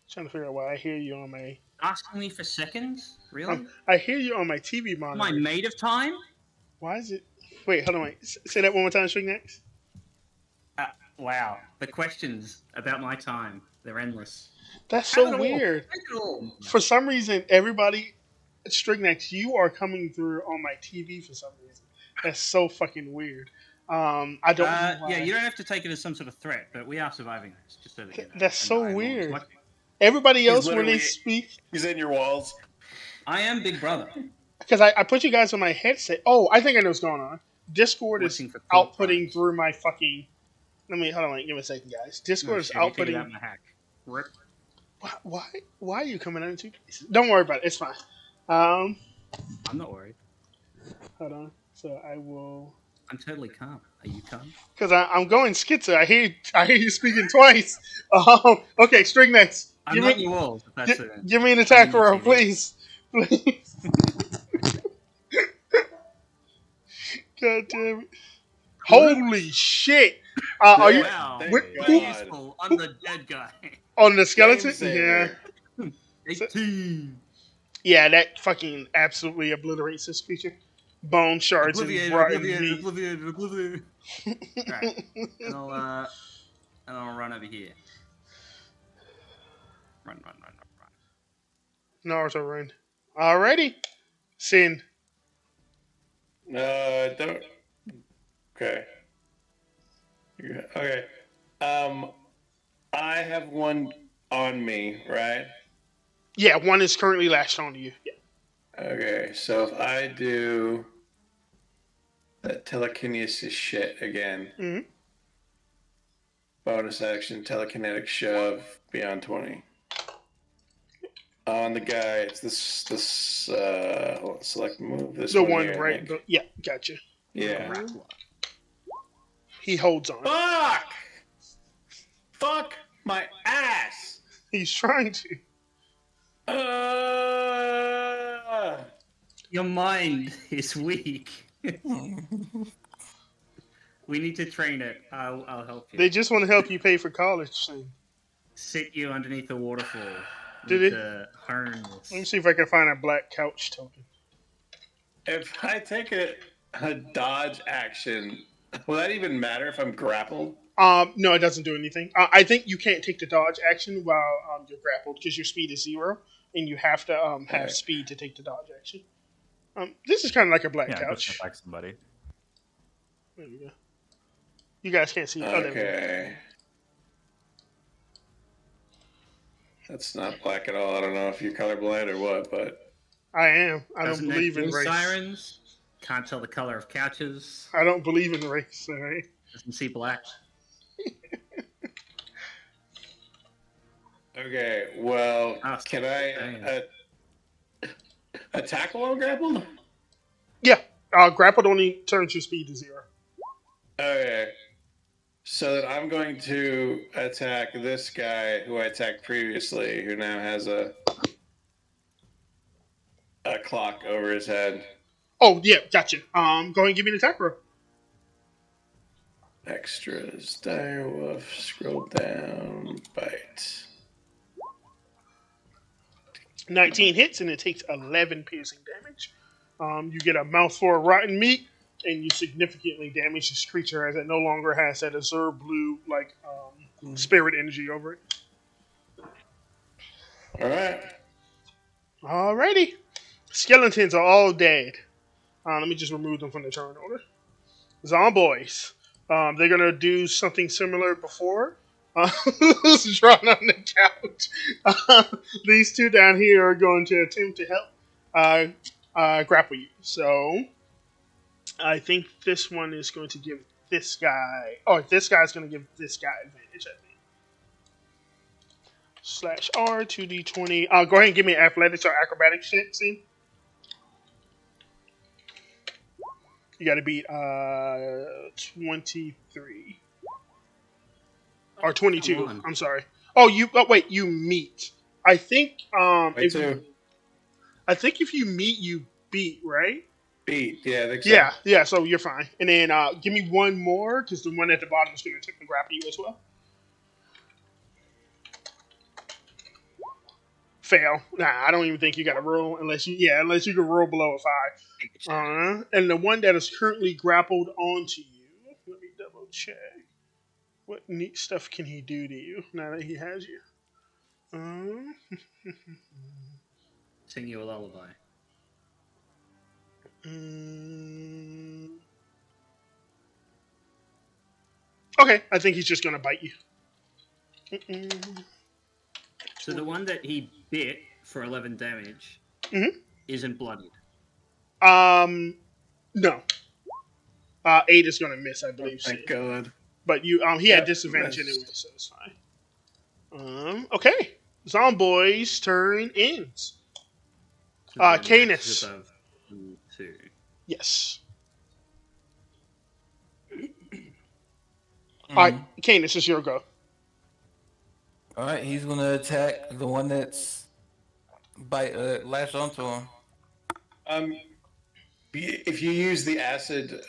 Trying to figure out why I hear you on my. Asking me for seconds? Really? I hear you on my TV Am I monitor. made of time? Why is it? Wait, hold on. Wait. Say that one more time, Strignax. Wow. The questions about my time, they're endless. That's Have it so all. weird. Have it all. For some reason, everybody, Strignax, you are coming through on my TV for some reason. That's so fucking weird. I don't know why. Yeah, you don't have to take it as some sort of threat, but we are surviving this, just so that you know. That's so And I'm weird. watching. Everybody else, when literally- they speak, He's in your walls. I am Big Brother. because I put you guys on my headset. Oh, I think I know what's going on. Discord is Watching for cool outputting crimes. through my fucking. Hold on, wait, give me a second, guys. Discord No, is shit, you figured out outputting. my hack. Rip. Why are you coming out in 2 places? Don't worry about it. It's fine. I'm not worried. Hold on. So I will. I'm totally calm. Are you calm? Because I'm going schizo. I hear you speaking twice. Okay, Strignax. I'm Give not me, your walls. If that's it. give me an attack I'm in roll, TV. please. Please. God damn it. Holy shit. Are you Wow. Thank Wait, God. Useful. I'm the dead guy. on the skeleton? Game Yeah. saver. 18. Yeah, that fucking absolutely obliterates this creature. Bone shards and Oblivion, rotten oblivion, meat. oblivion, oblivion. Right. And I'll run over here. Run. Naruto run. Alrighty. Sin. Don't. Okay. Yeah, okay. I have one on me, right? Yeah, one is currently lashed onto you. Yeah. Okay, so if I do that telekinesis shit again, Mhm. bonus action, telekinetic shove, beyond 20. On the guy, it's this select move. This The one one here, I right. think. Yeah, gotcha. Yeah. Grappler. He holds on. Fuck! Fuck my ass! He's trying to. Your mind is weak. We need to train it. I'll help you. They just want to help you pay for college. Sin. Sit you underneath the waterfall. Did Need it? to hone this. Let me see if I can find a black couch token. If I take a dodge action, will that even matter if I'm grappled? No, it doesn't do anything. I think you can't take the dodge action while you're grappled because your speed is 0, and you have to have Right. speed to take the dodge action. This is kind of like a black Yeah, couch. just attack somebody. There we go. You guys can't see. Oh, there we go. Okay. That's not black at all. I don't know if you're colorblind or what, but I am. I don't Doesn't know believe in blue race. sirens. Can't tell the color of couches. I don't believe in race. All right. Doesn't see black. okay. Well, Ah, can I attack while I'm grappled? Yeah. Grappled only turns your speed to 0. Okay. So that I'm going to attack this guy who I attacked previously, who now has a clock over his head. Oh yeah, gotcha. Go ahead and give me an attack roll. Extras, direwolf, scroll down, bite. 19 hits, and it takes 11 piercing damage. You get a mouthful of rotten meat, and you significantly damage this creature as it no longer has that azure blue like spirit energy over it. All right. Alrighty, skeletons are all dead. Let me just remove them from the turn order. Zomboys. They're gonna do something similar before. Who's drawn on the couch? These two down here are going to attempt to help grapple you. So I think this one is going to give this guy. Oh, this guy's going to give this guy advantage. I think. /R 2d20. Go ahead and give me an athletics or acrobatics check, scene. You got to beat 23 or 22. I'm sorry. Oh, wait. You meet. I think. I think if you meet, you beat, right? Beat. Yeah. I think so. Yeah. Yeah. So you're fine. And then give me one more because the one at the bottom is going to take the grapple you as well. Fail. Nah, I don't even think you got to roll unless you can roll below a 5. And the one that is currently grappled onto you. Let me double check. What neat stuff can he do to you now that he has you? Sing you a lullaby. Okay, I think he's just gonna bite you. So the one that he bit for 11 damage isn't bloodied. No. 8 is gonna miss, I believe. Thank God. But he had disadvantage anyway, so it's fine. Okay. Zomboy's turn ends. So Canis. above 2. Yes. Alright, Canis, it's your go. Alright, he's gonna attack the one that's latched onto him. If you use the acid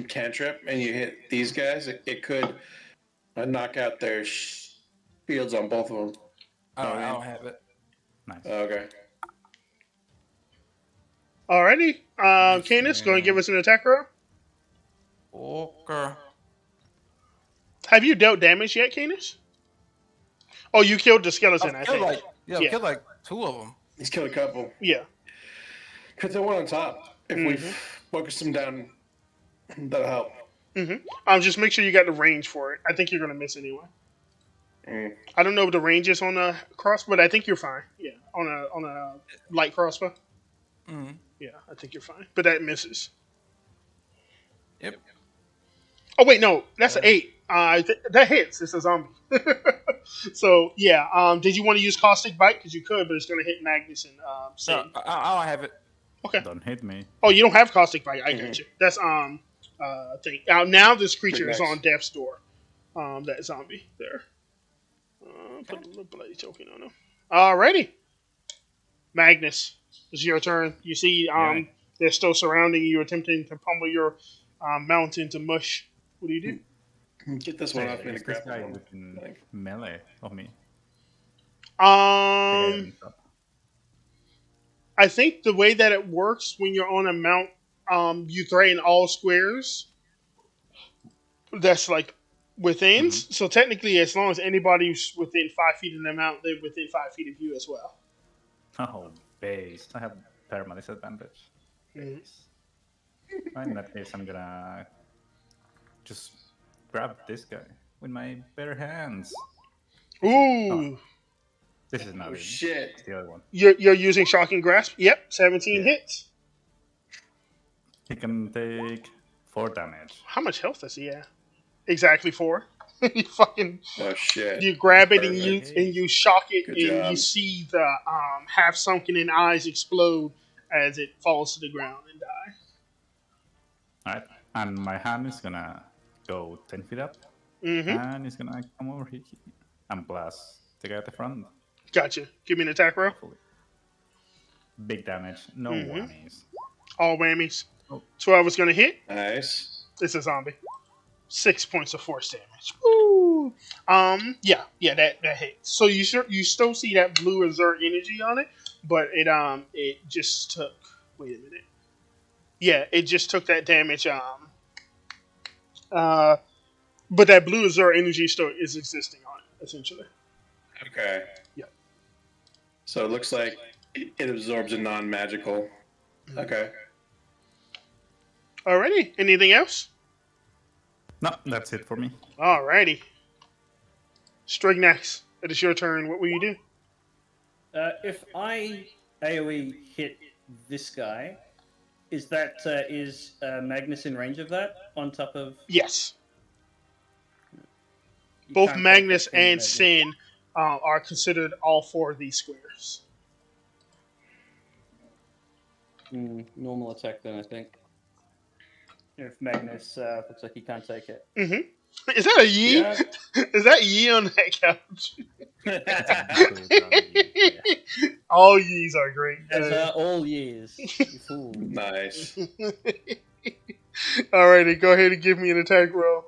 cantrip and you hit these guys, it could knock out their shields on both of them. I don't have it. Nice. Okay. Alrighty. Canis, go and give us an attack roll. Okay. Have you dealt damage yet, Canis? Oh, you killed the skeleton, I think. I killed like 2 of them. He's killed a couple. Yeah. Cut the one on top. If we focus him down, that'll help. Just make sure you got the range for it. I think you're gonna miss anyway. I don't know what the range is on a crossbow, but I think you're fine. Yeah, on a light crossbow. Yeah, I think you're fine. But that misses. Yep. Oh wait, no, that's an 8. That hits. It's a zombie. So yeah. Did you want to use caustic bite? Because you could, but it's gonna hit Magnus and Sid. I don't have it. Okay. Don't hit me. Oh, you don't have caustic bite. I got you. That's thing. Now this creature is next. on death's door. That zombie there. Put a little bloody token on him. Alrighty. Magnus, it's your turn. You see, they're still surrounding you, attempting to pummel your mountain to mush. What do you do? Get this one off me to Is this grapple guy one. within melee of me? I think the way that it works when you're on a mount, you threaten all squares. That's like within. So technically, as long as anybody's within 5 feet of the mount, they're within 5 feet of you as well. Oh, base. I have perma disadvantage. Base. Right, in that case, I'm gonna just grab this guy with my bare hands. Ooh, This is not Oh it. shit! It's the other one. you're using shocking grasp. Yep, 17 hits. He can take 4 damage. How much health does he have? Exactly 4. You fucking Oh shit! you grab it and Perfect. you shock it, Good and job. you see the half sunken in eyes explode as it falls to the ground and die. Alright, and my hand is gonna go 10 feet up, Mm-hmm. and he's gonna come over here and blast the guy at the front. Gotcha. Give me an attack roll. Hopefully. Big damage, no Mhm. whammies. All whammies. Oh. 12 is going to hit. Nice. It's a zombie. 6 points of force damage. Woo! Yeah, that hits. So you still see that blue Azure energy on it, but it just took. Wait a minute. Yeah, it just took that damage. But that blue Azure energy still is existing on it, essentially. Okay. Yeah. So it looks like it absorbs a non-magical. Okay. Alrighty. Anything else? No, that's it for me. Alrighty. Strignax, it is your turn. What will you do? If I AoE hit this guy, is Magnus in range of that? On top of Yes. you Both can't take Magnus that thing, and Magnus. Sin are considered all 4 of these squares. Normal attack then, I think. If Magnus looks like he can't take it. Mm-hmm. Is that a Yi? Yeah. Is that Yi on that couch? Yeah. All Yis are great. As all years. You fool. Nice. Alrighty, go ahead and give me an attack roll.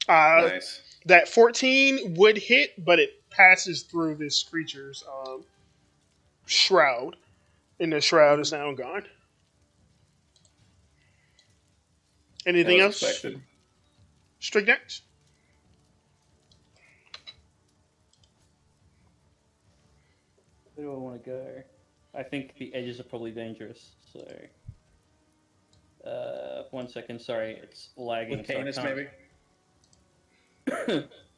Nice. That 14 would hit, but it passes through this creature's shroud. And the shroud is now gone. Anything That else? was expected. Strignax? Where do I want to go? I think the edges are probably dangerous, so... 1 second, sorry, it's lagging. With so I Canis, can't- maybe?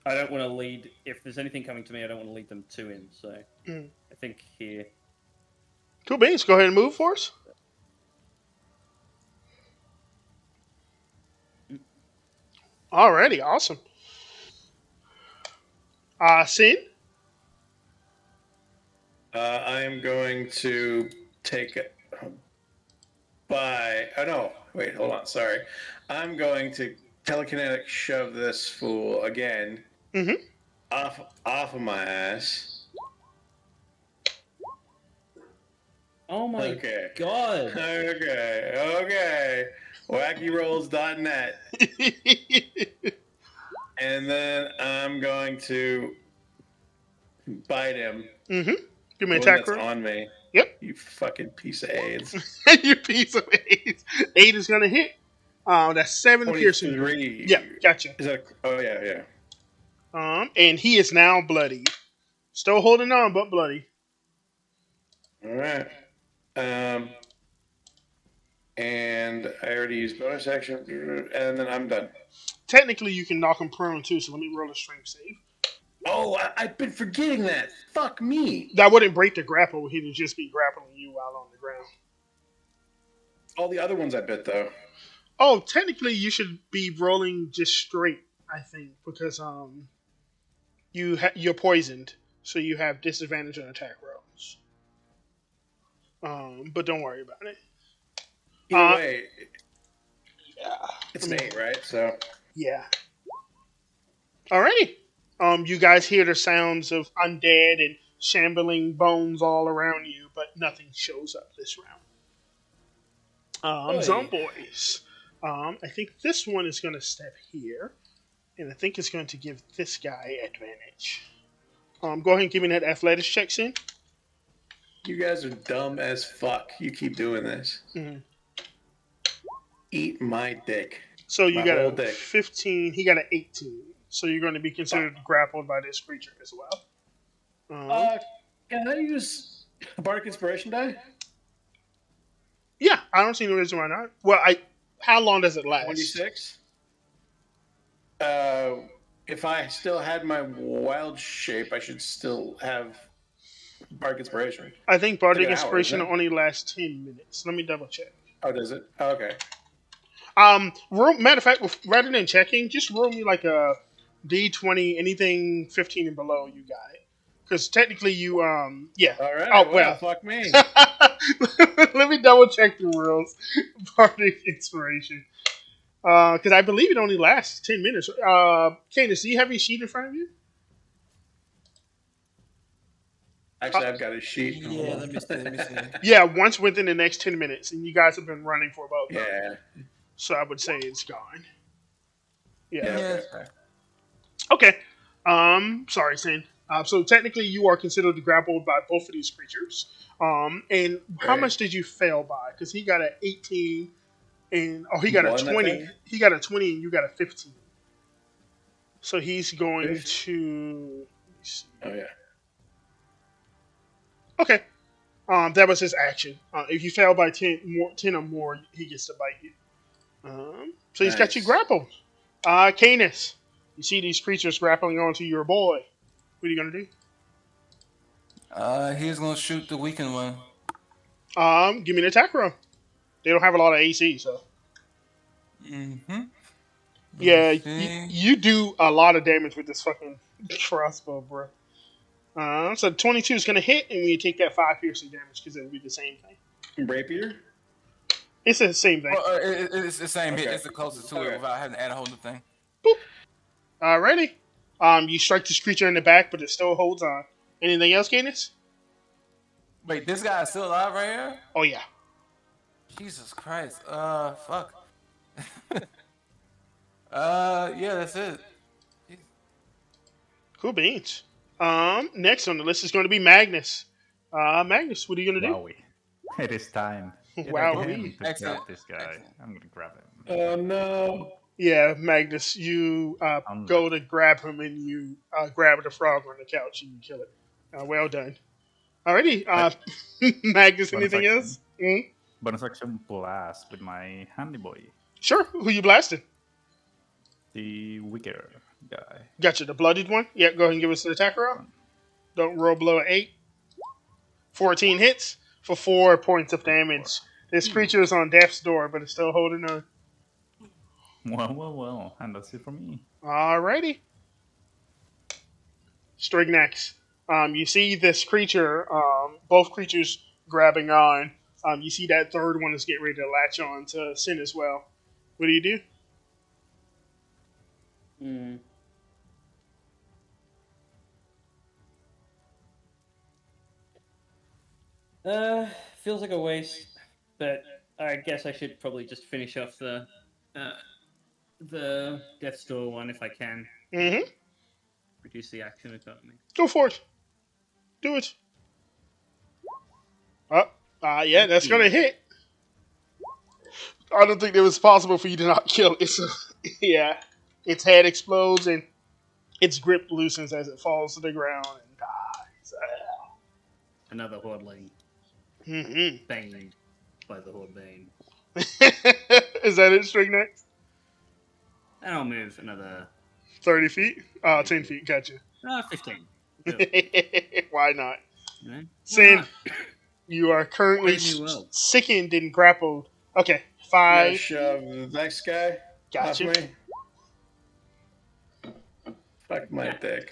I don't want to lead... If there's anything coming to me, I don't want to lead them to him, so... Mm. I think here... Cool beans. Go ahead and move for us. Alrighty, awesome. Sin? I am going to take it by. Oh no! Wait, hold on. Sorry. I'm going to telekinetic shove this fool again Mhm. off of my ass. Oh my Okay. god! Okay. WackyRolls.net, and then I'm going to bite him. Mm-hmm. Give me The an one attack that's roll. on me. Yep. You fucking piece of AIDS. You piece of 8. 8 is gonna hit. That's 7 piercing. 23. Yeah, gotcha. Is that? Oh yeah. And he is now bloody. Still holding on, but bloody. All right. And I already used bonus action, and then I'm done. Technically, you can knock him prone too. So let me roll a strength save. Oh, I've been forgetting that. Fuck me. That wouldn't break the grapple. He would just be grappling you while on the ground. All the other ones I bet though. Oh, technically, you should be rolling just straight. I think because you're poisoned, so you have disadvantage on attack rolls. But don't worry about it. Either way, Yeah. it's an 8, right? So Yeah. Alrighty. You guys hear the sounds of undead and shambling bones all around you, but nothing shows up this round. Oi. Zomboys. I think this one is going to step here, and I think it's going to give this guy advantage. Go ahead and give me that athletics check, in. you guys are dumb as fuck. You keep doing this. Mhm. Eat my dick. So you My got whole a dick. 15. He got an 18. So you're going to be considered grappled by this creature as well. Can I use Bardic Inspiration die? Yeah, I don't see any reason why not. Well, how long does it last? 26. If I still had my wild shape, I should still have Bardic Inspiration. I think Bardic Like an hour, Inspiration isn't it? only lasts 10 minutes. Let me double check. Oh, does it? Oh, okay. Matter of fact, rather than checking, just roll me like a D20, anything 15 and below, you got it. because technically you yeah. All right. Oh, well, well. fuck me. Let me double check the rules. Bardic inspiration. Because I believe it only lasts 10 minutes. Candace, do you have your sheet in front of you? Actually, I've got a sheet. Yeah, let me see. Let me see. Yeah, once within the next 10 minutes, and you guys have been running for about 30. Yeah. So I would say it's gone. Yeah. Yeah. Yeah. Okay. Sorry, Sin. So technically, you are considered grappled by both of these creatures. And how Right. much did you fail by? Because he got an 18, and he got One, a I 20. think. He got a 20, and you got a 15. So he's going Fif- to. Let me see. Oh yeah. Okay. That was his action. If you fail by 10 or more, he gets to bite you. So he's got you Nice. grappled. Canis, you see these creatures grappling onto your boy. What are you gonna do? He's gonna shoot the weakened one. Give me an attack roll. They don't have a lot of AC, so Mm-hmm. yeah, see. you do a lot of damage with this fucking crossbow, bro. So 22 is gonna hit, and you take that 5 piercing damage because it'll be the same thing. Rapier. It's the same thing. Well, it's the same hit. Okay. It's the closest to Okay. it without having to add a whole new thing. Alrighty. You strike this creature in the back, but it still holds on. Anything else, Canis? Wait, this guy is still alive right here? Oh yeah. Jesus Christ. Fuck. Yeah, that's it. Cool beans. Next on the list is going to be Magnus. Magnus, what are you gonna do? Wowie. It is time. Wow, Again, we- to Excellent. grab this guy. Excellent. I'm gonna grab him. Oh no. Yeah, Magnus, you go to grab him and you grab the frog on the couch and you kill it. Well done. Alrighty, Magnus, Bonus anything action. else? Mm? Bonus action blast with my handy boy. Sure, who you blasting? The weaker guy. Gotcha, the bloodied one? Yeah, go ahead and give us an attack roll. Don't roll below 8. 14 hits for 4 points of damage. This creature is on death's door, but it's still holding on. Well. And that's it for me. Alrighty. Strignax. You see this creature, both creatures grabbing on. You see that third one is getting ready to latch on to Sin as well. What do you do? Feels like a waste, but I guess I should probably just finish off the Death's Door one if I can. Mm-hmm. Reduce the action economy. Go for it. Do it. Yeah, that's gonna hit. I don't think it was possible for you to not kill it. Yeah. Its head explodes and its grip loosens as it falls to the ground and dies. Another Hordling Mm-hmm. banged by the Horde Bane. Is that it, Strignax? And I'll move another 30 feet? 10 feet, gotcha. 15. Do it, Why not? you know? Sin, you are currently Brave new world. sickened and grappled. Okay, I 5. shove the next guy. Gotcha. Off me. Fuck my dick.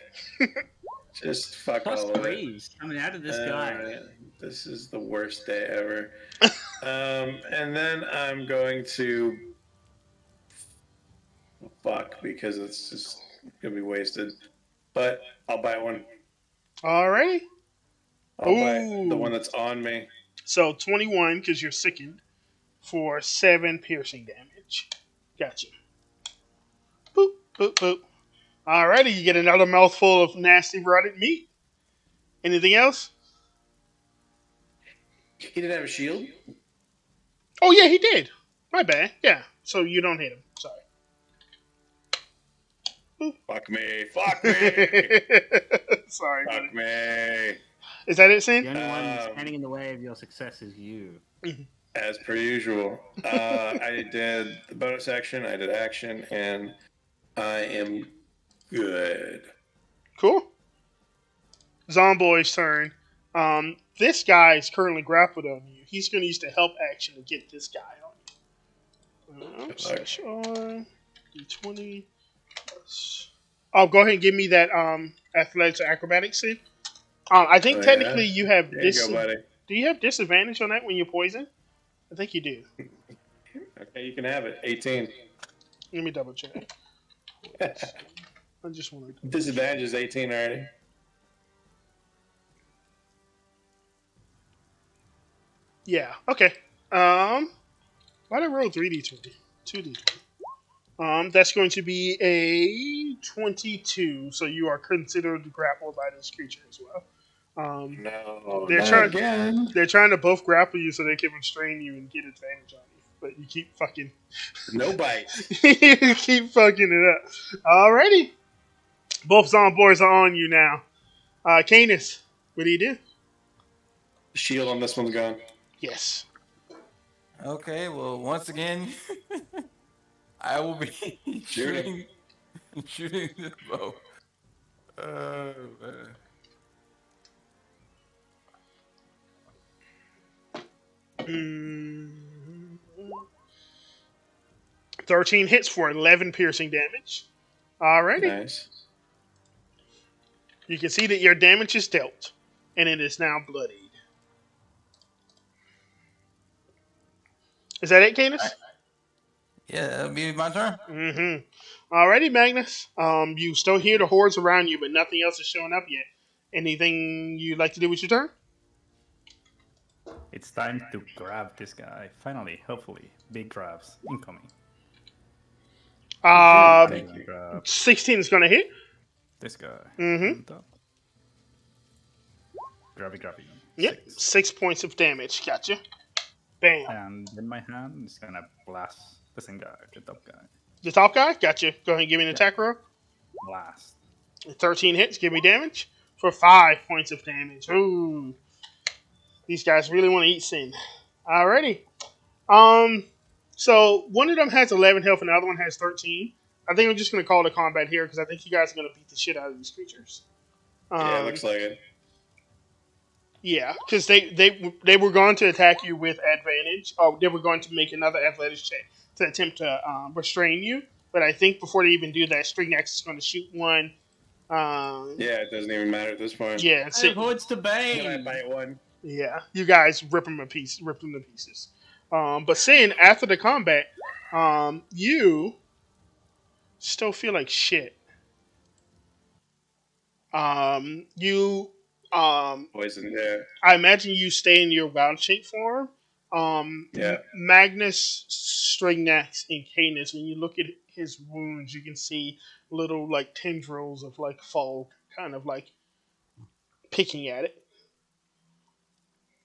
Just fuck Plus all of it. 3s coming out of this guy. This is the worst day ever. And then I'm going to fuck because it's just gonna be wasted. But I'll buy one. Alrighty. I'll buy Ooh. the one that's on me. So 21, because you're sickened, for 7 piercing damage. Gotcha. Boop, boop, boop. Alrighty, you get another mouthful of nasty rotted meat. Anything else? He didn't have a shield. Oh, yeah, he did. My bad. Yeah, so you don't hit him. Sorry. Fuck me. Fuck me. Sorry, buddy. Fuck me. Is that it, The Sin? only one standing in the way of your success is you. As per usual. I did the bonus action, I did action, and I am good. Cool. Zomboy's turn. This guy is currently grappled on you. He's going to use the help action to get this guy on you. Slash on D20 plus. Oh, go ahead and give me that athletics or acrobatics, Sid. I think Oh, yeah? technically you have There you go, buddy. Do you have disadvantage on that when you're poisoned? I think you do. Okay, you can have it. 18. Let me double check. I just want to. Disadvantage is 18 already. Yeah. Okay. Why did I roll 3d20? 2d20. That's going to be a 22. So you are considered grappled by this creature as well. No, They're not trying- again. They're trying to both grapple you so they can restrain you and get advantage on you, but you keep fucking. No bites. You keep fucking it up. Alrighty. Both zomboids are on you now. Canis, what do you do? Shield on this one's gone. Yes. Okay, well, once again, I will be Shooting. shooting this bow. Man. Mm, 13 hits for 11 piercing damage. Alrighty. Nice. You can see that your damage is dealt, and it is now bloodied. Is that it, Canis? Yeah, that'll be my turn. Mm-hmm. Alrighty, Magnus. You still hear the hordes around you, but nothing else is showing up yet. Anything you'd like to do with your turn? It's time to grab this guy. Finally, hopefully. Big grabs incoming. Um, Grab 16 is going to hit. this guy. Mhm. on top. Grabby. Yep, 6. 6 points of damage. Gotcha. Bam. And in my hand, it's gonna blast the same guy, the top guy. The top guy? Gotcha. Go ahead and give me an attack roll. Blast. 13 hits. Give me damage for 5 points of damage. Ooh. These guys really want to eat sin. Alrighty. So one of them has 11 health and the other one has 13. I think I'm just going to call it a combat here because I think you guys are going to beat the shit out of these creatures. Yeah, looks like it. Yeah, because they were going to attack you with advantage. Oh, they were going to make another athletics check to attempt to restrain you. But I think before they even do that, Stringnax is going to shoot one. Yeah, it doesn't even matter at this point. Yeah, Hey, hordes to Can I Bane. bite one? yeah. You guys rip them to pieces. But Sin, after the combat, you still feel like shit. You Poison, yeah. I imagine you stay in your wild shape form. Yeah. Magnus, Stringnax, and Canis, when you look at his wounds, you can see little like tendrils of like fog kind of like picking at it.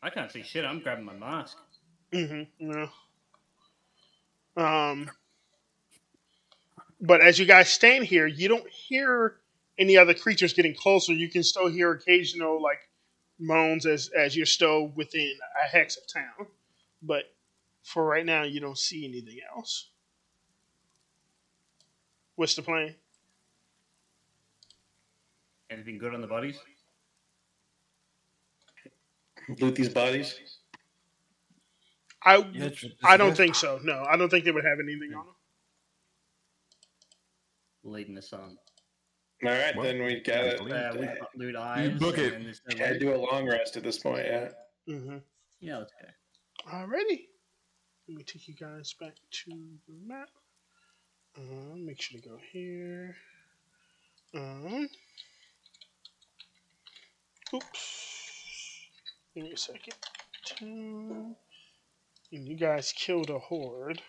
I can't see shit. I'm grabbing my mask. Yeah. But as you guys stand here, you don't hear any other creatures getting closer. You can still hear occasional like moans as you're still within a hex of town. But for right now, you don't see anything else. What's the plan? Anything good on the bodies? Loot these bodies. I Yeah, don't think so. No, I don't think they would have anything on them. Leading us on. All right, Well, then we gotta, We've got loot eyes. book it. and there's no gotta loot. do a long rest at this point, yeah. Yeah, let's go. Alrighty. Let me take you guys back to the map. Make sure to go here. Oops. Give me a second. And you guys killed a horde.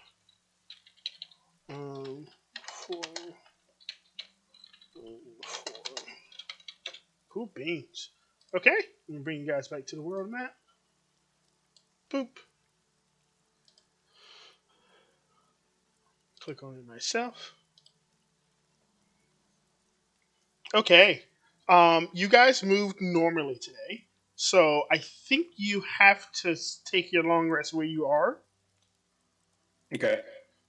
4. 4. Cool beans. Okay. Let me bring you guys back to the world map. Boop. Click on it myself. Okay. You guys moved normally today. So I think you have to take your long rest where you are. Okay.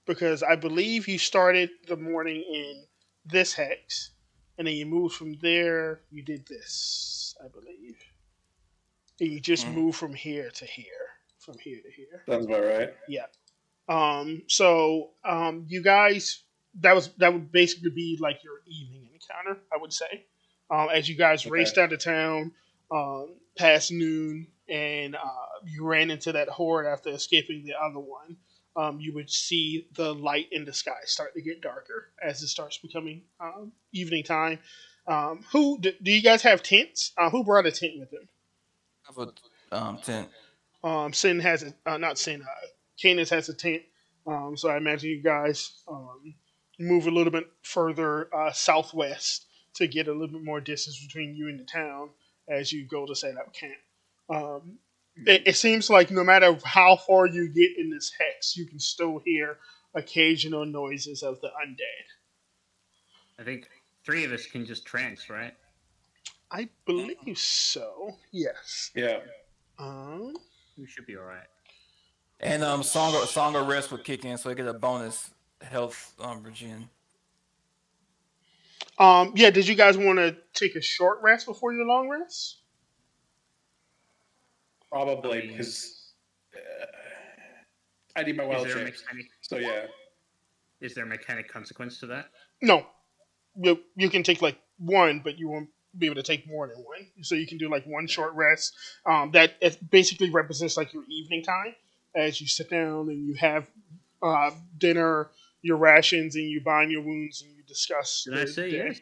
Because I believe you started the morning in this hex. And then you moved from there. You did this, I believe. And you just moved from here to here. From here to here. Sounds about right. Yeah. You guys, that would basically be like your evening encounter, I would say. As you guys raced out of town, past noon, and you ran into that horde after escaping the other one, you would see the light in the sky start to get darker as it starts becoming evening time. Do you guys have tents? Who brought a tent with them? Have a tent. Sin has a not Sin. Canis has a tent. So I imagine you guys move a little bit further southwest to get a little bit more distance between you and the town as you go to set up camp. Um, it seems like no matter how far you get in this hex, you can still hear occasional noises of the undead. I think three of us can just trance, right? I believe so. Yes. Yeah. Um, We should be all right. And song of rest would kick in, so I get a bonus health regen. yeah. Did you guys want to take a short rest before your long rest? Probably I mean- because I need my Is wild there, a shape. mechanic, So yeah. is there a mechanic consequence to that? No. You can take like one, but you won't be able to take more than one. So you can do like one short rest. That it basically represents like your evening time as you sit down and you have dinner, your rations, and you bind your wounds and you discuss. Did I the say day. yes?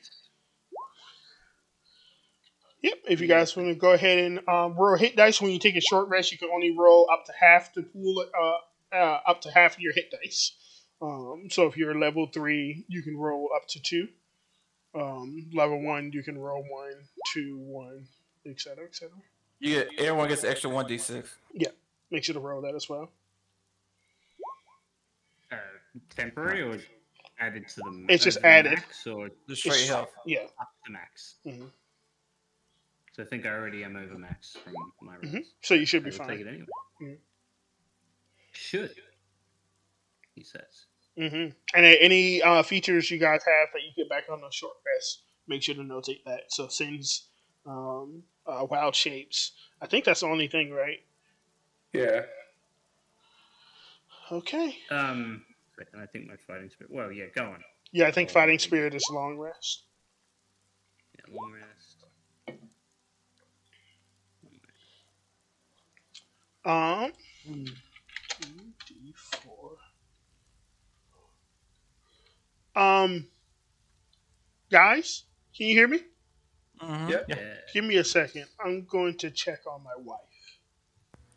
Yep. If you guys want to go ahead and roll hit dice when you take a short rest, you can only roll up to half to pool up to half of your hit dice. So if you're level 3, you can roll up to 2. Level 1, you can roll 1, 2, 1, etc., etc. Everyone gets extra 1d6. Yeah, make sure to roll that as well. Temporary or added to the It's just the added. max or Just straight It's- health. Yeah. up to max? hmm So I think I already am over max from my rolls. hmm So you should I be will fine. take it anyway. Mhm. Should, he says. And any features you guys have that you get back on the short rest, make sure to notate that. So Sin's wild shapes. I think that's the only thing, right? Yeah. Okay. Second, I think my fighting spirit. Well, yeah, go on. Yeah, I think Oh, fighting okay. spirit is long rest. Yeah, long rest. Um, 2d4. Guys, can you hear me? Mm-hmm. Yep. Yeah. Give me a second. I'm going to check on my wife.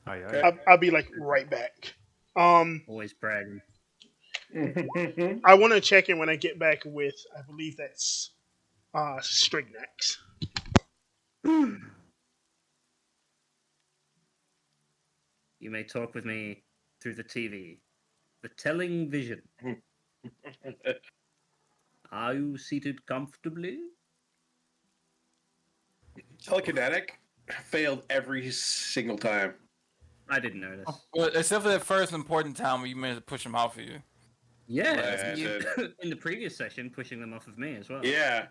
Aye, aye. Okay. I'll be like right back. Always bragging. I want to check in when I get back with, I believe that's Strignax. You may talk with me through the TV. The telling vision. Are you seated comfortably? Telekinetic failed every single time. I didn't notice. Well, except for that first important time where you managed to push them out for you. Yeah, Right, you, I in the previous session, pushing them off of me as well. Yeah.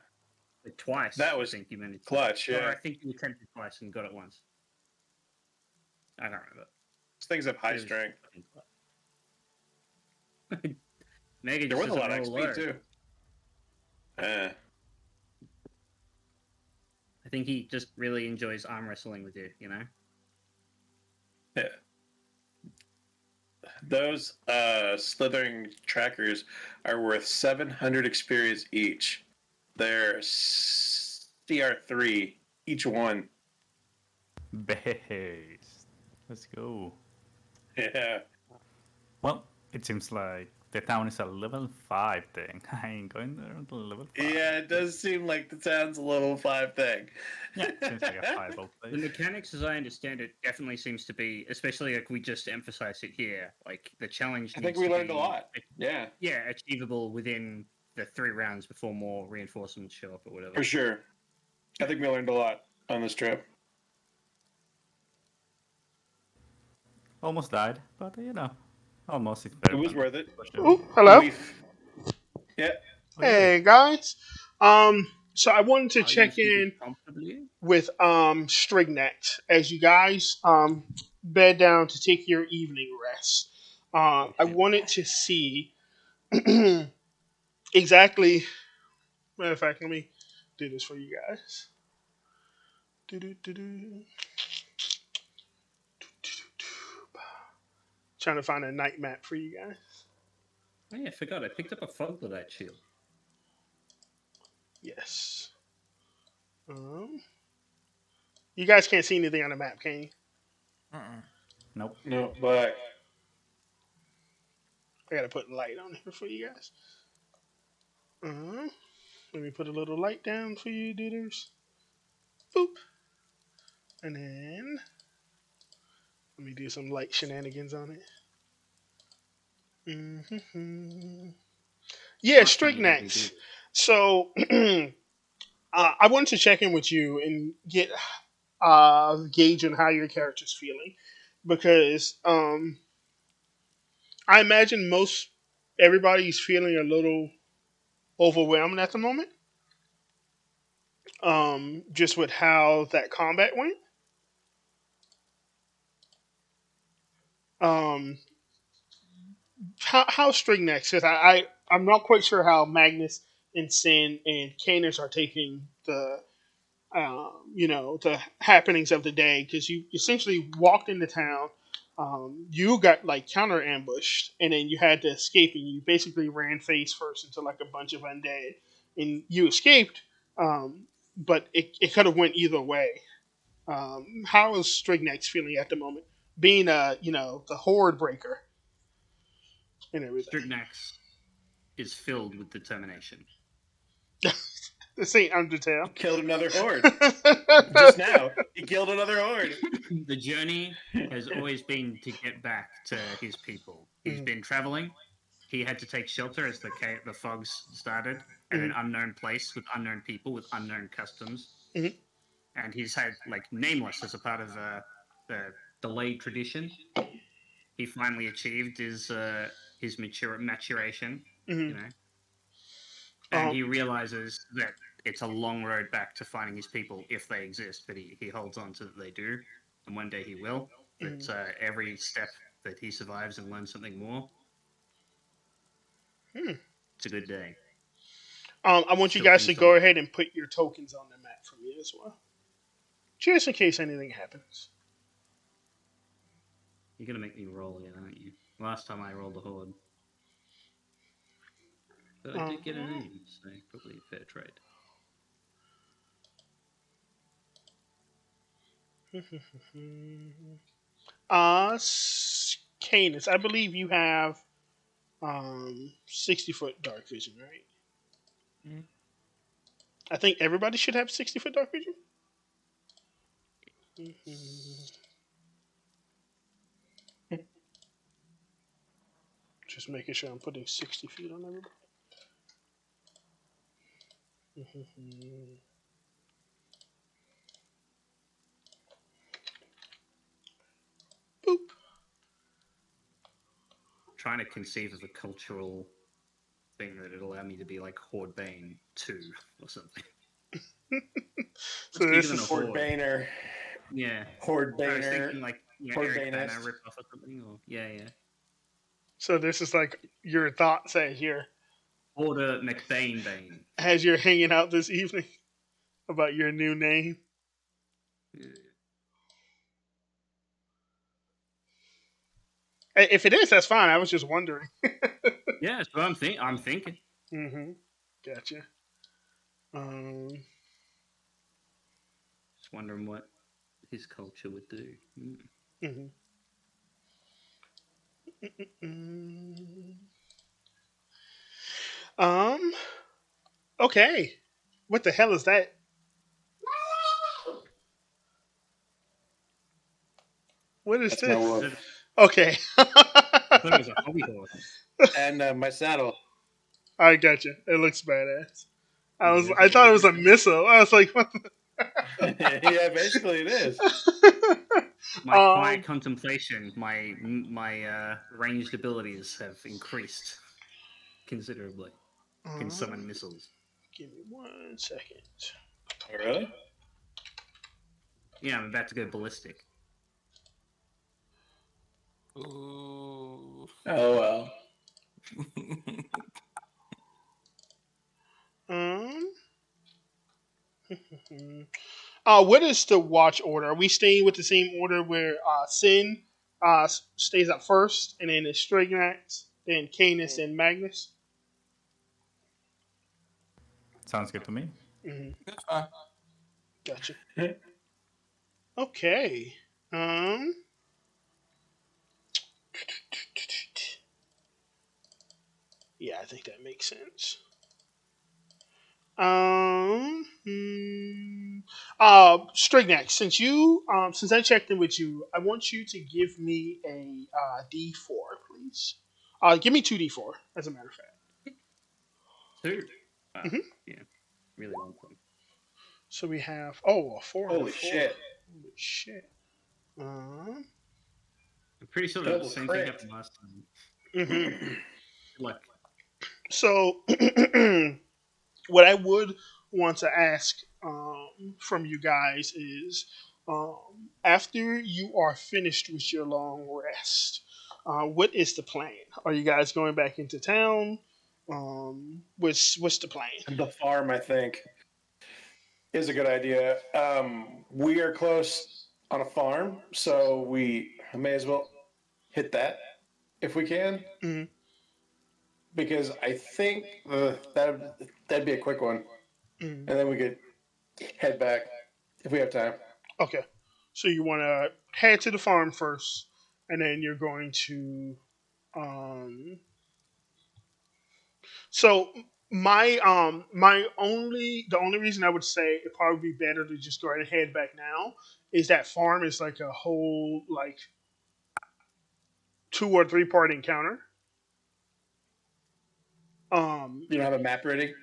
Like twice. That was I think you managed. Clutch, Or yeah. I think you attempted twice and got it once. I can't remember. These things have high It was strength. fucking clutch. Maybe They're just worth a lot of doesn't roll XP low. too. I think he just really enjoys arm wrestling with you, you know? Yeah. Those slithering trackers are worth 700 experience each. They're CR3 each one. Base. Let's go. Yeah. Well, it seems like the town is a level 5 thing. I ain't going there until level 5. Yeah, it does seem like the town's a level 5 thing. Yeah, seems like a 5 The place. mechanics, as I understand it, definitely seems to be, especially like we just emphasize it here, like the challenge. I think needs we to learned a be, lot. Yeah, Yeah, achievable within the 3 rounds before more reinforcements show up or whatever. for sure. I think we learned a lot on this trip. Almost died, but almost is better. It was than worth it. pushed it. Oh, hello. Yeah. Hey guys. So I wanted to Are you check seated in comfortably? with Strignax as you guys bed down to take your evening rest. I wanted to see exactly. Matter of fact, let me do this for you guys. Do-do-do-do. Trying to find a night map for you guys. Oh yeah, I forgot. I picked up a Foglodyte shield. Yes. You guys can't see anything on the map, can you? Nope. No, but I gotta put light on here for you guys. Let me put a little light down for you, dudes. Boop. And then let me do some light shenanigans on it. Yeah, Last time you had me do Strignax. this. So I wanted to check in with you and get gauge on how your character's feeling because I imagine most everybody's feeling a little overwhelmed at the moment. Just with how that combat went. Um, how's Strignex? Because I'm not quite sure how Magnus and Sin and Canis are taking the happenings of the day because you essentially walked into town. You got like counter ambushed, and then you had to escape, and you basically ran face first into like a bunch of undead, and you escaped. But it could have went either way. How is Strignex feeling at the moment, being the horde breaker and everything? Strignax is filled with determination. This ain't Undertale. killed another horde. Just now, he killed another horde. The journey has always been to get back to his people. He's been traveling. He had to take shelter as the fogs started at an unknown place with unknown people with unknown customs. Mhm. And he's had like nameless as a part of the delayed tradition. He finally achieved his maturation, you know, and he realizes that it's a long road back to finding his people if they exist, but he holds on to that they do, and one day he will. But every step that he survives and learns something more, it's a good day. I want you Still guys to thinks go I'm- ahead and put your tokens on the map for me as well, just in case anything happens. You're gonna make me roll again, aren't you? Last time I rolled a horde. But I did get a name, so probably a fair trade. Canis, I believe you have 60-foot dark vision, right? Mhm. I think everybody should have 60-foot dark vision. Just making sure I'm putting 60 feet on everybody. Boop. Trying to conceive of a cultural thing that would allow me to be like Horde Bane 2 or something. So Bigger this than is a Horde horde. Baner. Yeah. Horde I was Baner. thinking like Horde Eric Banner Banist. rip off or something, or yeah. so this is like your thoughts as you're Order McBain Bane. hanging out this evening about your new name. Yeah. If it is, that's fine. I was just wondering. Yeah, that's what I'm thinking. Gotcha. Just wondering what his culture would do. Okay. What the hell is that? What is That's my this? wolf. Okay. I thought it was a hobby horse. And my saddle. I gotcha. It looks badass. I thought it was a missile. I was like, what the? Yeah, basically it is. My quiet contemplation, my ranged abilities have increased considerably. Can summon missiles. Give me 1 second. Oh, really? Yeah, I'm about to go ballistic. Ooh. Oh well. What is the watch order? Are we staying with the same order where Sin stays up first, and then it's Strignax, then Canis, and Magnus? Sounds good to me. Mm-hmm. That's fine. Gotcha. Okay. Um. Yeah, I think that makes sense. Strignax, since I checked in with you, I want you to give me a D4, please. Give me 2 D4, as a matter of fact. 2. Mhm. Yeah, really want them. So we have a 4 and a Holy 4. shit. Holy shit. Um, I'm pretty sure the Double same crit. thing happened last time. mhm. Like, So, what I would want to ask from you guys is after you are finished with your long rest, what is the plan? Are you guys going back into town? What's the plan? The farm, I think, is a good idea. We are close on a farm, so we may as well hit that if we can, Mhm. because I think that'd be a quick one, Mhm. and then we could head back if we have time. Okay, so you want to head to the farm first, and then you're going to. Um, so the only reason I would say it'd probably be better to just go ahead and head back now is that farm is like a whole like 2 or 3 part encounter. Um, You don't have a map ready?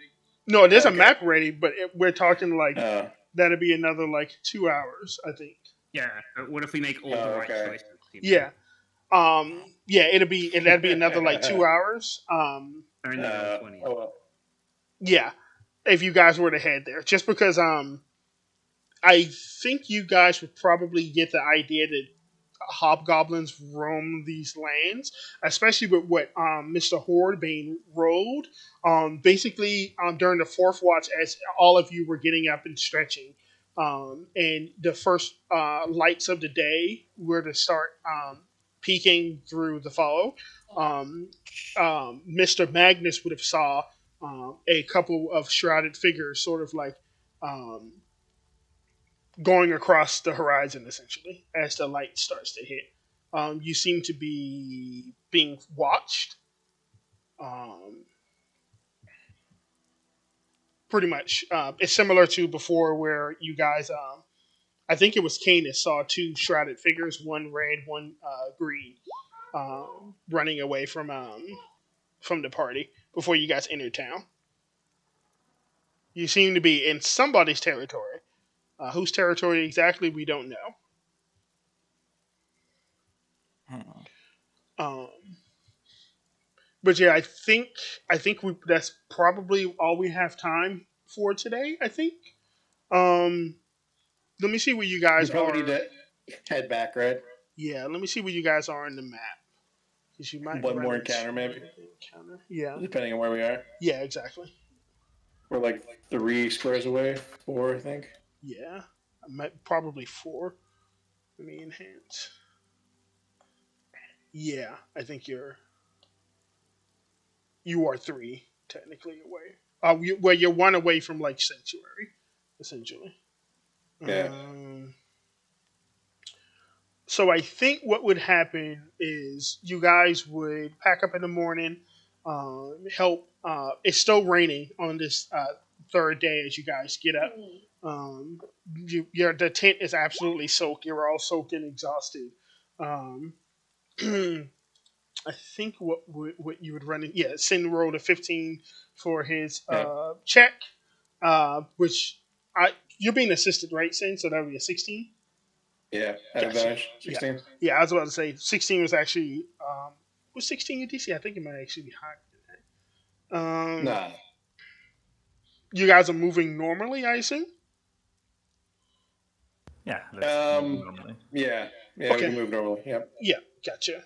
no, there's a Okay. map ready, but we're talking like Uh, that'd be another like 2 hours, I think. yeah, but what if we make all Oh, the right okay. choices? Yeah. Yeah, that'd be another like 2 hours. Only roll 20. oh well. Yeah, if you guys were to head there, just because I think you guys would probably get the idea that hobgoblins roam these lands, especially with what Mr. Hordebane rolled. Basically, during the fourth watch, as all of you were getting up and stretching, and the first lights of the day were to start peeking through the fog, Mr. Magnus would have saw a couple of shrouded figures, sort of like. Um, Going across the horizon essentially as the light starts to hit. You seem to be being watched. Um, Pretty much, it's similar to before where you guys. I think it was Canis saw 2 shrouded figures, one red, one green, running away from the party before you guys entered town. You seem to be in somebody's territory. Whose territory exactly, we don't know. Hmm. Um, But yeah, I think that's probably all we have time for today. I think. Um, Let me see where you We guys probably are. need to head back, right? Yeah, let me see where you guys are in the map because you might One run more into encounter, maybe, an encounter. Yeah, depending on where we are. yeah, exactly. We're like 3 squares away, 4, I think. Yeah, I might probably 4. Let me enhance. Yeah, I think you are 3 technically away. Well, you're 1 away from like sanctuary, essentially. Yeah. So I think what would happen is you guys would pack up in the morning, help. It's still raining on this third day as you guys get up. The tent is absolutely soaked. You're all soaked and exhausted. Um, I think what you would run in, yeah, Sin rolled a 15 for his Yeah. check, which you're being assisted, right, Sin? So that would be a 16. Yeah. At Gotcha. advantage. 16. Yeah, I was about to say 16 was actually was 16 your DC? I think it might actually be higher than that. Nah. You guys are moving normally, I assume. Yeah, let's Um, move normally. Yeah. Yeah, Okay. we can move normally. Yep. Yeah, gotcha.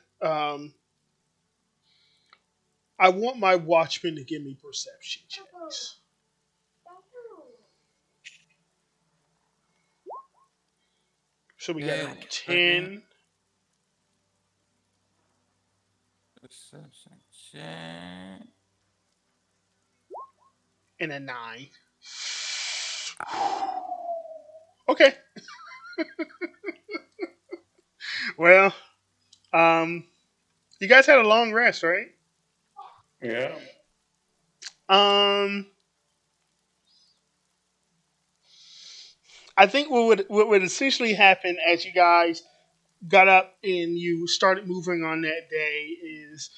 I want my watchman to give me perception checks. So we got Yeah, a 10. And a 9. Okay. Well, you guys had a long rest, right? Yeah. Um, I think what would essentially happen as you guys got up and you started moving on that day is,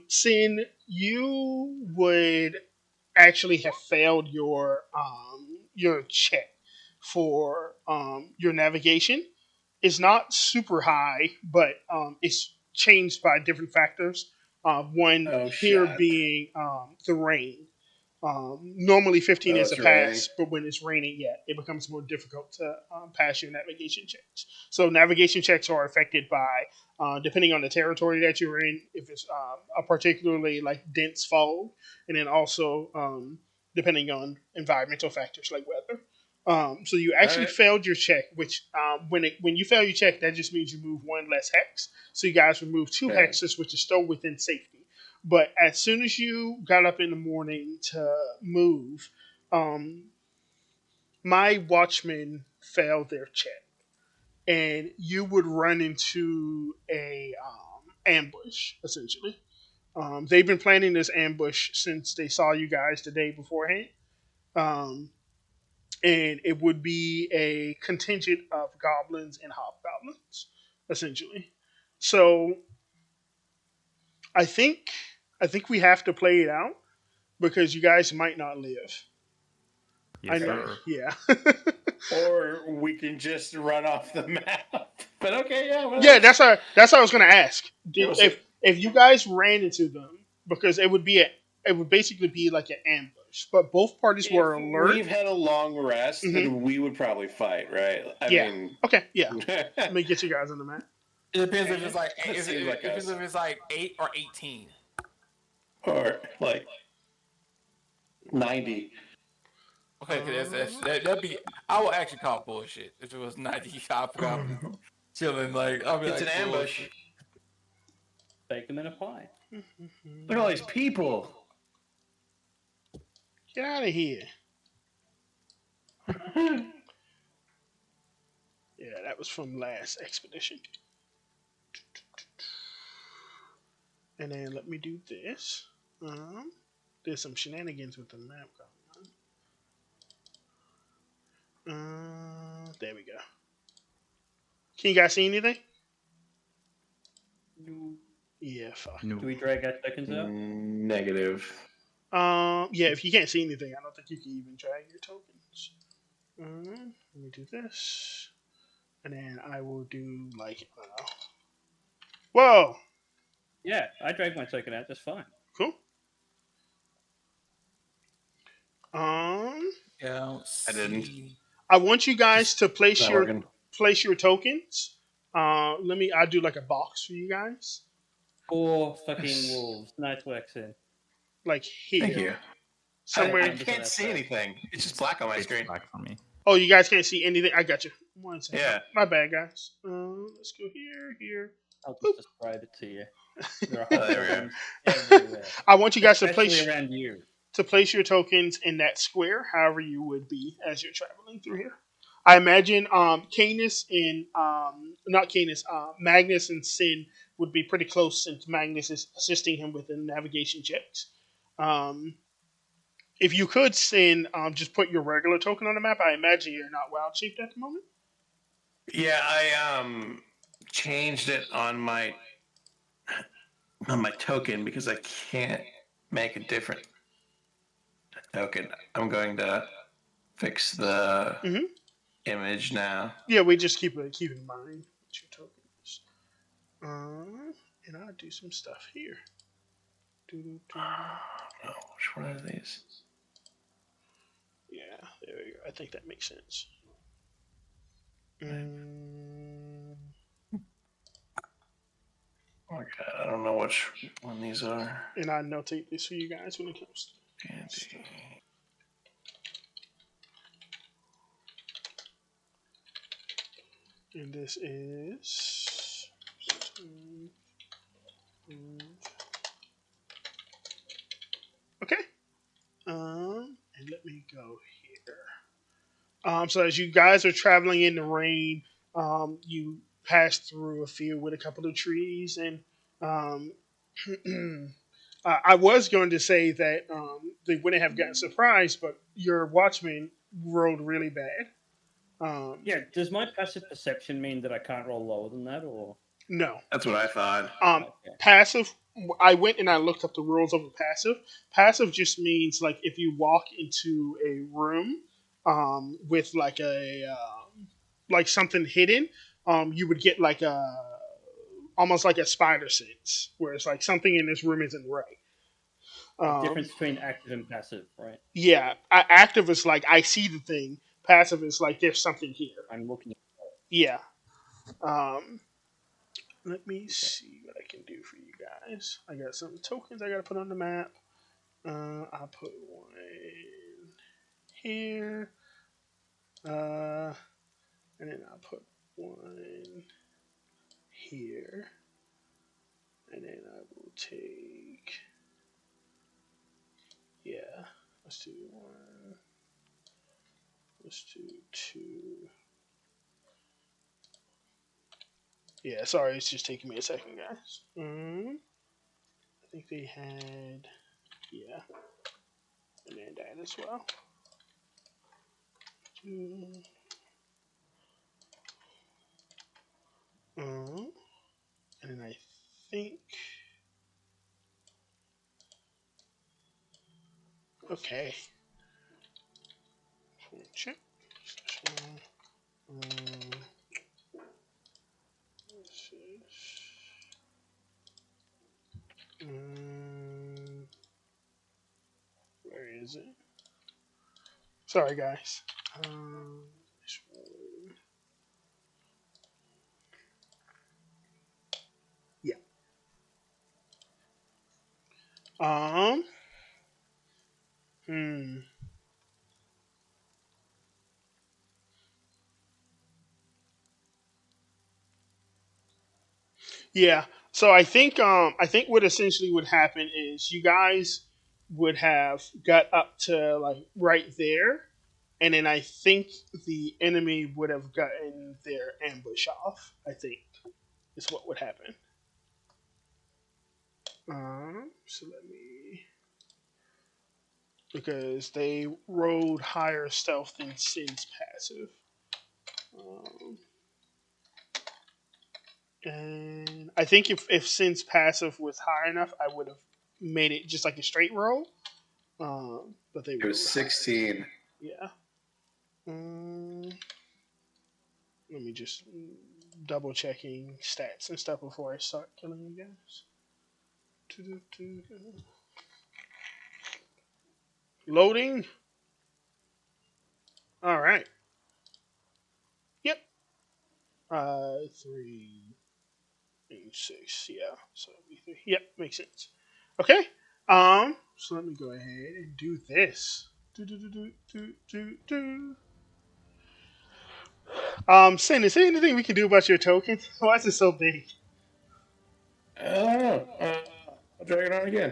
Sin, you would actually have failed your check for your navigation. It's not super high, but it's changed by different factors. One Oh here shit. being the rain. Normally 15 Oh, is a it's raining. pass, but when it's raining, yeah, it becomes more difficult to pass your navigation checks. So navigation checks are affected by, depending on the territory that you're in, if it's a particularly like dense fog, and then also depending on environmental factors like weather. So you actually Alright. failed your check, which when you fail your check, that just means you move one less hex. So you guys remove two Okay. hexes, which is still within safety. But as soon as you got up in the morning to move, um, my watchmen failed their check, and you would run into a ambush essentially. They've been planning this ambush since they saw you guys the day beforehand. Um, and it would be a contingent of goblins and hobgoblins, essentially. So I think I think we have to play it out because you guys might not live. I Yes, know, sir. yeah, Or we can just run off the map. But okay, yeah. Well, yeah. That's what I was gonna ask. we'll see. If you guys ran into them, because it would basically be like an ambush, but both parties were If alert. we've had a long rest, Hmm. then we would probably fight, right? I Yeah. mean, Okay. Yeah. Let me get you guys on the map. It depends if it's like That if, seems it, like depends us. if it's like 8 or 18. or like 90. Okay, 'cause that'd be. I would actually call bullshit if it was 90 hobgoblins chilling. Like I'll be It's like an ambush. bullshit. Take them in a pie. Look at all these people. Get out of here. Yeah, that was from last expedition. And then let me do this. There's some shenanigans with the map going on. There we go. Can you guys see anything? Yeah, fuck. No. Do we drag our tokens out? Negative. Yeah, if you can't see anything, I don't think you can even drag your tokens. Let me do this. And then I will do, like, I don't know. Whoa! Yeah, I dragged my token out just fine. Cool. Yeah, I didn't. see. I want you guys to place Not your working. tokens. I'll do like a box for you guys. 4 fucking wolves. Nice work, Sin. Like here. Thank you. Somewhere. I can't see anything. It's just black on my It's screen. black for me. Oh, you guys can't see anything? I got you. One second. Yeah. My bad, guys. Let's go here. I'll just describe it to you. There are Oh, there we are. hobgoblins everywhere. I want you guys to Especially place around you. your tokens in that square, however you would be as you're traveling through here. I imagine Canis and not Canis, Magnus and Sin would be pretty close since Magnus is assisting him with the navigation checks. If you could, Sin, just put your regular token on the map. I imagine you're not wild shaped at the moment. Yeah, I changed it on my token because I can't make a different token. I'm going to fix the Mhm. image now. Yeah, we just keep in mind what your token is. And I'll do some stuff here. Doo-doo-doo. Oh, which one are these? Yeah, there we go. I think that makes sense. Oh my god, I don't know which one these are. And I notate this for you guys when it comes to Andy. And this is. Okay. And let me go here. So as you guys are traveling in the rain, you pass through a field with a couple of trees, and um, I was going to say that they wouldn't have gotten surprised, but your watchman rolled really bad. Yeah, does my passive perception mean that I can't roll lower than that, or No. That's what I thought. okay. Passive. I went and I looked up the rules of a passive. Passive just means like if you walk into a room with like like something hidden, you would get like a almost like a spider sense, where it's like something in this room isn't right. Difference between active and passive, right? Yeah, active is like I see the thing. Passive is like there's something here. I'm looking. Yeah. Um, Let me see what I can do for you guys. I got some tokens I gotta put on the map. I'll put one here. And then I'll put one here. And then I will take. Yeah. Let's do one. Let's do two. Yeah, sorry, it's just taking me a second, guys. I think they had, yeah, and then that as well. And then I think, okay. Check. This is, where is it? Sorry, guys. This one. Yeah. Hmm. Yeah. So I think what essentially would happen is you guys would have got up to like right there, and then I think the enemy would have gotten their ambush off. I think is what would happen. So let me, because they rolled higher stealth than Sin's passive. Um, and I think if Sin's passive was high enough, I would have made it just like a straight roll. But they It was 16. Yeah. Let me just double checking stats and stuff before I start killing you guys. Loading. All right. Yep. 3 and 6. Yeah. So it'll be 3. Yep, makes sense. Okay. So let me go ahead and do this. Sin, is there anything we can do about your tokens? Why is it so big? I don't know. I'll drag it on again.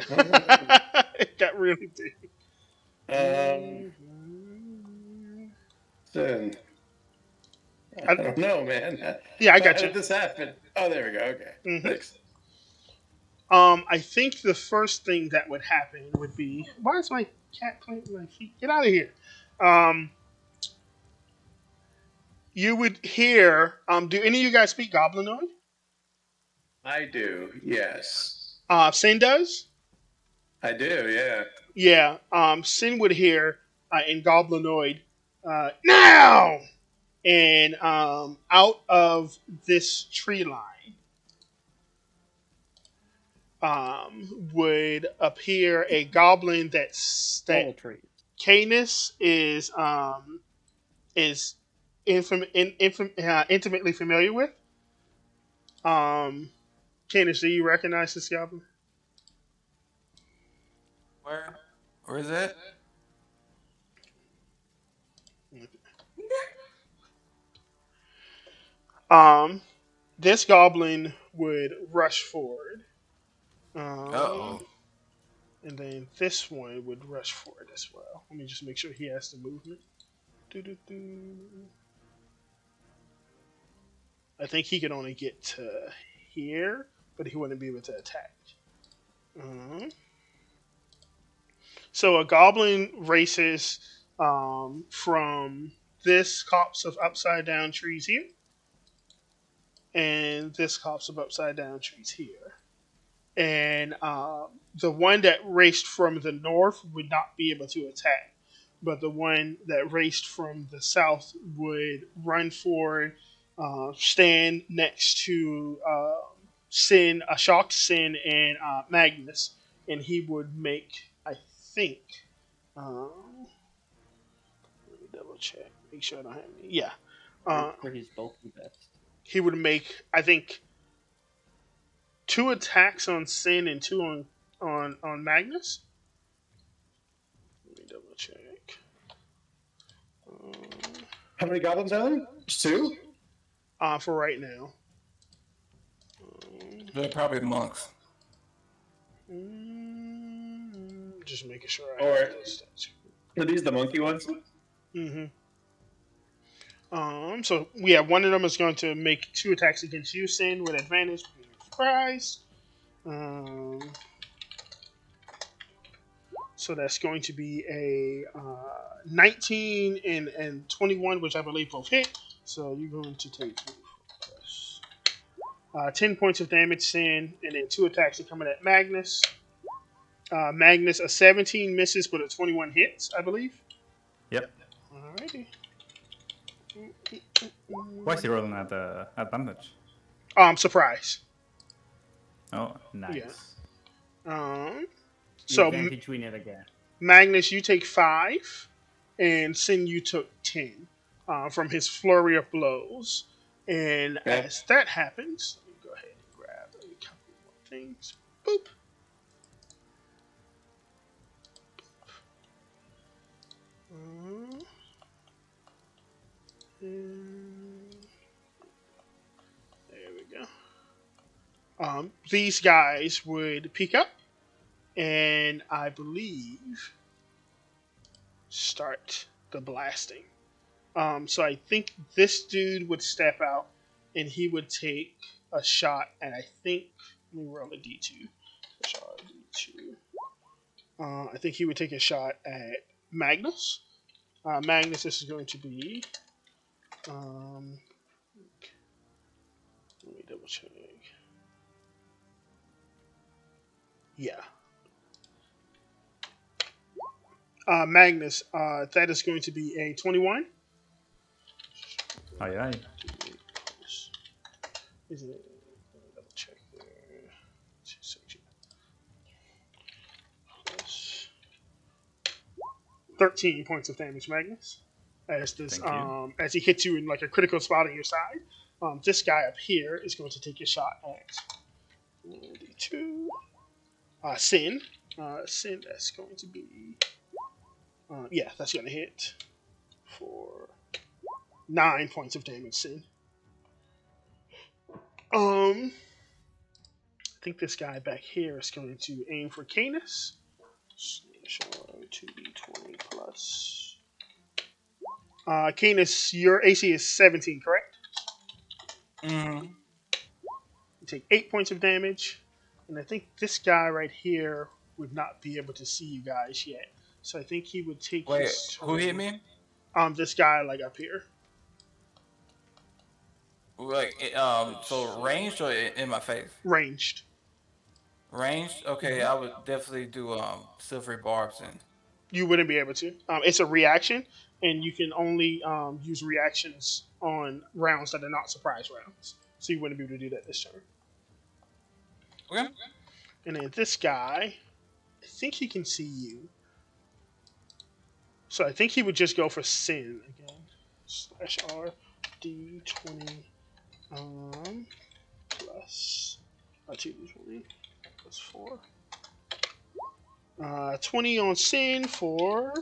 It got really big. Then I don't know, man. Yeah, I How got you. did this happen? Oh, there we go. Okay. Mhm. Thanks. I think the first thing that would happen would be, why is my cat playing with my feet? Get out of here. You would hear. Do any of you guys speak Goblinoid? I do. Yes. Sin does. I do. Yeah. Yeah. Sin would hear in Goblinoid now, and out of this tree line would appear a goblin that All trees. Canis is intimately familiar with. Canis, do you recognize this goblin? Where is it? This goblin would rush forward. Uh-oh. And then this one would rush forward as well. Let me just make sure he has the movement. Doo-doo-doo. I think he could only get to here, but he wouldn't be able to attack. So a goblin races from this copse of upside down trees here, and this copse of upside down trees here. And the one that raced from the north would not be able to attack, but the one that raced from the south would run forward, stand next to Sin, a shocked Sin, and Magnus, and he would make, I think, let me double check, make sure I don't have any. Yeah, For his bulky vest. he would make, I think, 2 attacks on Sin and 2 on Magnus. Let me double check. How many goblins are there? Just 2? For right now. They're probably monks. Just making sure I Or- have those stats. Are these the monkey ones? So yeah, one of them is going to make 2 attacks against you, Sin, with advantage. Surprise. So that's going to be a 19 and 21, which I believe both hit. So you're going to take 10 points of damage, Sin, and then 2 attacks are coming at Magnus. Magnus, a 17 misses, but a 21 hits, I believe. Yep. Alrighty. Why is he rolling at advantage? Surprise. Oh, nice. The So advantage we never get. Magnus, you take 5, and Sin, you took 10 from his flurry of blows. And Okay. as that happens, let me go ahead and grab a couple more things. Boop. There we go. These guys would peek up, and I believe start the blasting. So I think this dude would step out, and he would take a shot, and I think, let me roll a d2. I think he would take a shot at Magnus. Magnus, this is going to be, let me double check. Yeah. Magnus, that is going to be a 21. Aye, aye. Isn't it? Let me double check there. Plus 13 points of damage, Magnus. As this, Thank you. as he hits you in like a critical spot on your side. This guy up here is going to take a shot at 2. Sin. Sin, that's going to be. Yeah, that's going to hit for 9 points of damage, Sin. I think this guy back here is going to aim for Canis. 2d20 plus. Canis, your AC is 17, correct? Mm-hmm. You take 8 points of damage. And I think this guy right here would not be able to see you guys yet. So I think he would take Wait, his who hit me? This guy, like, up here. Like, so ranged or in my face? Ranged. Ranged? Okay, I would definitely do silvery barbs and. You wouldn't be able to. It's a reaction, and you can only use reactions on rounds that are not surprise rounds. So you wouldn't be able to do that this turn. Okay. And then this guy, I think he can see you. So I think he would just go for Sin again. /R D20 plus 2d20 plus 4. 20 on Sin for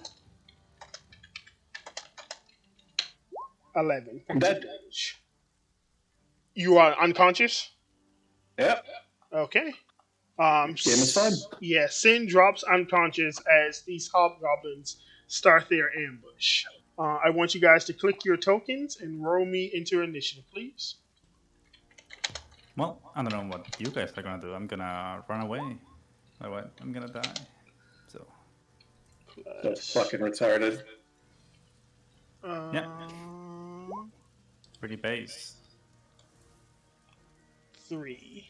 11 points of That- damage. You are unconscious. Yep. Okay. Game is fun. Yeah, Sin drops unconscious as these hobgoblins start their ambush. I want you guys to click your tokens and roll me into initiative, please. Well, I don't know what you guys are gonna do. I'm gonna run away. Otherwise, I'm gonna die. So, That's fucking retarded. yeah, Um, pretty base. 3.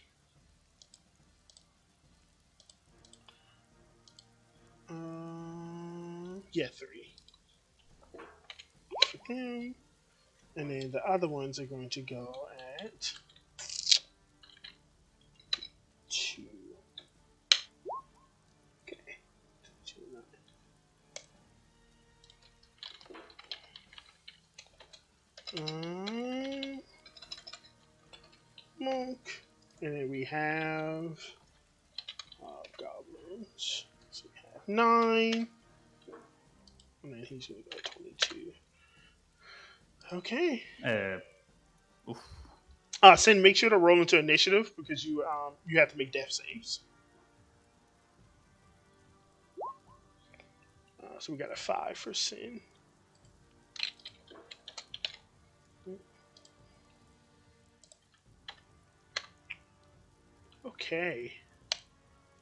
Yeah, 3. For him. And then the other ones are going to go at 2. Okay. 2, 9. Monk. And then we have goblins. So we have 9. And then he's going to go 22. Okay. Oof. Sin, make sure to roll into initiative because you have to make death saves. So we got a 5 for Sin. Okay.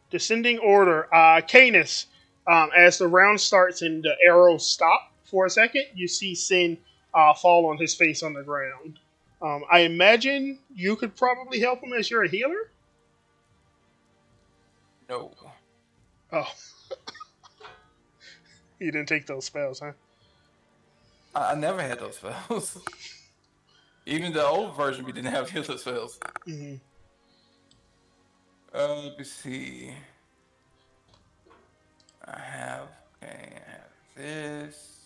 Descending order. Canis, as the round starts and the arrows stop for a second, you see Sin fall on his face on the ground. I imagine you could probably help him as you're a healer? No. Oh. You didn't take those spells, huh? I never had those spells. Even the old version, we didn't have healer spells. Mm-hmm. Let me see. I have this.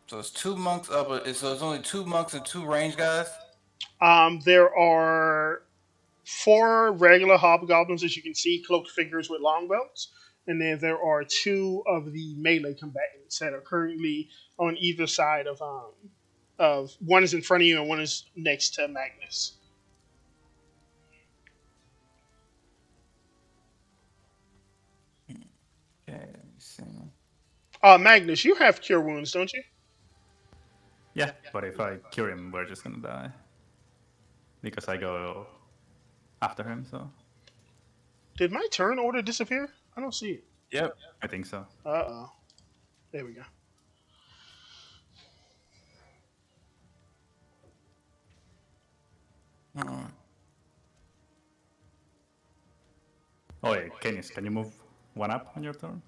So it's 2 monks up. So it's only 2 monks and 2 range guys. There are 4 regular hobgoblins, as you can see, cloaked figures with longbelts. And then there are 2 of the melee combatants that are currently on either side of one is in front of you and one is next to Magnus. Okay, let me see. Magnus, you have cure wounds, don't you? Yeah, but if I cure him, we're just gonna die. Because I go after him, so Did my turn order disappear? I don't see it. Yep. I think so. Uh-oh. There we go. Oh yeah, Canis, can you move 1 up on your turn?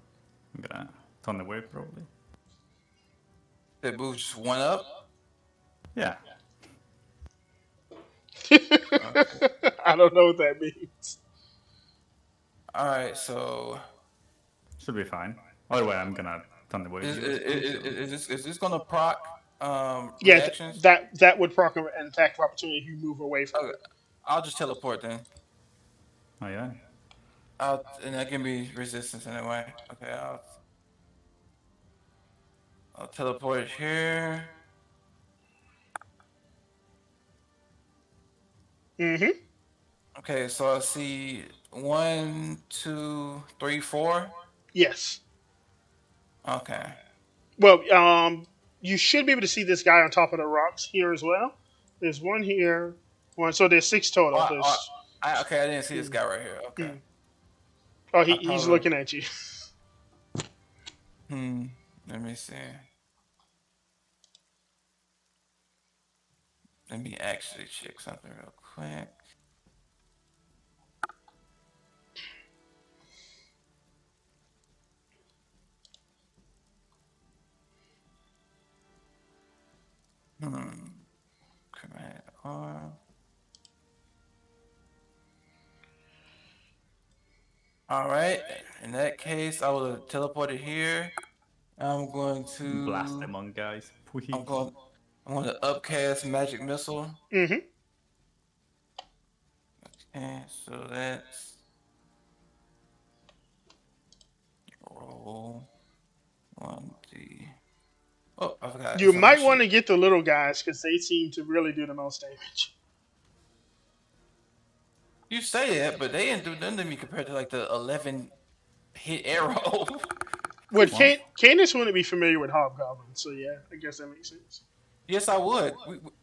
I'm gonna turn away probably. It moves just 1 up. Yeah. I don't know what that means. All right, so Should be fine. Otherwise, I'm gonna turn away. is this gonna proc Yeah, reactions? that would proc an attack of opportunity if you move away from Okay, it. I'll just teleport then. Oh yeah. And that give me resistance anyway. Okay, I'll teleport here. Mm-hmm. Okay, so I see 1, 2, 3, 4. Yes. Okay. Well, you should be able to see this guy on top of the rocks here as well. There's one here, one. So there's 6 total. There's, Okay, I didn't see this guy right here. Okay. oh, he's looking at you. Let me see. Let me actually check something real quick. Command R. All right. In that case, I will teleport it here. I'm going to Blast them on guys. Please. I'm going to upcast magic missile. Mm-hmm. Okay, so that's roll 1d. Oh, I forgot. You It's on my might want to sheet. get the little guys because they seem to really do the most damage. You say that, but they didn't do nothing to me compared to like the 11 hit arrow. Would Well, Canis wouldn't be familiar with hobgoblins, so yeah, I guess that makes sense. Yes, I would.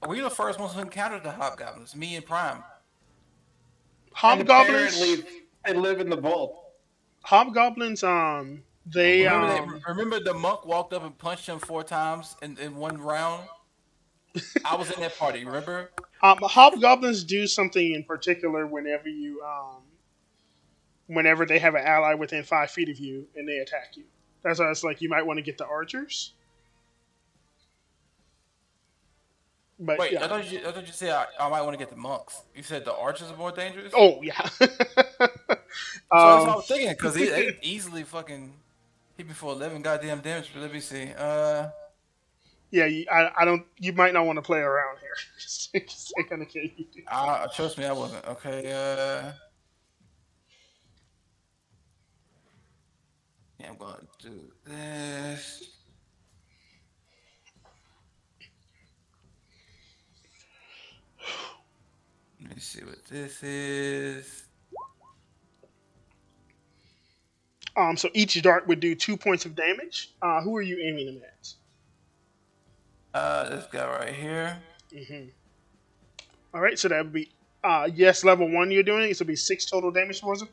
We the first ones who encountered the hobgoblins. Me and Prime. And Hobgoblins, apparently, they live in the vault. hobgoblins, they Remember the monk walked up and punched him 4 times in one round. I was in that party. Remember? hobgoblins do something in particular whenever they have an ally within 5 feet of you and they attack you. That's why it's like you might want to get the archers. But Wait, yeah. I thought you said I might want to get the monks. You said the archers are more dangerous. Oh yeah. So that's what I was thinking because they easily fucking hit me for 11 goddamn damage. But let me see. Yeah, I don't. You might not want to play around here. just take on the case. Trust me, I wasn't. Okay. Yeah, I'm gonna do this. Let me see what this is. So each dart would do 2 points of damage. Who are you aiming them at? This guy right here. All right, so that would be yes, level 1 you're doing. So it'll be 6 total damage towards him.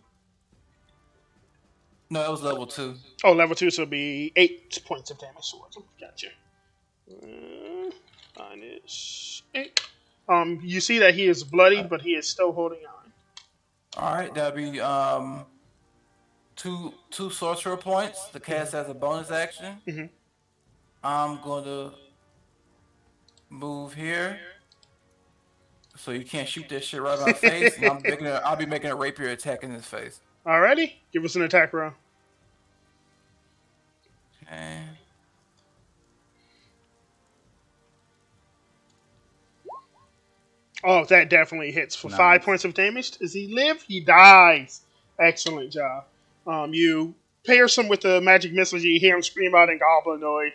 No, that was level 2. Oh, level 2, so it'll be 8 points of damage towards him. Gotcha. Minus 8. You see that he is bloody, but he is still holding on. All right, that'll be two sorcerer points to cast as a bonus action. Mhm. I'm going to move here, so you can't shoot that shit right in my face. And I'll be making a rapier attack in his face. Alrighty, give us an attack roll. Okay. Oh, that definitely hits for Nice. 5 points of damage. Does he live? He dies. Excellent job. You pierce him with the magic missile. You hear him scream out in Goblinoid.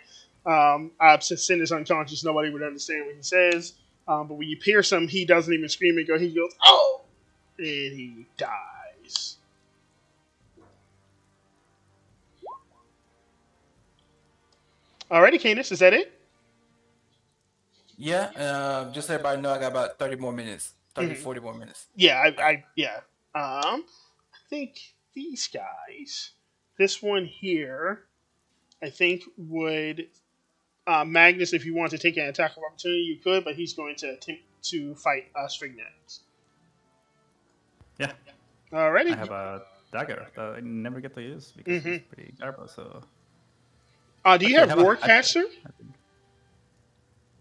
Sin is unconscious. Nobody would understand what he says. But when you pierce him, he doesn't even scream and go. He goes, "Oh!" and he dies. Alrighty, Canis, is that it? Yeah, just so everybody know, I got about 30 more minutes. 40 more minutes. Yeah, I think these guys, this one here, I think would Magnus, if you want to take an attack of opportunity, you could, but he's going to attempt to fight Strignax. yeah. Alrighty. I have a dagger that I never get to use because it's pretty garbage. So Do you Actually, I have have a- Warcaster?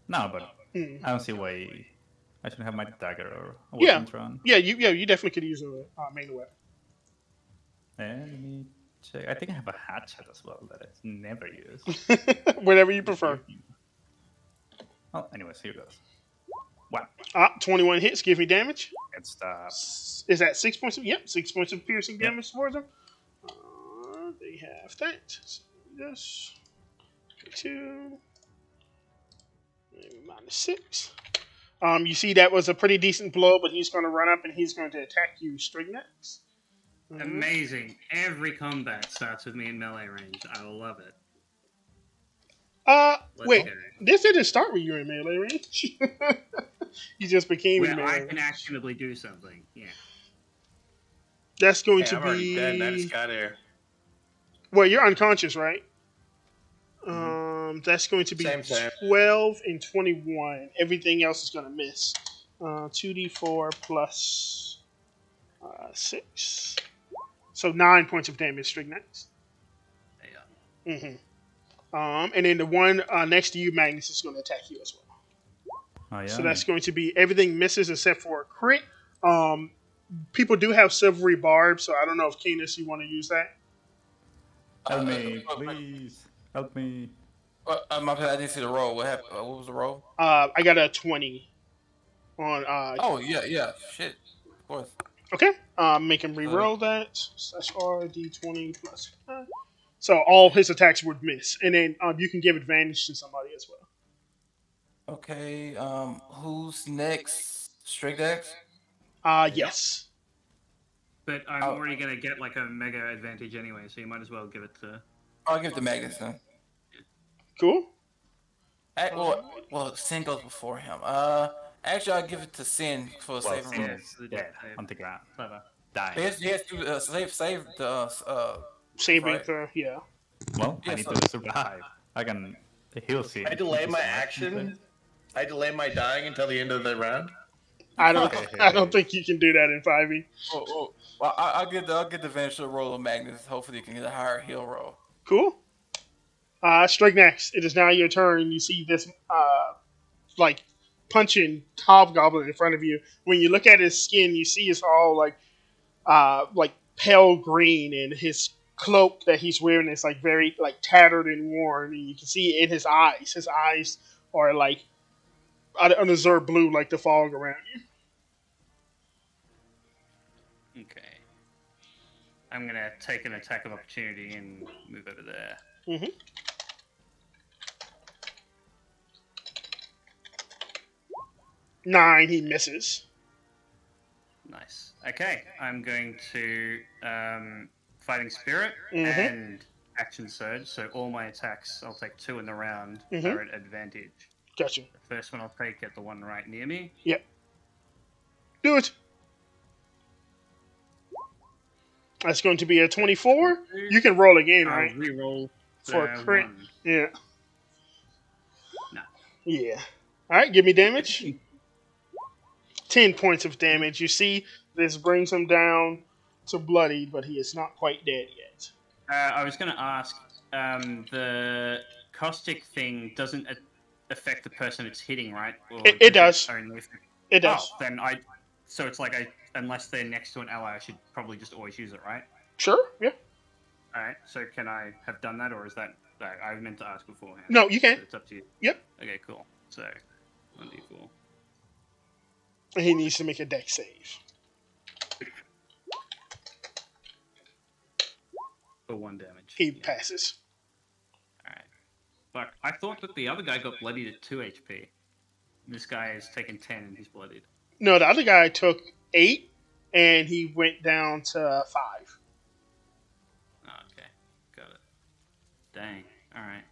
no, but Hmm. I don't see why I should have my dagger or a Yeah. weapon run. Yeah, you definitely could use a main weapon. Let me check. I think I have a hatchet as well that I've never used. Whatever you prefer. Oh, anyways, here goes. One. 21 hits, give me damage. It's the Is that 6 points of, yep, 6 points of piercing Yep. damage towards them. They have that. So this, 2, maybe minus 6. You see that was a pretty decent blow, but he's going to run up and he's going to attack you, Strignax. Amazing. Every combat starts with me in melee range. I love it. Let's Wait, go. this didn't start with you in melee range. You just became in Where melee I range. can actionably do something. Yeah. That's going Hey, to I'm already dead and I just be. got here. Well, you're unconscious, right? That's going to be Same. 12 and 21. Everything else is going to miss. 2d4 plus 6. So 9 points of damage, Strignax. Yeah. And then the one next to you, Magnus, is going to attack you as well. oh yeah. So that's going to be everything misses except for a crit. People do have silvery barbs, so I don't know if Canis, you want to use that. Help me, please. Help me. My bad, I didn't see the roll. What happened? What was the roll? I got a 20 on. Oh yeah, shit. Of course. Okay. Make him re-roll that. Slash R D20 plus 5. So all his attacks would miss, and then you can give advantage to somebody as well. Okay. Who's next? Strigdax? Yes. But I'm Oh. already going to get like a mega advantage anyway, so you might as well give it to. I'll give it to Magnus then. Cool. Well, Sin goes before him. Actually, I'll give it to Sin for a Well, saving Sin roll. is dead on the ground, Clever. dying. He has to save the Saving right. throw. Yeah. Well, I Yeah, need so- to survive. I can heal Sin. I delay which my is nice. action. I delay my dying until the end of the round. I don't. Okay. I don't think you can do that in 5e. Well, I'll get the advantage to the roll of Magnus. Hopefully, you can get a higher heal roll. Cool. Strike next. It is now your turn. You see this like punching hobgoblin in front of you. When you look at his skin, you see it's all like pale green, and his cloak that he's wearing is like very like tattered and worn. And you can see in his eyes. His eyes are like an azure blue, like the fog around you. Okay. I'm going to take an attack of opportunity and move over there. Mm-hmm. Nine. He misses. Nice. Okay, I'm going to Fighting Spirit Mhm. and Action Surge, so all my attacks, I'll take 2 in the round, Mhm. are at advantage. Gotcha. The first one I'll take at the one right near me. Do it. That's going to be a 24. You can roll again, I'll right? reroll For the a crit. 1. Yeah. No. Yeah. All right, give me damage. 10 points of damage. You see, this brings him down to bloodied, but he is not quite dead yet. I was going to ask, the caustic thing doesn't affect the person it's hitting, right? Or It does. Only affect... It does. Oh, then so it's like unless they're next to an ally, I should probably just always use it, right? Sure, yeah. All right. So can I have done that, or is that I meant to ask beforehand? No, you can. So it's up to you. Yep. Okay. Cool. So 1d4. He needs to make a dex save. For 1 damage. He Yeah. passes. All right. Fuck. I thought that the other guy got bloodied at 2 HP. This guy has taken 10 and he's bloodied. No, the other guy took 8, and he went down to 5. Oh, okay. Got it. Dang. All right.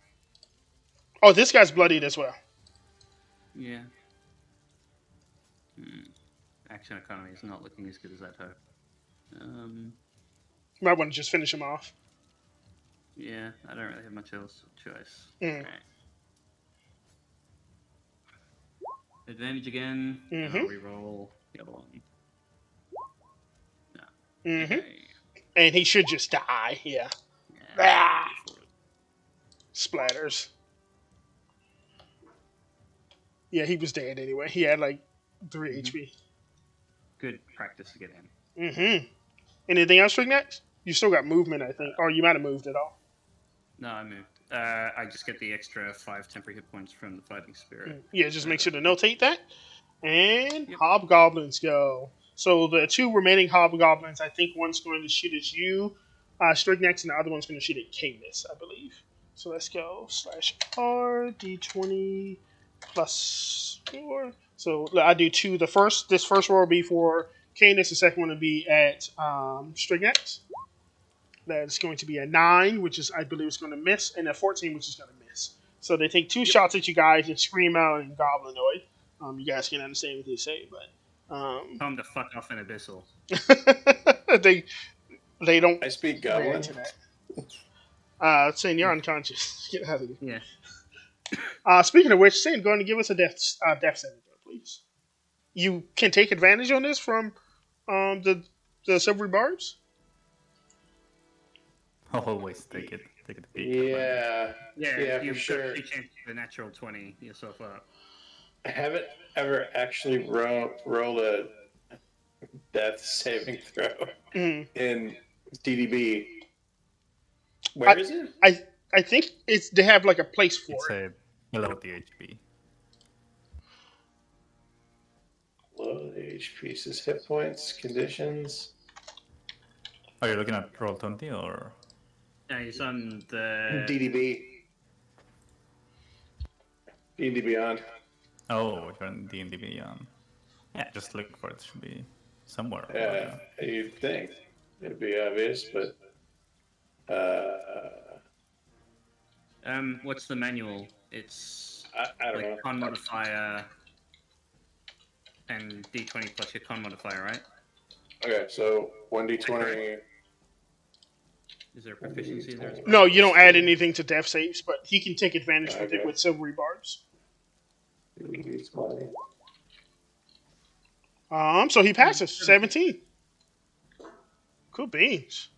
Oh, this guy's bloodied as well. Yeah. Action economy is not looking as good as I'd hope. You might want to just finish him off. Yeah, I don't really have much else choice. Mm. Alright. Advantage again. And Mhm. I'll reroll the other one. No. Mm-hmm. Okay. And he should just die. Yeah. Yeah, Ah. go for it. Splatters. Yeah, he was dead anyway. He had like 3 HP. Good practice to get in. Mm-hmm. Anything else, next? You still got movement, I think. Or you might have moved at all. No, I moved. I just get the extra 5 temporary hit points from the Fighting Spirit. Yeah, just make sure to notate that. And Yep. hobgoblins go. So the 2 remaining hobgoblins, I think one's going to shoot at you, Strignex, and the other one's going to shoot at Canis, I believe. So let's go /R D20 plus 4. So I do 2. This first roll will be for Canis. The second one will be at Strignex. That's going to be a 9, which is I believe is going to miss, and a 14, which is going to miss. So they take 2 shots at you guys and scream out in Goblinoid. You guys can understand what they say, but Tell him to fuck off in Abyssal. they don't I speak react goblin. to that. Saying you're unconscious. Get out of here. Yeah. Speaking of which, Sin, go ahead and give us a death saving throw, please. You can take advantage on this from the silvery barbs. Always take it. Take it. Yeah. Yeah, you've for sure. got 2 chances the natural 20 yourself up. I haven't ever actually rolled a death saving throw Mhm. in DDB. Where is it? I think they have like a place for It's it. below the HP. Low HP says hit points, conditions. Are you looking at Roll20 or? No, he's on the. DDB. D&D Beyond. Oh, you're in D&D Beyond. Yeah, just look for it. It should be somewhere. Yeah, you'd think it'd be obvious, but What's the manual? It's I don't like know. con modifier and D20 plus your con modifier, right? Okay, so 1d20. Is there a proficiency there? As well? No, you don't add anything to death saves, but he can take advantage with it Okay. with silvery barbs. 1d20. So he passes 17. Cool beans.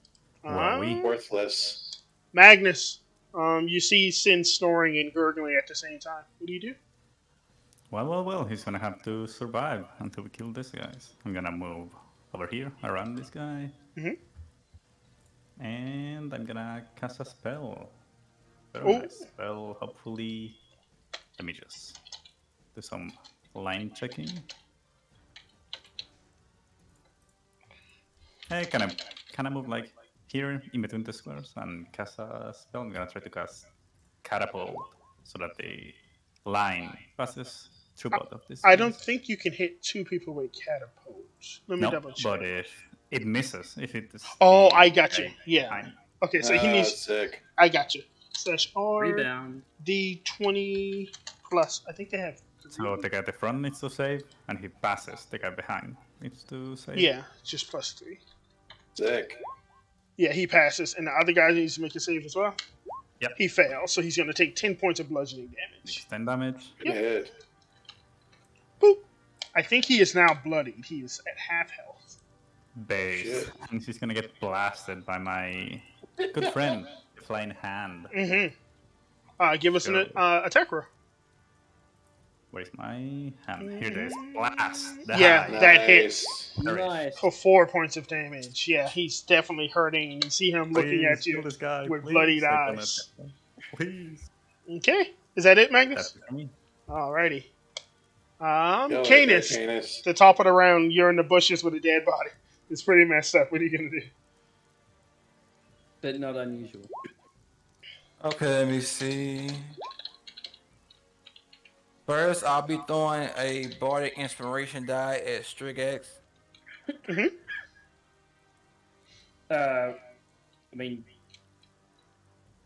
Well, we- Worthless. Magnus, you see Sin snoring and gurgling at the same time. What do you do? Well, he's gonna have to survive until we kill these guys. I'm gonna move over here, around this guy. Mhm. And I'm gonna cast a spell. Very Oh. nice spell, hopefully. Let me just do some line checking. Hey, can I move like here in between the squares and cast a spell? I'm gonna try to cast catapult so that the line passes through both of these. I don't guys. think you can hit two people with catapults. Let me No, double check. but if it misses, if it is. Oh, the I got you. guy Yeah. behind. Okay, so he needs. Sick. I got you. Slash R Rebound. D20 plus. I think they have. So the guy at the front needs to save, and he passes. The guy behind needs to save. Yeah, just plus 3. Sick. Yeah, he passes, and the other guy needs to make a save as well. Yep. He fails, so he's going to take 10 points of bludgeoning damage. Takes 10 damage. Good hit. Boop. I think he is now bloodied. He is at half health. Base. Shit. And he's gonna get blasted by my good friend, the Flying Hand. Mm-hmm. Give us an attack roll. Where's my hand? Here it is. Blast. Yeah. Die. That hits. There it is. Nice. For 4 points of damage. Yeah, he's definitely hurting. You see him looking at Please you kill this guy, with please. bloodied I don't eyes. know. Please. Okay. Is that it, Magnus? That's it for me. Alrighty. Yo, Canis. Canis. The top of the round, you're in the bushes with a dead body. It's pretty messed up. What are you going to do? But not unusual. Okay, let me see. First, I'll be throwing a Bardic Inspiration die at Strigax. I mean,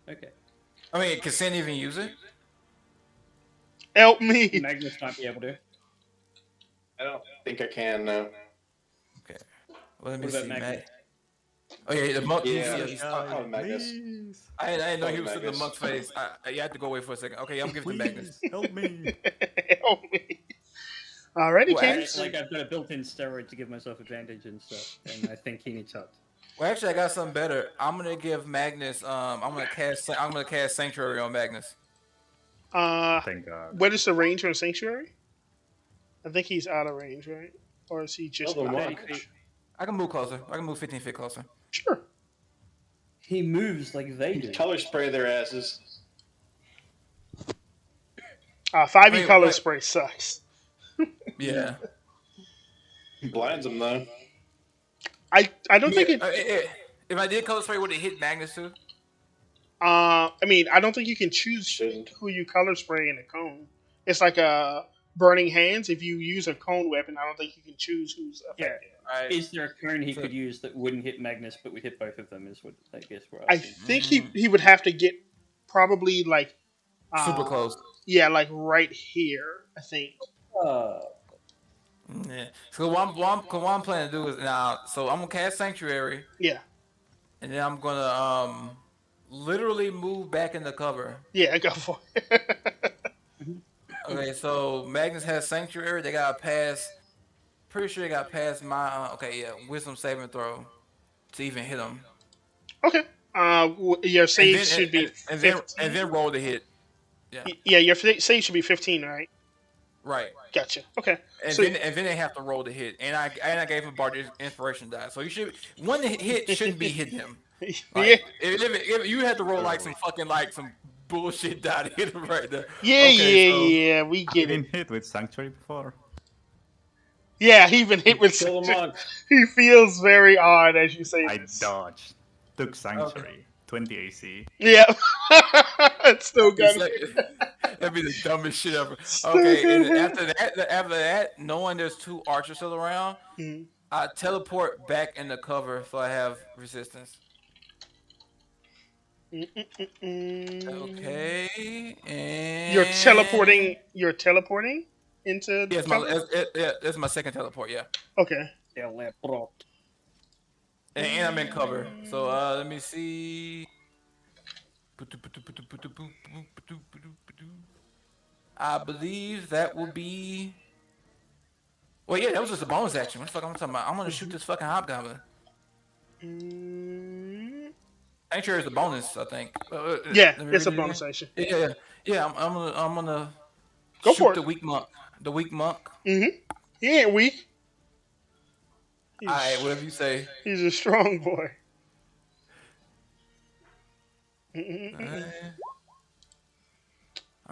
okay. I mean, can Sin even use it? Help me. Magnus might be able to. I don't think I can, no. Okay. Well, let me What about see, Magnus? Matt. Oh yeah, the monk. Yeah. He's, Oh, Magnus. Please. I didn't know he was in the Magnus. monk's face. You have to go away for a second. Okay, I'm giving it to Magnus. Please, help me. Help me. Alrighty, Well, Canis. Like I've got a built-in steroid to give myself advantage and stuff, and I think he needs help. Well, actually, I got something better. I'm gonna give Magnus. I'm gonna cast Sanctuary on Magnus. Thank God. What is the range on Sanctuary? I think he's out of range, right? Or is he just Oh, the not? monk. I can move closer. I can move 15 feet closer. Sure. He moves like they do. Color spray their asses. 5e Wait, color wait. spray sucks. Yeah. Blinds them, though. I don't think it. If I did color spray, would it hit Magnus too? I mean, I don't think you can choose Shouldn't. who you color spray in a cone. It's like a burning hands. If you use a cone weapon, I don't think you can choose who's affected. Right. Is there a cone he could use that wouldn't hit Magnus but would hit both of them? Is what I guess we're I asking. think he would have to get probably like Super close. Yeah, like right here. I think. Yeah. So what I'm planning to do is now. So I'm gonna cast Sanctuary, Yeah. and then I'm gonna literally move back into cover. Yeah, go for it. Okay, so Magnus has Sanctuary. They got to pass. Pretty sure they got to pass my. Wisdom saving throw to even hit him. Okay. Your save should be and 15. then roll the hit. Yeah. Yeah, your save should be 15, right? Right. Gotcha. Okay. And So then they have to roll the hit. And I gave him Bardic Inspiration die. So you should one hit shouldn't be hitting him. yeah, Like, if you had to roll like some fucking some bullshit die to hit him right there. yeah, Okay, so- yeah. We get Been it. hit with Sanctuary before. Yeah, he even hit with. Kill the monk. He feels very odd as you say I this. dodged, took Sanctuary, 20 AC. Yeah. It's still It's good. like, that'd be the dumbest shit ever. Still Okay, and good. after that, knowing there's 2 archers still around, Mhm. I teleport back in the cover so I have resistance. Okay, and You're teleporting. You're teleporting into Yeah, cover? that's my second teleport. Yeah, Okay. Teleport. and I'm in cover. So let me see. I believe that will be. Well, yeah, that was just a bonus action. What the fuck am I talking about? I'm gonna shoot this fucking hobgoblin. Mm, Ain't sure it's a bonus. I think. yeah, Let me it's a read it bonus again. action. Yeah. I'm gonna Go shoot for it. the weak monk. The weak monk. He ain't weak. He's, All right, whatever you say. he's a strong boy. I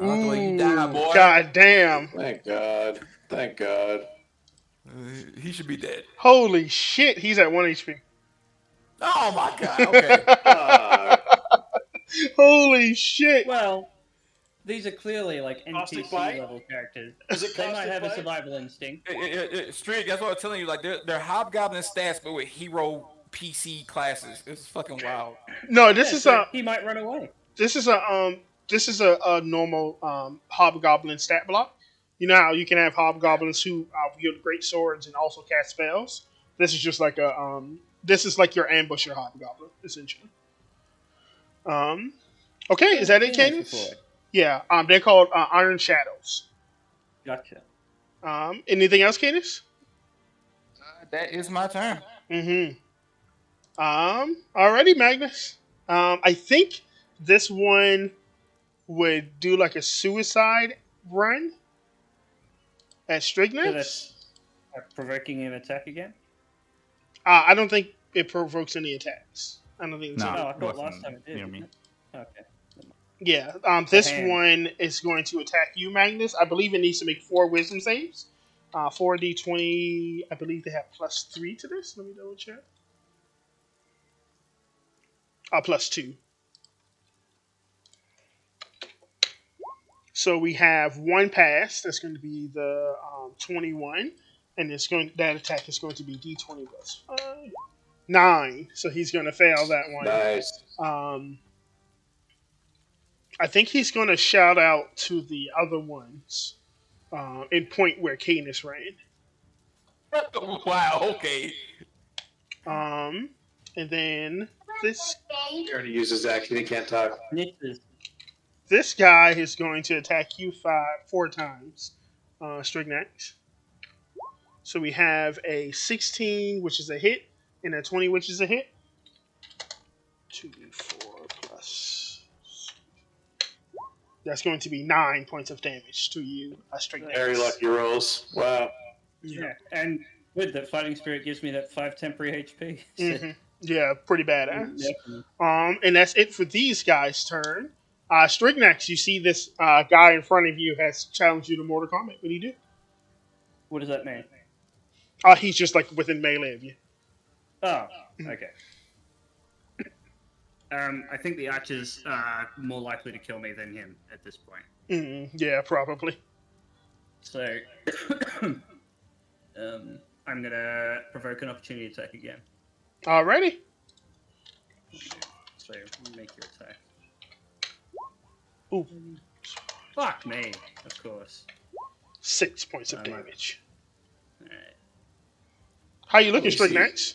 like the way you die, boy. God damn. Thank God. Thank God. He should be dead. Holy shit, he's at 1 HP. Oh my god. Okay. Holy shit. Well, these are clearly like Caustic NPC bite? level characters. Is it They might caustic have a bite? survival instinct. Street, that's what I'm telling you. Like they're hobgoblin stats, but with hero PC classes. It's fucking wild. No, this Yeah, is so a he might run away. this is a normal hobgoblin stat block. You know how you can have hobgoblins who wield great swords and also cast spells. This is just like a this is like your ambusher hobgoblin essentially. Okay, is that it, Seen those Cadence? before. Yeah, they're called Iron Shadows. Gotcha. Anything else, Cadence? That is my turn. Alrighty, Magnus. I think this one would do like a suicide run at So Strignax. that's provoking an attack again? I don't think it provokes any attacks. I don't think so. No. No, I it thought wasn't last time it did. near me. didn't it? Okay. Yeah, this hand. one is going to attack you, Magnus. I believe it needs to make 4 wisdom saves. 4d20. I believe they have +3 to this. Let me double check. +2. So we have 1 pass. That's going to be the 21, and that attack is going to be d20 plus 5. 9. So he's going to fail that one. Nice. I think he's going to shout out to the other ones and point where Cadence ran. Wow. Okay. And then this He already used his action. He can't talk. this guy is going to attack you 4 times, Strignax. So we have a 16, which is a hit, and a 20, which is a hit. 2d4 plus. That's going to be 9 points of damage to you, Strignax. Very lucky rolls. Wow. Yeah, and with the fighting spirit gives me that 5 temporary HP. So, Mhm. Yeah, pretty badass. definitely. And that's it for these guys' turn. Strignax, you see this guy in front of you has challenged you to Mortal Kombat. What do you do? What does that mean? He's just like within melee of you. Oh, okay. I think the archers are more likely to kill me than him at this point. Yeah, probably. So, I'm gonna provoke an opportunity attack again. Alrighty. So, make your attack. Ooh, Fuck me, of course. 6 points of Alright. damage. Alright. How you looking, Let me see. Strignax?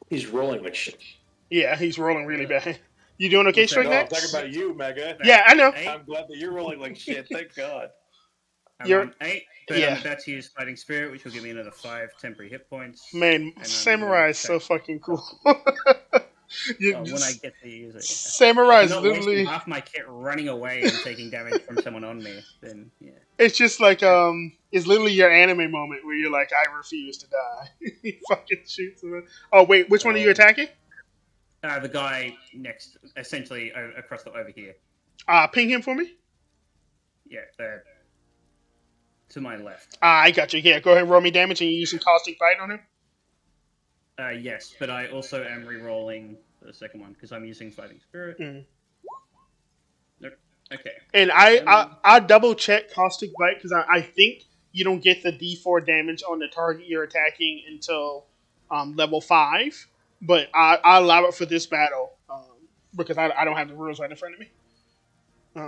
He's rolling like shit. Yeah, he's rolling really bad. You doing okay, Okay. No, I'm talking Strignax? about you, Mega. Yeah, I know. 8. I'm glad that you're rolling like shit. Thank God. I'm You're- on 8, but yeah. I'm about to use Fighting Spirit, which will give me another 5 temporary hit points. Man, I'm Samurai is so attack. fucking cool. You When I just- get to use it. Yeah. Samurai I'm is not literally. wasting half my kit running away and taking damage from someone on me. Then yeah. It's just like it's literally your anime moment where you're like, I refuse to die. He fucking shoots him. Oh wait, which one are you attacking? The guy next, essentially across the over here. Ping him for me. Yeah, to my left. I got you. Yeah, go ahead and roll me damage and you use some caustic bite on him. Yes, but I also am re-rolling for the second one because I'm using Fighting Spirit. Mm. Nope. Okay. And I double check Caustic Bite because I think you don't get the D4 damage on the target you're attacking until level 5. But I allow it for this battle because I don't have the rules right in front of me.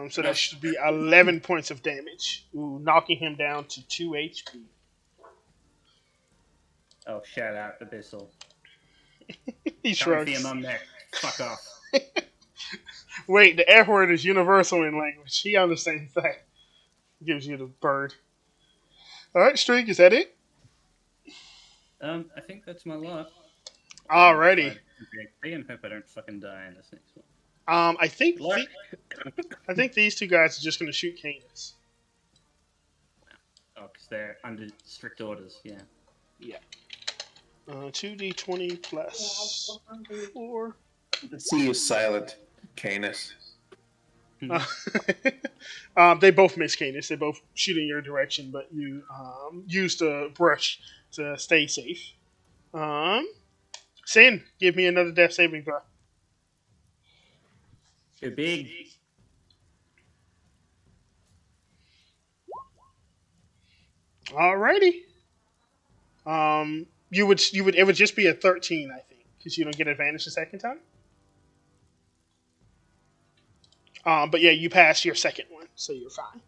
So that should be 11 points of damage, knocking him down to 2 HP. Oh, shout out Abyssal. He Currency shrugs. on there. Fuck off. Wait, the F word is universal in language. He understands that. Gives you the bird. Alright, Streak, is that it? I think that's my lot. Alrighty. And hope I don't fucking die in this next one. I think Luck. I think these two guys are just going to shoot Canis. Oh, because they're under strict orders, yeah. 2d20 plus 4. Let's see you silent, Canis. They both miss Canis. They both shoot in your direction, but you use the brush to stay safe. Sin, give me another death saving throw. Too big. Alrighty. It would just be a 13, I think, because you don't get advantage the second time. But yeah, you pass your second one, so you're fine.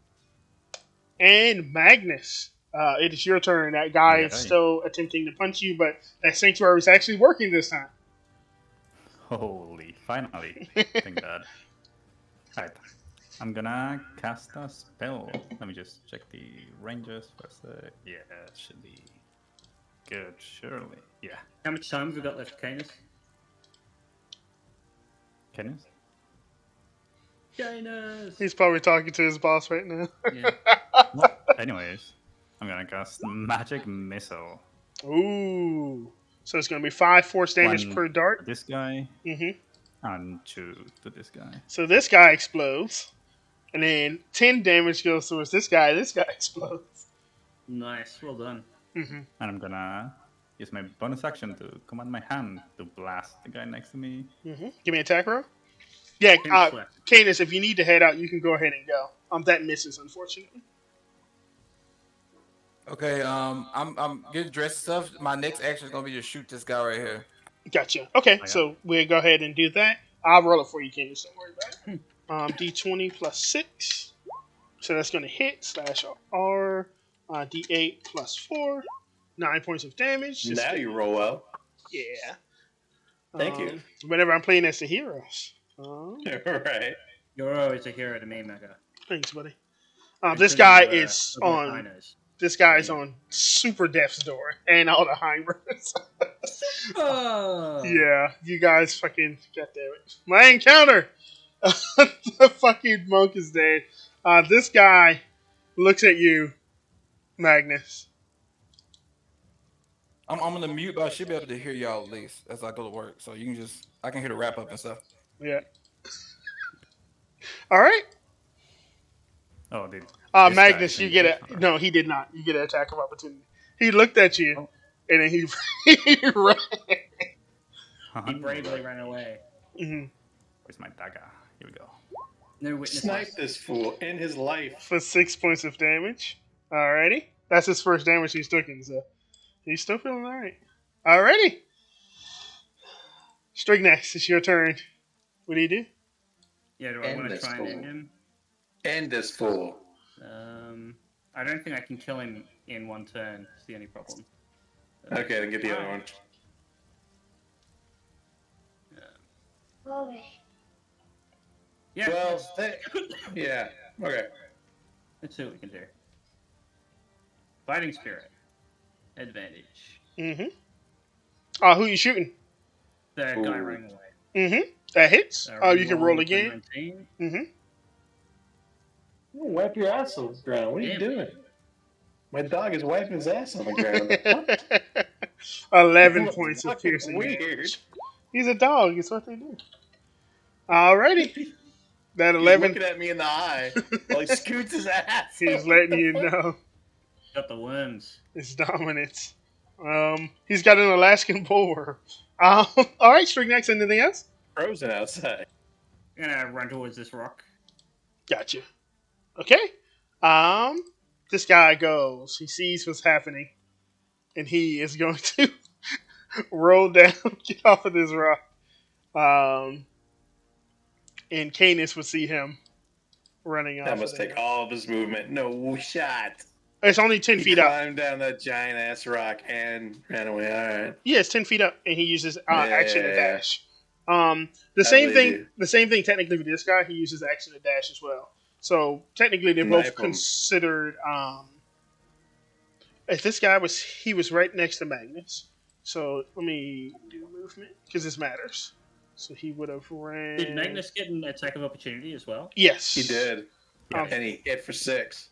And Magnus, it is your turn. That guy is still attempting to punch you, but that sanctuary is actually working this time. Holy, finally. Thank God. Alright. I'm gonna cast a spell. Let me just check the ranges for a sec. Yeah, it should be good, surely. Yeah. How much time have we got left, Canis? Canis? Canis! He's probably talking to his boss right now. Yeah. Well, anyways, I'm gonna cast Magic Missile. Ooh. So it's going to be 5 force damage One per dart. This guy, hmm and 2 to this guy. So this guy explodes. And then 10 damage goes towards this guy. This guy explodes. Nice, well done. hmm And I'm gonna use my bonus action to command my hand to blast the guy next to me. Give me an attack roll. Yeah, Canis, if you need to head out, you can go ahead and go. That misses, unfortunately. Okay, I'm getting dressed and stuff. My next action is gonna be to shoot this guy right here. Gotcha. Okay, yeah. so we'll go ahead and do that. I'll roll it for you, Canis. Don't worry about it. D20 plus 6. So that's going to hit /R. D8 plus 4. 9 points of damage. Now you roll well. Yeah. Thank you. Whenever I'm playing as the heroes. Right. You're always a hero to me, Mega. Thanks, buddy. This guy is on. Dinos. This guy's on super death's door and all the Heimers. Oh. Yeah, you guys fucking goddamn it. My encounter. The fucking monk is dead. This guy looks at you, Magnus. I'm gonna mute, but I should be able to hear y'all at least as I go to work. So you can I can hear the wrap up and stuff. Yeah. All right. Oh, did Magnus, you get a no. He did not. You get an attack of opportunity. He looked at you, and then he ran. He bravely ran away. Mm-hmm. Where's my dagger? Here we go. No witness. Snipe this fool in his life. For 6 points of damage. Alrighty. That's his first damage he's taken, so he's still feeling alright. Alrighty. Strignax, it's your turn. What do you do? Yeah, do I want to try and end him? End this fool. I don't think I can kill him in one turn. It's the only problem. Okay, then get the other one. Yeah. Well, yeah. Okay. Let's see what we can do. Fighting Spirit. Advantage. Mm-hmm. Who you shooting? The guy running away. Mm-hmm. That hits. You can roll again. 19. Mm-hmm. Wipe your ass on the ground. What are you doing? My dog is wiping his ass on the ground. 11 points of Fucking piercing weird. damage. He's a dog. It's what they do. Alrighty. That He's 11. looking at me in the eye while he scoots his ass. He's letting you know Got the worms. it's dominance. He's got an Alaskan bullworm. Alright, Strignax, anything else? frozen outside. I'm gonna run towards this rock. Gotcha. Okay. This guy goes. He sees what's happening, and he is going to roll down, get off of this rock. And Canis would see him running off. That must of take there. all of his movement. No shot. It's only 10 He feet up. climbed down that giant ass rock and ran away. All right. Yeah, it's 10 feet up, and he uses action to Yeah. dash. The I same believe thing. you. The same thing technically with this guy. He uses action to dash as well. So technically, they're both Knife him. considered. If this guy was right next to Magnus. So let me do movement because this matters. So he would have ran. Did Magnus get an attack of opportunity as well? Yes, He did. Um, And he hit for 6.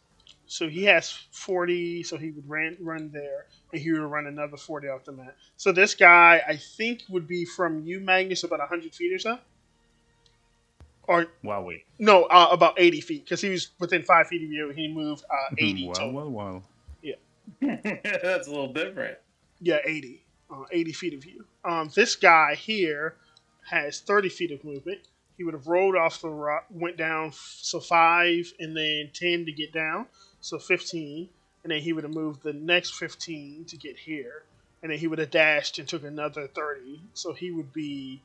So he has 40. So he would run there, and he would run another 40 off the mat. So this guy, I think, would be from you, Magnus, about 100 feet or so. Or Wow, wait. no, about 80 feet because he was within 5 feet of you. He moved 80 Wow, total. wow, wow. That's a little different. Yeah, 80. 80 feet of you. This guy here has 30 feet of movement. He would have rolled off the rock, went down, so 5 and then 10 to get down, so 15. And then he would have moved the next 15 to get here. And then he would have dashed and took another 30. So he would be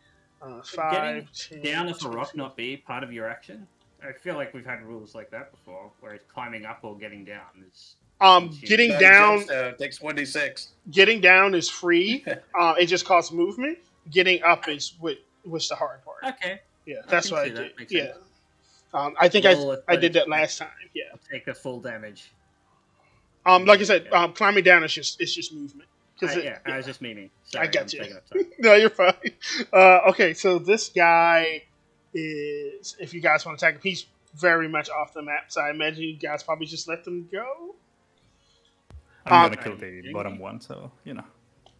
5, 10. Down off a rock 20. not be part of your action? I feel like we've had rules like that before, where it's climbing up or getting down is. Getting No, he down, jumps down, takes 1d6. getting down is free. It just costs movement. Getting up is what's the hard part. Okay, Yeah, I that's can what I see that. did. Makes Yeah. sense. I think Well, I did that last time. Yeah. take the full damage. Like I said, climbing down is just movement. Yeah, I was just memeing. Sorry, I got I'm you. taking up time. No, you're fine. Okay, so this guy is. If you guys want to attack him, he's very much off the map. So I imagine you guys probably just let them go. I'm gonna kill the bottom one, so you know.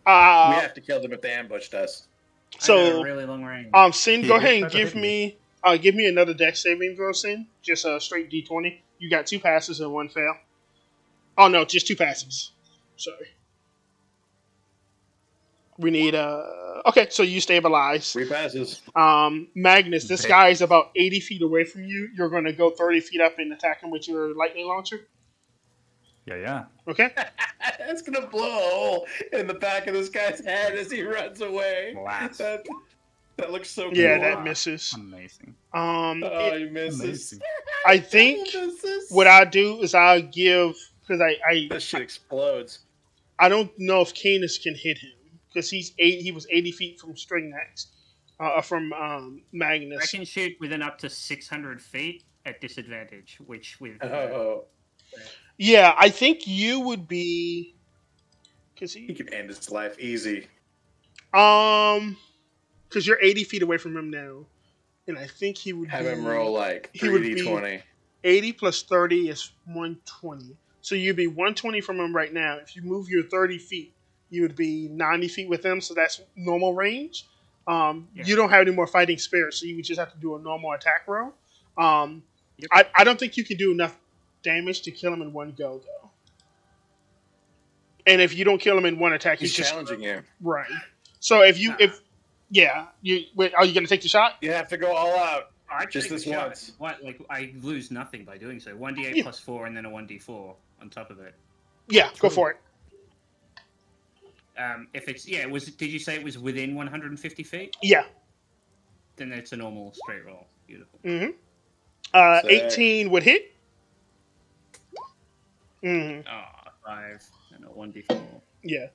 We Uh, have to kill them if they ambushed us. I got so a really long range. Sin, He go did ahead and try to give hit me another dex saving throw, Sin. Just a straight D20. You got 2 passes and 1 fail. Oh no, just 2 passes. Sorry. We need okay, so you stabilize. 3 passes. Magnus, this guy is about 80 feet away from you. You're going to go 30 feet up and attack him with your lightning launcher. Yeah. Okay? That's gonna blow a hole in the back of this guy's head as he runs away. Blast. That looks so cool. Yeah, that misses. Amazing. Oh, he misses. Amazing. I think He misses. what I'll do is I'll give because That shit explodes. I don't know if Canis can hit him because he was 80 feet from Stringnax, from I Magnus. can shoot within up to 600 feet at disadvantage, which with Oh, Yeah, I think you would be because he could end his life easy. because you're 80 feet away from him now, and I think he would Have be, him roll like he would be- 3d20. 80 plus 30 is 120. So you'd be 120 from him right now. If you move your 30 feet, you would be 90 feet with him. So that's normal range. You don't have any more fighting spirits, so you would just have to do a normal attack roll. I don't think you can do enough damage to kill him in one go, though. And if you don't kill him in one attack, He's just challenging you. right. So if you are you going to take the shot? You have to go all out. I Just take this a shot. once. What? Like I lose nothing by doing so. 1d8 Yeah. plus 4, and then a 1d4 on top of it. Yeah, go for it. If it's did you say it was within 150 feet? Yeah. Then it's a normal straight roll. Beautiful. Mm-hmm. So- 18 would hit. Mm-hmm. 5 and a 1d4. Yeah.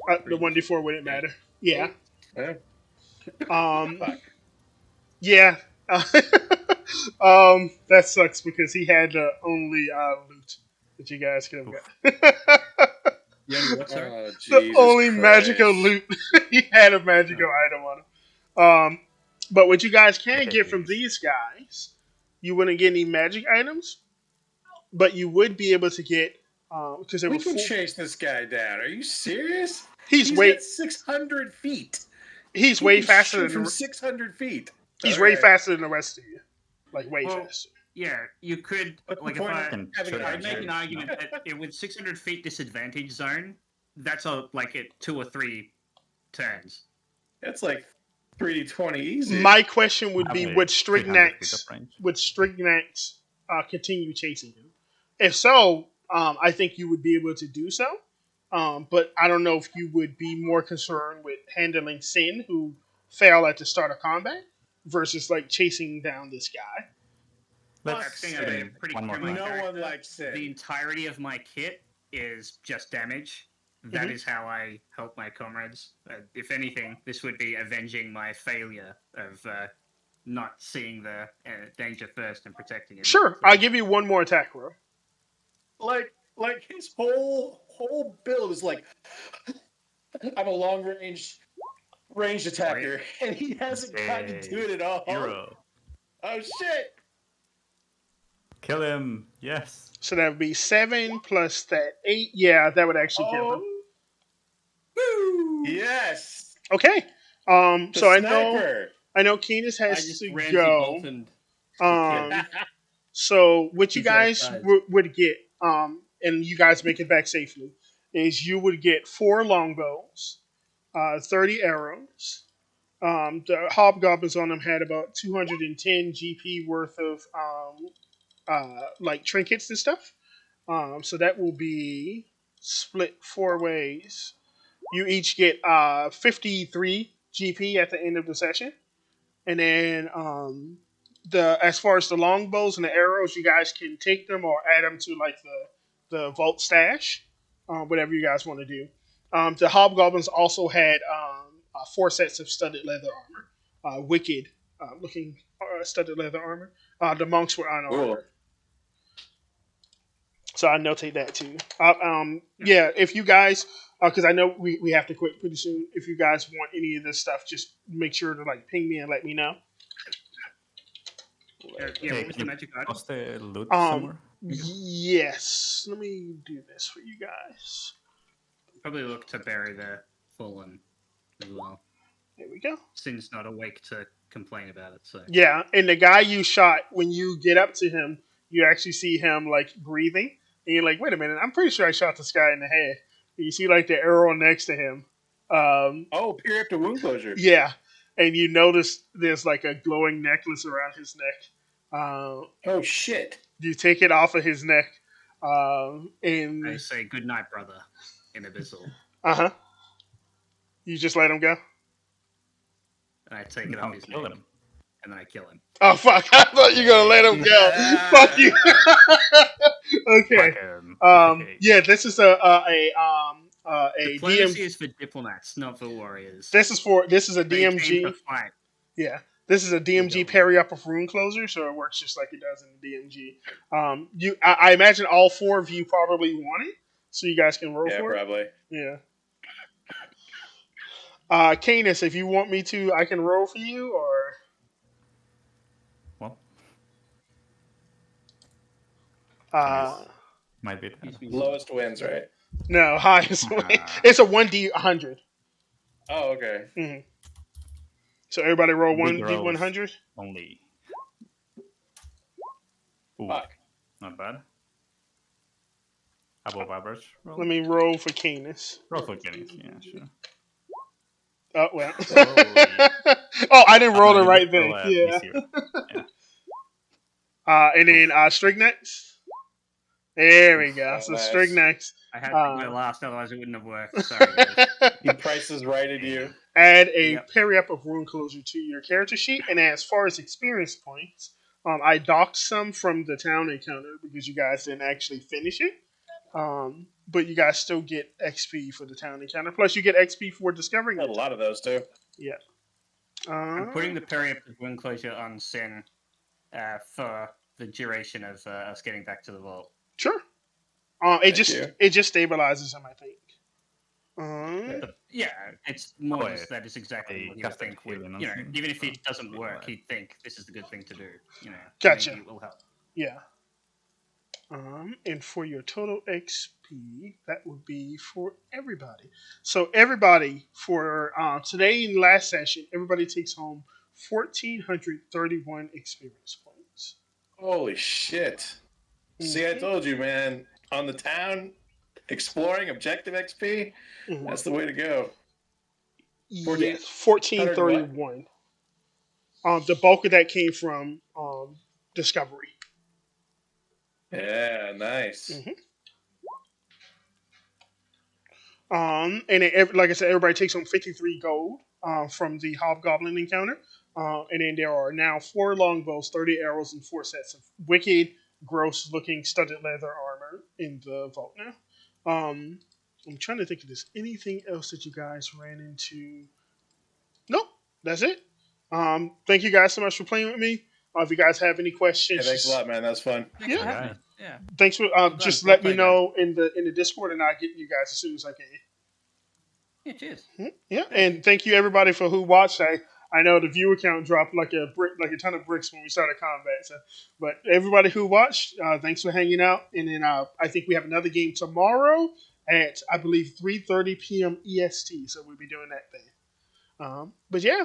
The 1d4 wouldn't matter. Yeah. Yeah. Fuck. Yeah. That sucks because he had the only loot that you guys could have got. Yeah, what's that? Oh, The Jesus only Christ. magical loot. He had a magical item on him. But what you guys can get from these guys, you wouldn't get any magic items, but you would be able to get because We can chase this guy down. Are you serious? he's at 600 feet. he's He way can faster shoot than from the, 600 feet. he's Okay. way faster than the rest of you, like way Well, faster. Yeah, you could What's the like if point I of can having shoot an I'd him. make action? an argument that with 600 feet disadvantage zone, that's a like at 2 or 3 turns. It's like 3d20 easy. My question would be: Probably would 300 feet of Strignax range. continue chasing him? If so, I think you would be able to do so. But I don't know if you would be more concerned with handling Sin, who fell at the start of combat, versus like chasing down this guy. I Let's think say I'm pretty one more clear my no time. one character. likes it. The entirety of my kit is just damage. That Mhm. is how I help my comrades. If anything, this would be avenging my failure of not seeing the danger first and protecting him. Sure, So- I'll give you one more attack roll. Like his whole build is like, I'm a long ranged attacker, and he hasn't gotten to do it at all. Hero. Oh shit! Kill him. Yes. So that would be 7 plus that 8. Yeah, that would actually kill him. Oh, yes. Okay. The So sniper. I know Keenis I has just to Ramsey go. Bolton. So what you He's very guys excited. would get, and you guys make it back safely, is you would get 4 longbows, 30 arrows. The hobgoblins on them had about 210 GP worth of like trinkets and stuff. So that will be split 4 ways. You each get 53 GP at the end of the session, and then as far as the longbows and the arrows, you guys can take them or add them to like the vault stash, whatever you guys want to do. The hobgoblins also had 4 sets of studded leather armor, wicked looking studded leather armor. The monks were unarmored. Cool. So I notate that too. Yeah, if you guys, because I know we have to quit pretty soon. If you guys want any of this stuff, just make sure to like ping me and let me know. yeah, what was the magic item? What's the loot Um, somewhere? Yes, let me do this for you guys. Probably look to bury the fallen as well. There we go. Sin's not awake to complain about it, so Yeah, and the guy you shot, when you get up to him, you actually see him like breathing, and you're like, "Wait a minute, I'm pretty sure I shot this guy in the head." And you see like the arrow next to him. Oh, periaptic wound closure. Yeah, and you notice there's like a glowing necklace around his neck. Oh shit. You take it off of his neck, and I say good night, brother, in Abyssal, you just let him go. and I take it No, off his kill neck, him. and then I kill him. Oh fuck! I thought you were gonna let him go. Fuck you. Okay. Fuck him. Okay. Yeah, this is a Diplomacy DM. is for diplomats, not for warriors. This is a They came DMG. to fight. Yeah, this is a DMG parry up of rune closer, so it works just like it does in the DMG. I imagine all 4 of you probably want it, so you guys can roll Yeah, for it. probably. Yeah. Canis, if you want me to, I can roll for you, or Well, might be that. Lowest wins, right? no, highest. It's a 1d100. Oh, okay. Mm-hmm. So everybody roll Big 1d100. Only. Ooh, Fuck. not bad. Above average. Roll. Let me roll for Canis. Roll for Guinness, yeah, sure. Oh well. Holy. Oh, I didn't roll the No, you right did thing. roll, Yeah. easier. And then Strignax. There we go. Oh, So nice. Strignax. I had to go last, otherwise it wouldn't have worked. Sorry, guys. He prices righted you. Add a Yep. parry up of rune closure to your character sheet, and as far as experience points, I docked some from the town encounter because you guys didn't actually finish it. But you guys still get XP for the town encounter. Plus, you get XP for discovering Got it. a lot of those too. Yeah. I'm putting the periaptic wound closure on Sin for the duration of us getting back to the vault. Sure. Thank you. It just stabilizes him, I think. Yeah, it's more Oh, just that is exactly a what he would custom think would, healing you know, on even if it Sin. doesn't work, Right. he'd think this is the good thing to do. You know, Gotcha. maybe it will help. Yeah. And for your total XP, that would be for everybody. So everybody for today and last session, everybody takes home 1,431 experience points. Holy shit. See, I told you, man. On the town, exploring objective XP, Mhm. that's the way to go. Yes, 100 what? 1431. The bulk of that came from Discovery. Yeah, nice. Mhm. And like I said, everybody takes home 53 gold from the Hobgoblin encounter. And then there are now 4 longbows, 30 arrows, and 4 sets of wicked, gross looking studded leather armor in the vault now. I'm trying to think if there's anything else that you guys ran into. Nope, that's it. Thank you guys so much for playing with me. If you guys have any Hey, questions, thanks a lot, man. That was fun. Thanks for Yeah. having me. Yeah. thanks for glad- just glad let me played, guys. know in the Discord, and I'll get you guys as soon as I can. Yeah, cheers. Yeah, and thank you everybody for who watched. I know the viewer count dropped like a ton of bricks when we started combat. So, but everybody who watched, thanks for hanging out. And then I think we have another game tomorrow at I believe 3:30 p.m. EST. So we'll be doing that then. But yeah,